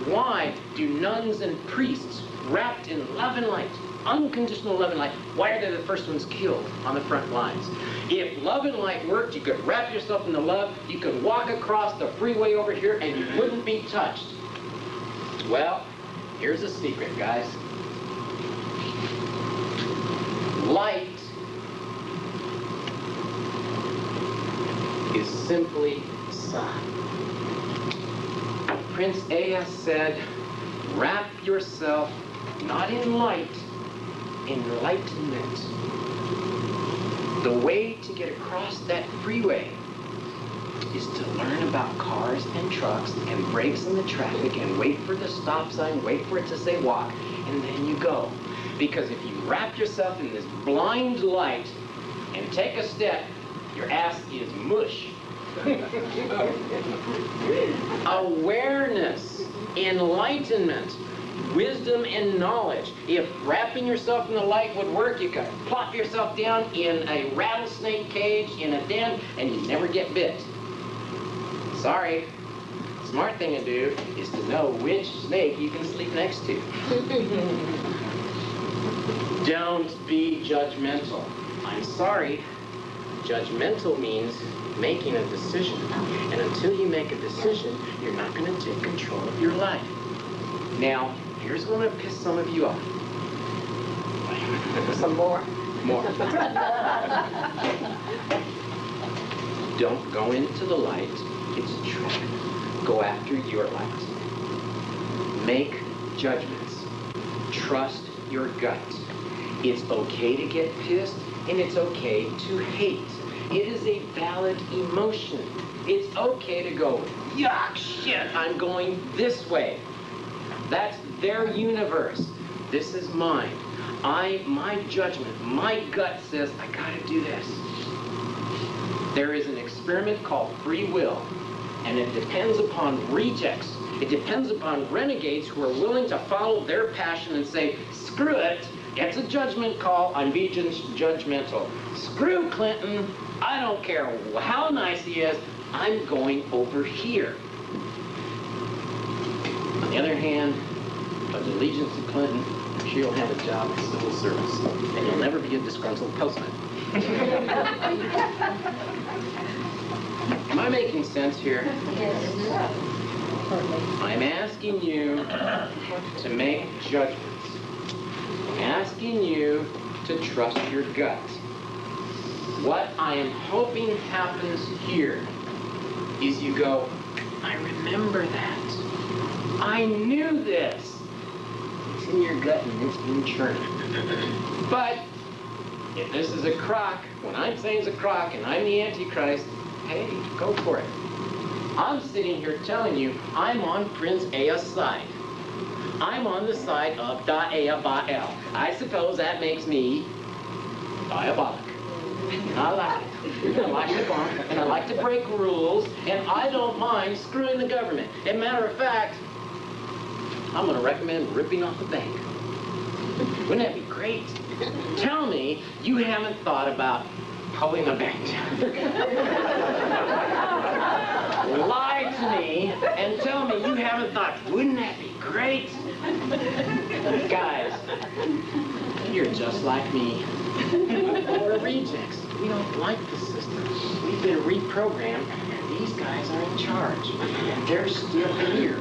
Why do nuns and priests wrapped in love and light unconditional love and light, why are they the first ones killed on the front lines? If love and light worked, you could wrap yourself in the love, you could walk across the freeway over here and you wouldn't be touched. Well, here's a secret, guys. Light is simply sun. Prince Aya said, wrap yourself not in light, enlightenment. The way to get across that freeway is to learn about cars and trucks and brakes in the traffic and wait for the stop sign, wait for it to say walk, and then you go. Because if you wrap yourself in this blind light and take a step, your ass is mush. Awareness, enlightenment, wisdom and knowledge. If wrapping yourself in the light would work, you could plop yourself down in a rattlesnake cage in a den and you never get bit. Sorry. Smart thing to do is to know which snake you can sleep next to. Don't be judgmental. I'm sorry. Judgmental means making a decision. And until you make a decision, you're not going to take control of your life. Now, here's going to piss some of you off. Some more. More. Don't go into the light. It's a trick. Go after your light. Make judgments. Trust your gut. It's okay to get pissed, and it's okay to hate. It is a valid emotion. It's okay to go, yuck, shit, I'm going this way. That's their universe. This is mine. My judgment, my gut says, I gotta do this. There is an experiment called free will, and it depends upon rejects. It depends upon renegades who are willing to follow their passion and say, screw it, it's a judgment call, I'm being judgmental. Screw Clinton, I don't care how nice he is, I'm going over here. On the other hand, pledge allegiance to Clinton, she'll have a job in civil service, and you'll never be a disgruntled postman. Am I making sense here? Yes. I'm asking you to make judgments. I'm asking you to trust your gut. What I am hoping happens here is you go, I remember that. I knew this. It's in your gut and it's been churning. But if this is a crock, when I'm saying it's a crock and I'm the Antichrist, hey, go for it. I'm sitting here telling you I'm on Prince Aya's side. I'm on the side of Da'aya Ba'el. I suppose that makes me diabolic. And I like it. I like to bump, and I like to break rules, and I don't mind screwing the government. As a matter of fact, I'm going to recommend ripping off the bank. Wouldn't that be great? Tell me you haven't thought about pulling the bank down. Lie to me and tell me you haven't thought, wouldn't that be great? Guys, you're just like me. We're rejects. We don't like the system. We've been reprogrammed, and these guys are in charge. And they're still here.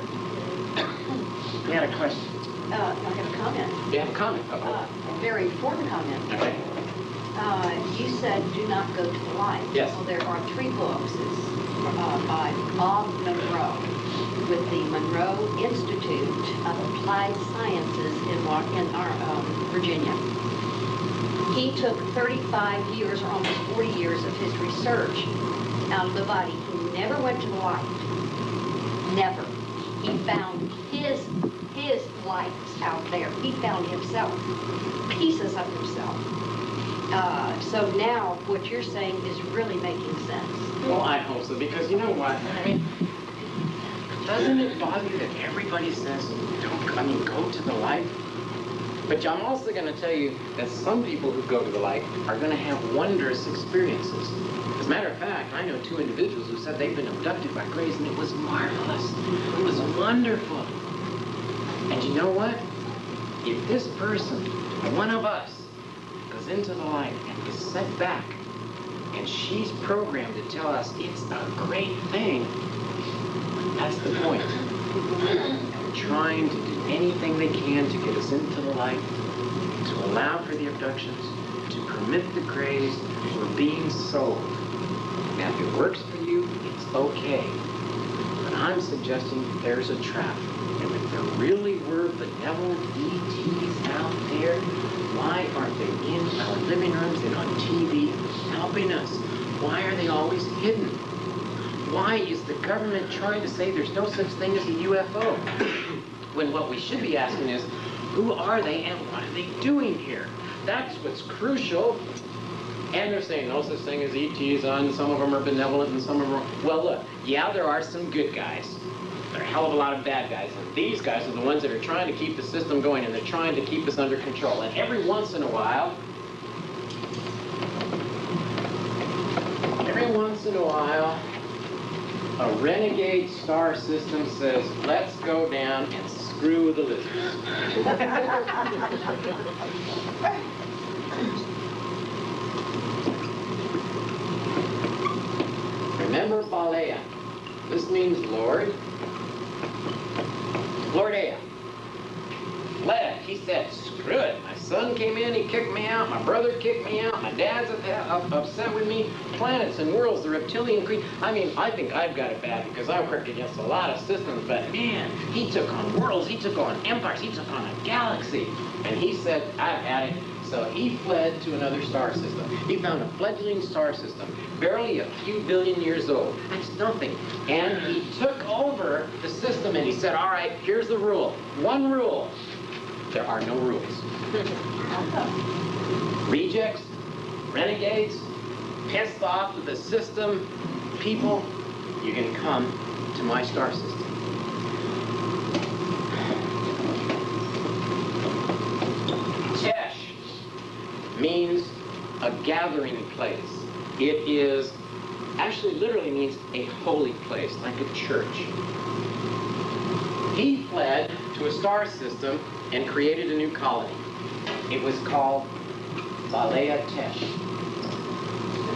You had a question? I have a comment. You have a comment? A very important comment. Okay. You said do not go to the light. Yes. Well, there are 3 books by Bob Monroe with the Monroe Institute of Applied Sciences in Virginia. He took 35 years, or almost 40 years of his research out of the body. He never went to the light. Never. He found his lights out there. He found himself, pieces of himself. So now what you're saying is really making sense. Well, I hope so, because you know what? I mean, doesn't it bother you that everybody says, go to the light? But I'm also going to tell you that some people who go to the light are going to have wondrous experiences. As a matter of fact, I know 2 individuals who said they've been abducted by grays, and it was marvelous. It was wonderful. And you know what? if this person, one of us, goes into the light and is set back, and she's programmed to tell us it's a great thing, that's the point. They're trying to do anything they can to get us into the light, to allow for the abductions, to permit the grays. We're being sold. Now, if it works for you, it's okay. But I'm suggesting there's a trap. And if there really were benevolent ETs out there, why aren't they in our living rooms and on TV helping us? Why are they always hidden? Why is the government trying to say there's no such thing as a UFO? When what we should be asking is, who are they and what are they doing here? That's what's crucial. And they're saying no such thing as ETs, and some of them are benevolent and some of them are... Well, look, yeah, there are some good guys. There are a hell of a lot of bad guys. And these guys are the ones that are trying to keep the system going, and they're trying to keep us under control. And every once in a while, a renegade star system says, let's go down and screw the lizards. Remember Balea. This means Lord. Lord Ea. Fled. He said, screw it. My son came in, he kicked me out. My brother kicked me out. My dad's upset with me. Planets and worlds, the reptilian creed. I mean, I think I've got it bad because I work against a lot of systems, but man, he took on worlds, he took on empires, he took on a galaxy. And he said, I've had it. So he fled to another star system. He found a fledgling star system, barely a few billion years old. That's nothing. And he took over the system and he said, all right, here's the rule. One rule. There are no rules. Rejects, renegades, pissed off with the system, people, you can come to my star system. Tesh means a gathering place. It is, actually literally means a holy place, like a church. He fled to a star system and created a new colony. It was called Balea Tesh.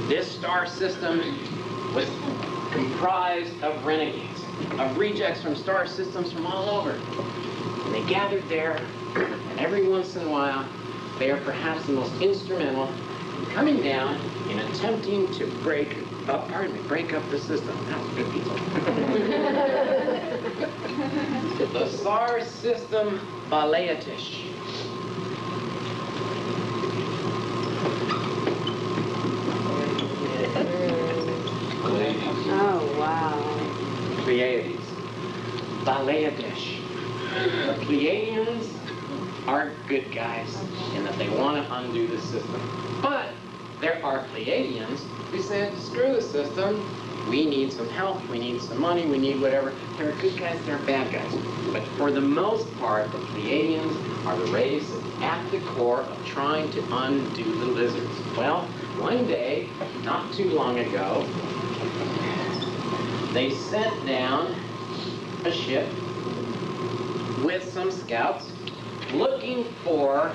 This star system was comprised of renegades, of rejects from star systems from all over. And they gathered there, and every once in a while, they are perhaps the most instrumental in coming down and attempting to break up the system. That was good pizza. The SAR system Balea Tesh. Oh, wow. Pleiades. Balea Tesh. The Pleiadians are good guys in that they want to undo the system. But there are Pleiadians who said, screw the system. We need some help, we need some money, we need whatever. There are good guys, there are bad guys. But for the most part, the Pleiadians are the race at the core of trying to undo the lizards. Well, one day, not too long ago, they sent down a ship with some scouts looking for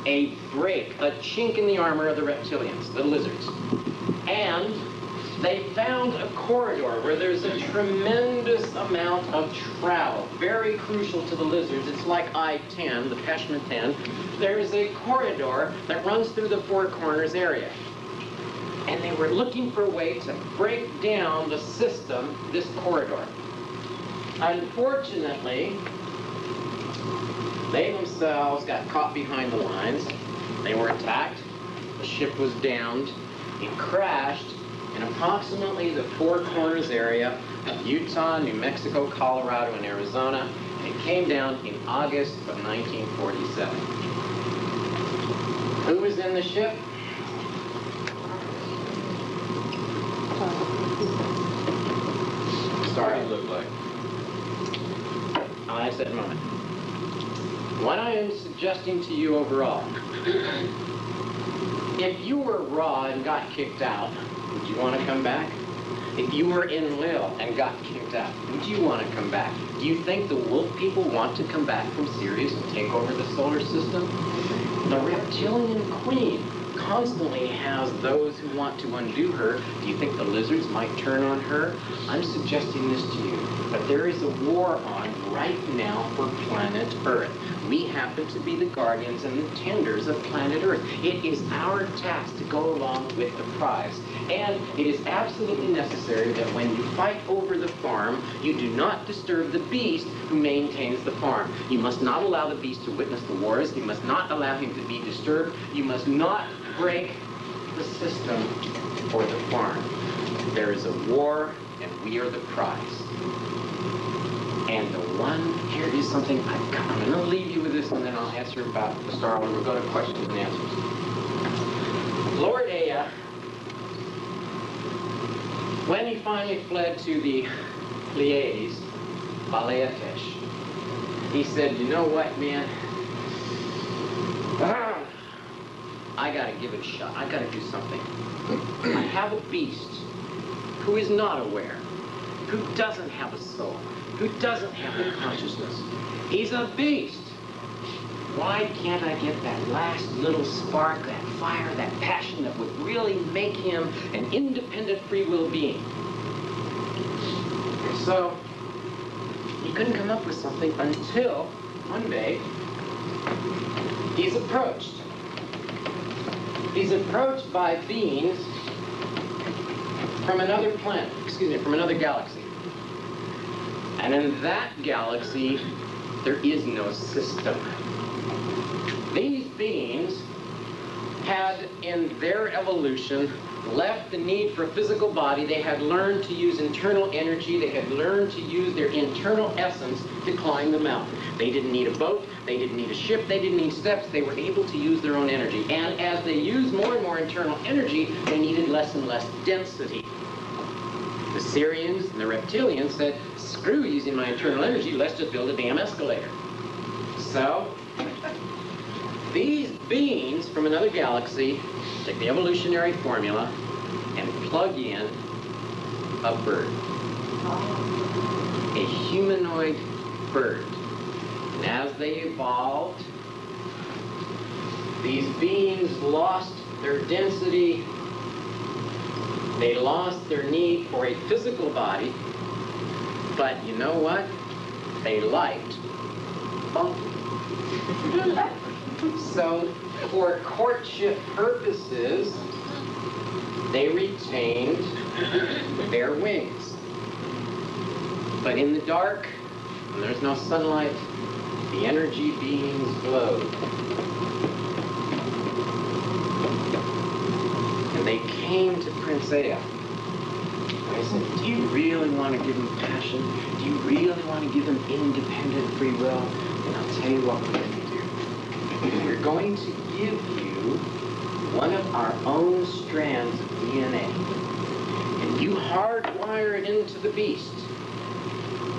a break, a chink in the armor of the reptilians, the lizards. And they found a corridor where there's a tremendous amount of travel, very crucial to the lizards. It's like I-10, the Peshman 10. There's a corridor that runs through the Four Corners area. And they were looking for a way to break down the system, this corridor. Unfortunately, they themselves got caught behind the lines. They were attacked. The ship was downed. It crashed in approximately the Four Corners area of Utah, New Mexico, Colorado, and Arizona. And it came down in August of 1947. Who was in the ship? Sorry. What did it look like? I said a moment. What I am suggesting to you overall, if you were raw and got kicked out, would you want to come back? If you were in Lil and got kicked out, would you want to come back? Do you think the wolf people want to come back from Sirius and take over the solar system? The reptilian queen constantly has those who want to undo her. Do you think the lizards might turn on her? I'm suggesting this to you, that there is a war on right now for planet Earth. We happen to be the guardians and the tenders of planet Earth. It is our task to go along with the prize. And it is absolutely necessary that when you fight over the farm, you do not disturb the beast who maintains the farm. You must not allow the beast to witness the wars. You must not allow him to be disturbed. You must not break the system for the farm. There is a war, and we are the prize. And here is something I'm going to leave you with this, and then I'll answer about the Star Wars. We'll go to questions and answers. Lord Ea, when he finally fled to the Pleiades, Baleatesh, he said, you know what, man? I got to give it a shot. I got to do something. I have a beast who is not aware, who doesn't have a soul, who doesn't have the consciousness. He's a beast. Why can't I get that last little spark, that fire, that passion that would really make him an independent free will being? So, he couldn't come up with something until one day he's approached. He's approached by beings from another planet, from another galaxy. And in that galaxy, there is no system. These beings had, in their evolution, left the need for a physical body. They had learned to use internal energy. They had learned to use their internal essence to climb the mountain. They didn't need a boat. They didn't need a ship. They didn't need steps. They were able to use their own energy. And as they used more and more internal energy, they needed less and less density. The Syrians and the reptilians said, screw using my internal energy, let's just build a damn escalator. So, these beings from another galaxy take the evolutionary formula and plug in a bird. A humanoid bird. And as they evolved, these beings lost their density. They lost their need for a physical body. But you know what? They liked funky. So, for courtship purposes, they retained their wings. But in the dark, when there's no sunlight, the energy beings glowed. And they came to Prince Ea. I said, do you really want to give him passion? Do you really want to give him independent free will? And I'll tell you what we're going to do. We're going to give you one of our own strands of DNA. And you hardwire it into the beast.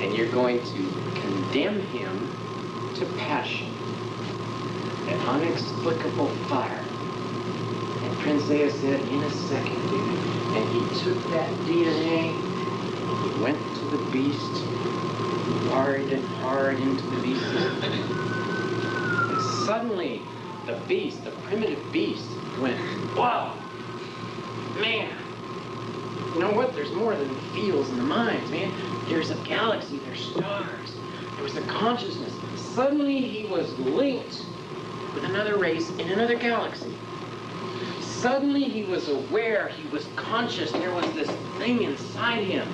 And you're going to condemn him to passion, an unexplicable fire. And Prince Ea said, in a second, dude. And he took that DNA, and he went to the beast, hard and hard into the beast. And suddenly, the beast, the primitive beast, went, wow, man. You know what? There's more than the feels and the minds, man. There's a galaxy, there's stars. There was a consciousness. Suddenly, he was linked with another race in another galaxy. Suddenly he was aware, he was conscious, there was this thing inside him.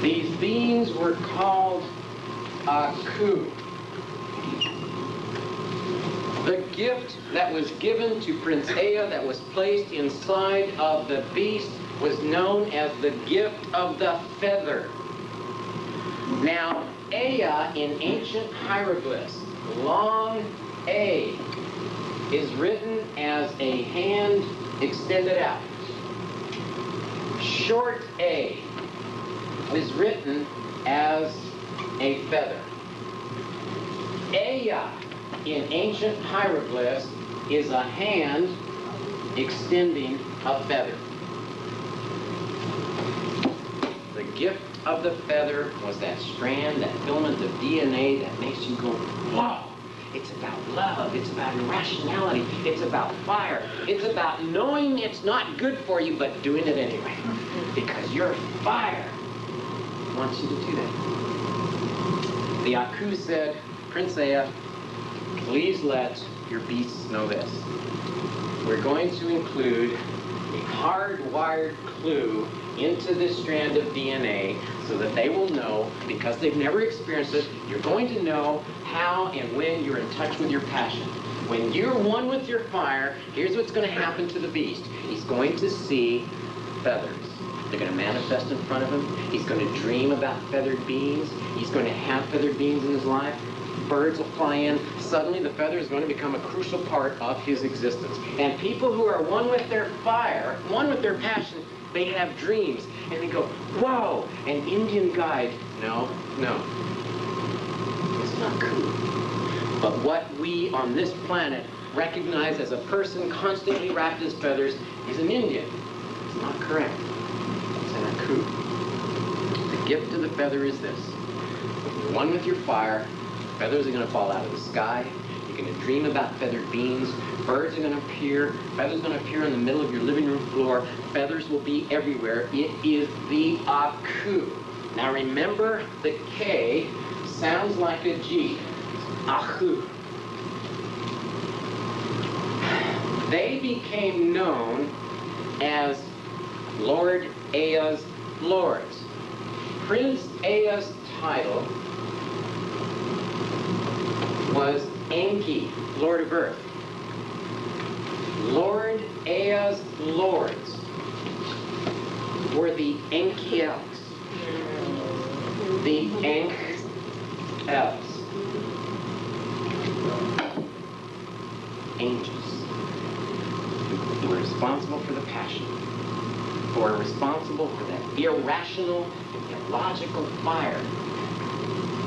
These beings were called Aku. The gift that was given to Prince Ea, that was placed inside of the beast, was known as the gift of the feather. Now, Ea in ancient hieroglyphs, long A, is written as a hand extended out. Short A is written as a feather. Ea in ancient hieroglyphs is a hand extending a feather. gift of the feather was that strand, that filament of DNA that makes you go, whoa. It's about love. It's about irrationality. It's about fire. It's about knowing it's not good for you, but doing it anyway. Because your fire wants you to do that. The Aku said, Prince Ea, please let your beasts know this. We're going to include a hardwired clue into this strand of DNA so that they will know, because they've never experienced it, you're going to know how and when you're in touch with your passion. When you're one with your fire, here's what's going to happen to the beast. He's going to see feathers. They're going to manifest in front of him. He's going to dream about feathered beings. He's going to have feathered beings in his life. Birds will fly in. Suddenly the feather is going to become a crucial part of his existence. And people who are one with their fire, one with their passion, they have dreams. And they go, whoa, an Indian guide. No, no. It's not cool. But what we on this planet recognize as a person constantly wrapped in feathers is an Indian. It's not correct. It's an Aku. The gift of the feather is this. When you're one with your fire, feathers are going to fall out of the sky. You're going to dream about feathered beings. Birds are going to appear. Feathers are going to appear in the middle of your living room floor. Feathers will be everywhere. It is the Aku. Now remember, the K sounds like a G. Aku. They became known as Lord Ea's lords. Prince Ea's title was Enki, Lord of Earth. Lord Ea's lords were the Enkiels. The Enk-Els. Angels. Who were responsible for the passion. Who are responsible for that irrational, illogical fire.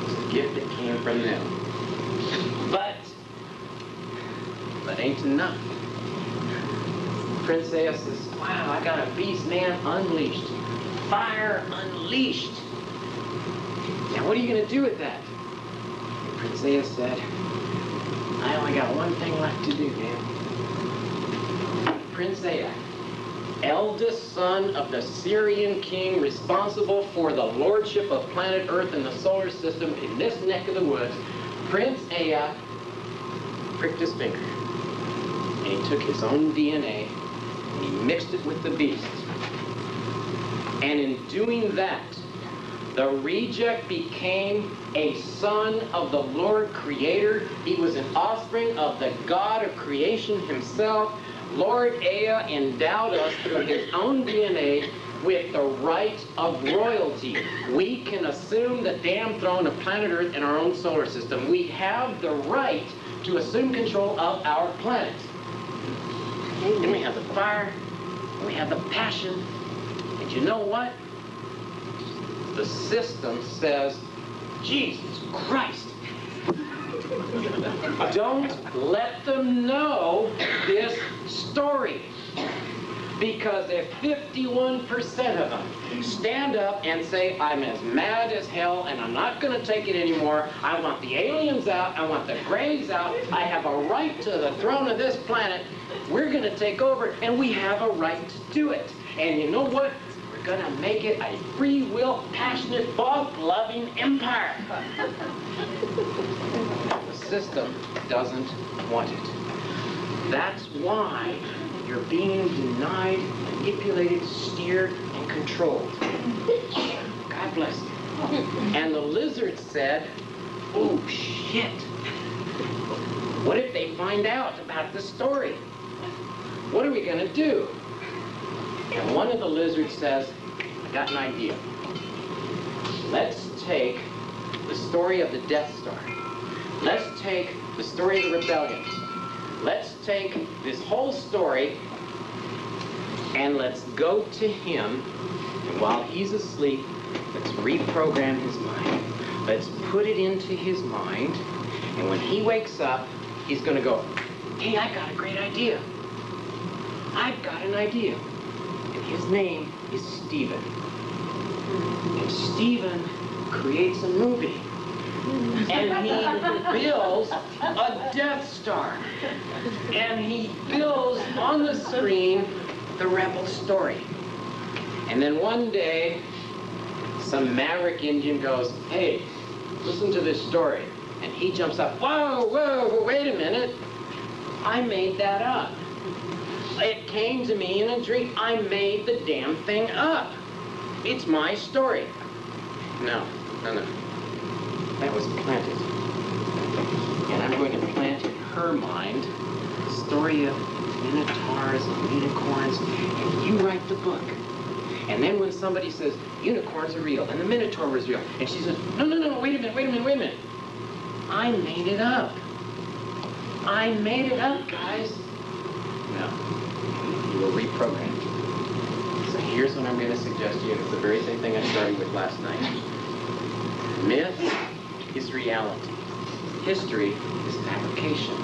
It's a gift that came from them. But ain't enough. Prince Ea says, wow, I got a beast, man, unleashed. Fire unleashed. Now what are you going to do with that? And Prince Ea said, I only got one thing left to do, man. Prince Ea, eldest son of the Syrian king responsible for the lordship of planet Earth and the solar system in this neck of the woods, Prince Ea pricked his finger. And he took his own DNA and he mixed it with the beast. And in doing that, the reject became a son of the Lord Creator. He was an offspring of the God of creation himself. Lord Ea endowed us through his own DNA with the right of royalty. We can assume the damn throne of planet Earth in our own solar system. We have the right to assume control of our planet. And we have the fire, and we have the passion, and you know what? The system says, Jesus Christ. Don't let them know this story. Because if 51% of them stand up and say, I'm as mad as hell and I'm not going to take it anymore, I want the aliens out, I want the Greys out, I have a right to the throne of this planet, we're going to take over and we have a right to do it. And you know what? We're going to make it a free will, passionate, bog-loving empire. The system doesn't want it. That's why you're being denied, manipulated, steered, and controlled. God bless you. And the lizard said, oh, shit. What if they find out about the story? What are we going to do? And one of the lizards says, I got an idea. Let's take the story of the Death Star. Let's take the story of the rebellions. Let's take this whole story and let's go to him, and while he's asleep, let's reprogram his mind. Let's put it into his mind, and when he wakes up, he's going to go, hey, I got a great idea. I've got an idea. And his name is Stephen. And Steven creates a movie. And he builds a Death Star. And he builds on the screen the rebel story. And then one day, some maverick Indian goes, hey, listen to this story. And he jumps up, whoa, whoa, wait a minute. I made that up. It came to me in a dream. I made the damn thing up. It's my story. No. That was planted. And I'm going to plant in her mind the story of minotaurs and unicorns, and you write the book. And then when somebody says, unicorns are real, and the minotaur was real, and she says, no, wait a minute. I made it up. I made it up, guys. No, you were reprogrammed. So here's what I'm going to suggest to you, and it's the very same thing I started with last night. Myth is reality. History is fabrication.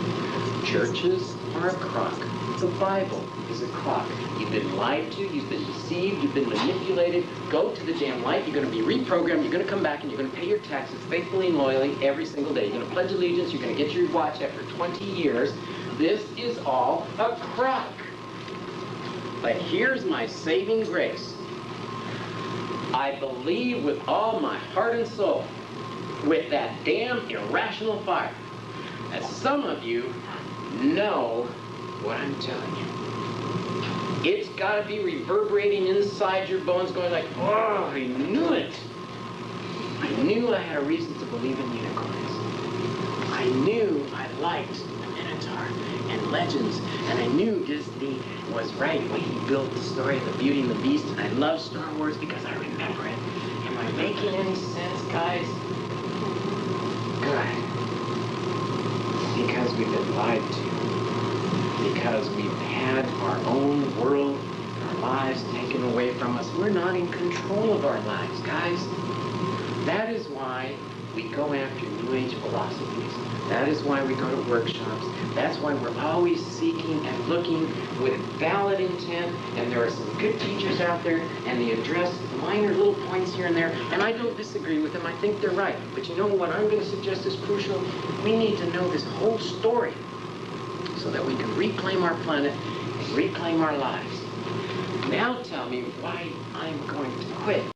Churches are a crock. The Bible is a crock. You've been lied to, you've been deceived, you've been manipulated. Go to the damn light. You're going to be reprogrammed. You're going to come back and you're going to pay your taxes faithfully and loyally every single day. You're going to pledge allegiance. You're going to get your watch after 20 years. This is all a crock. But here's my saving grace. I believe with all my heart and soul, with that damn irrational fire, that some of you know what I'm telling you. It's got to be reverberating inside your bones, going like, oh, I knew it. I knew I had a reason to believe in unicorns. I knew I liked the Minotaur and legends, and I knew Disney was right when he built the story of the Beauty and the Beast, and I love Star Wars because I remember it. Am I making any sense, guys? Good. Because we've been lied to. Because we've had our own world, our lives taken away from us. We're not in control of our lives, guys. That is why we go after New Age philosophies. That is why we go to workshops. That's why we're always seeking and looking with valid intent. And there are some good teachers out there, and they address minor little points here and there. And I don't disagree with them. I think they're right. But you know what I'm going to suggest is crucial? We need to know this whole story so that we can reclaim our planet and reclaim our lives. Now tell me why I'm going to quit.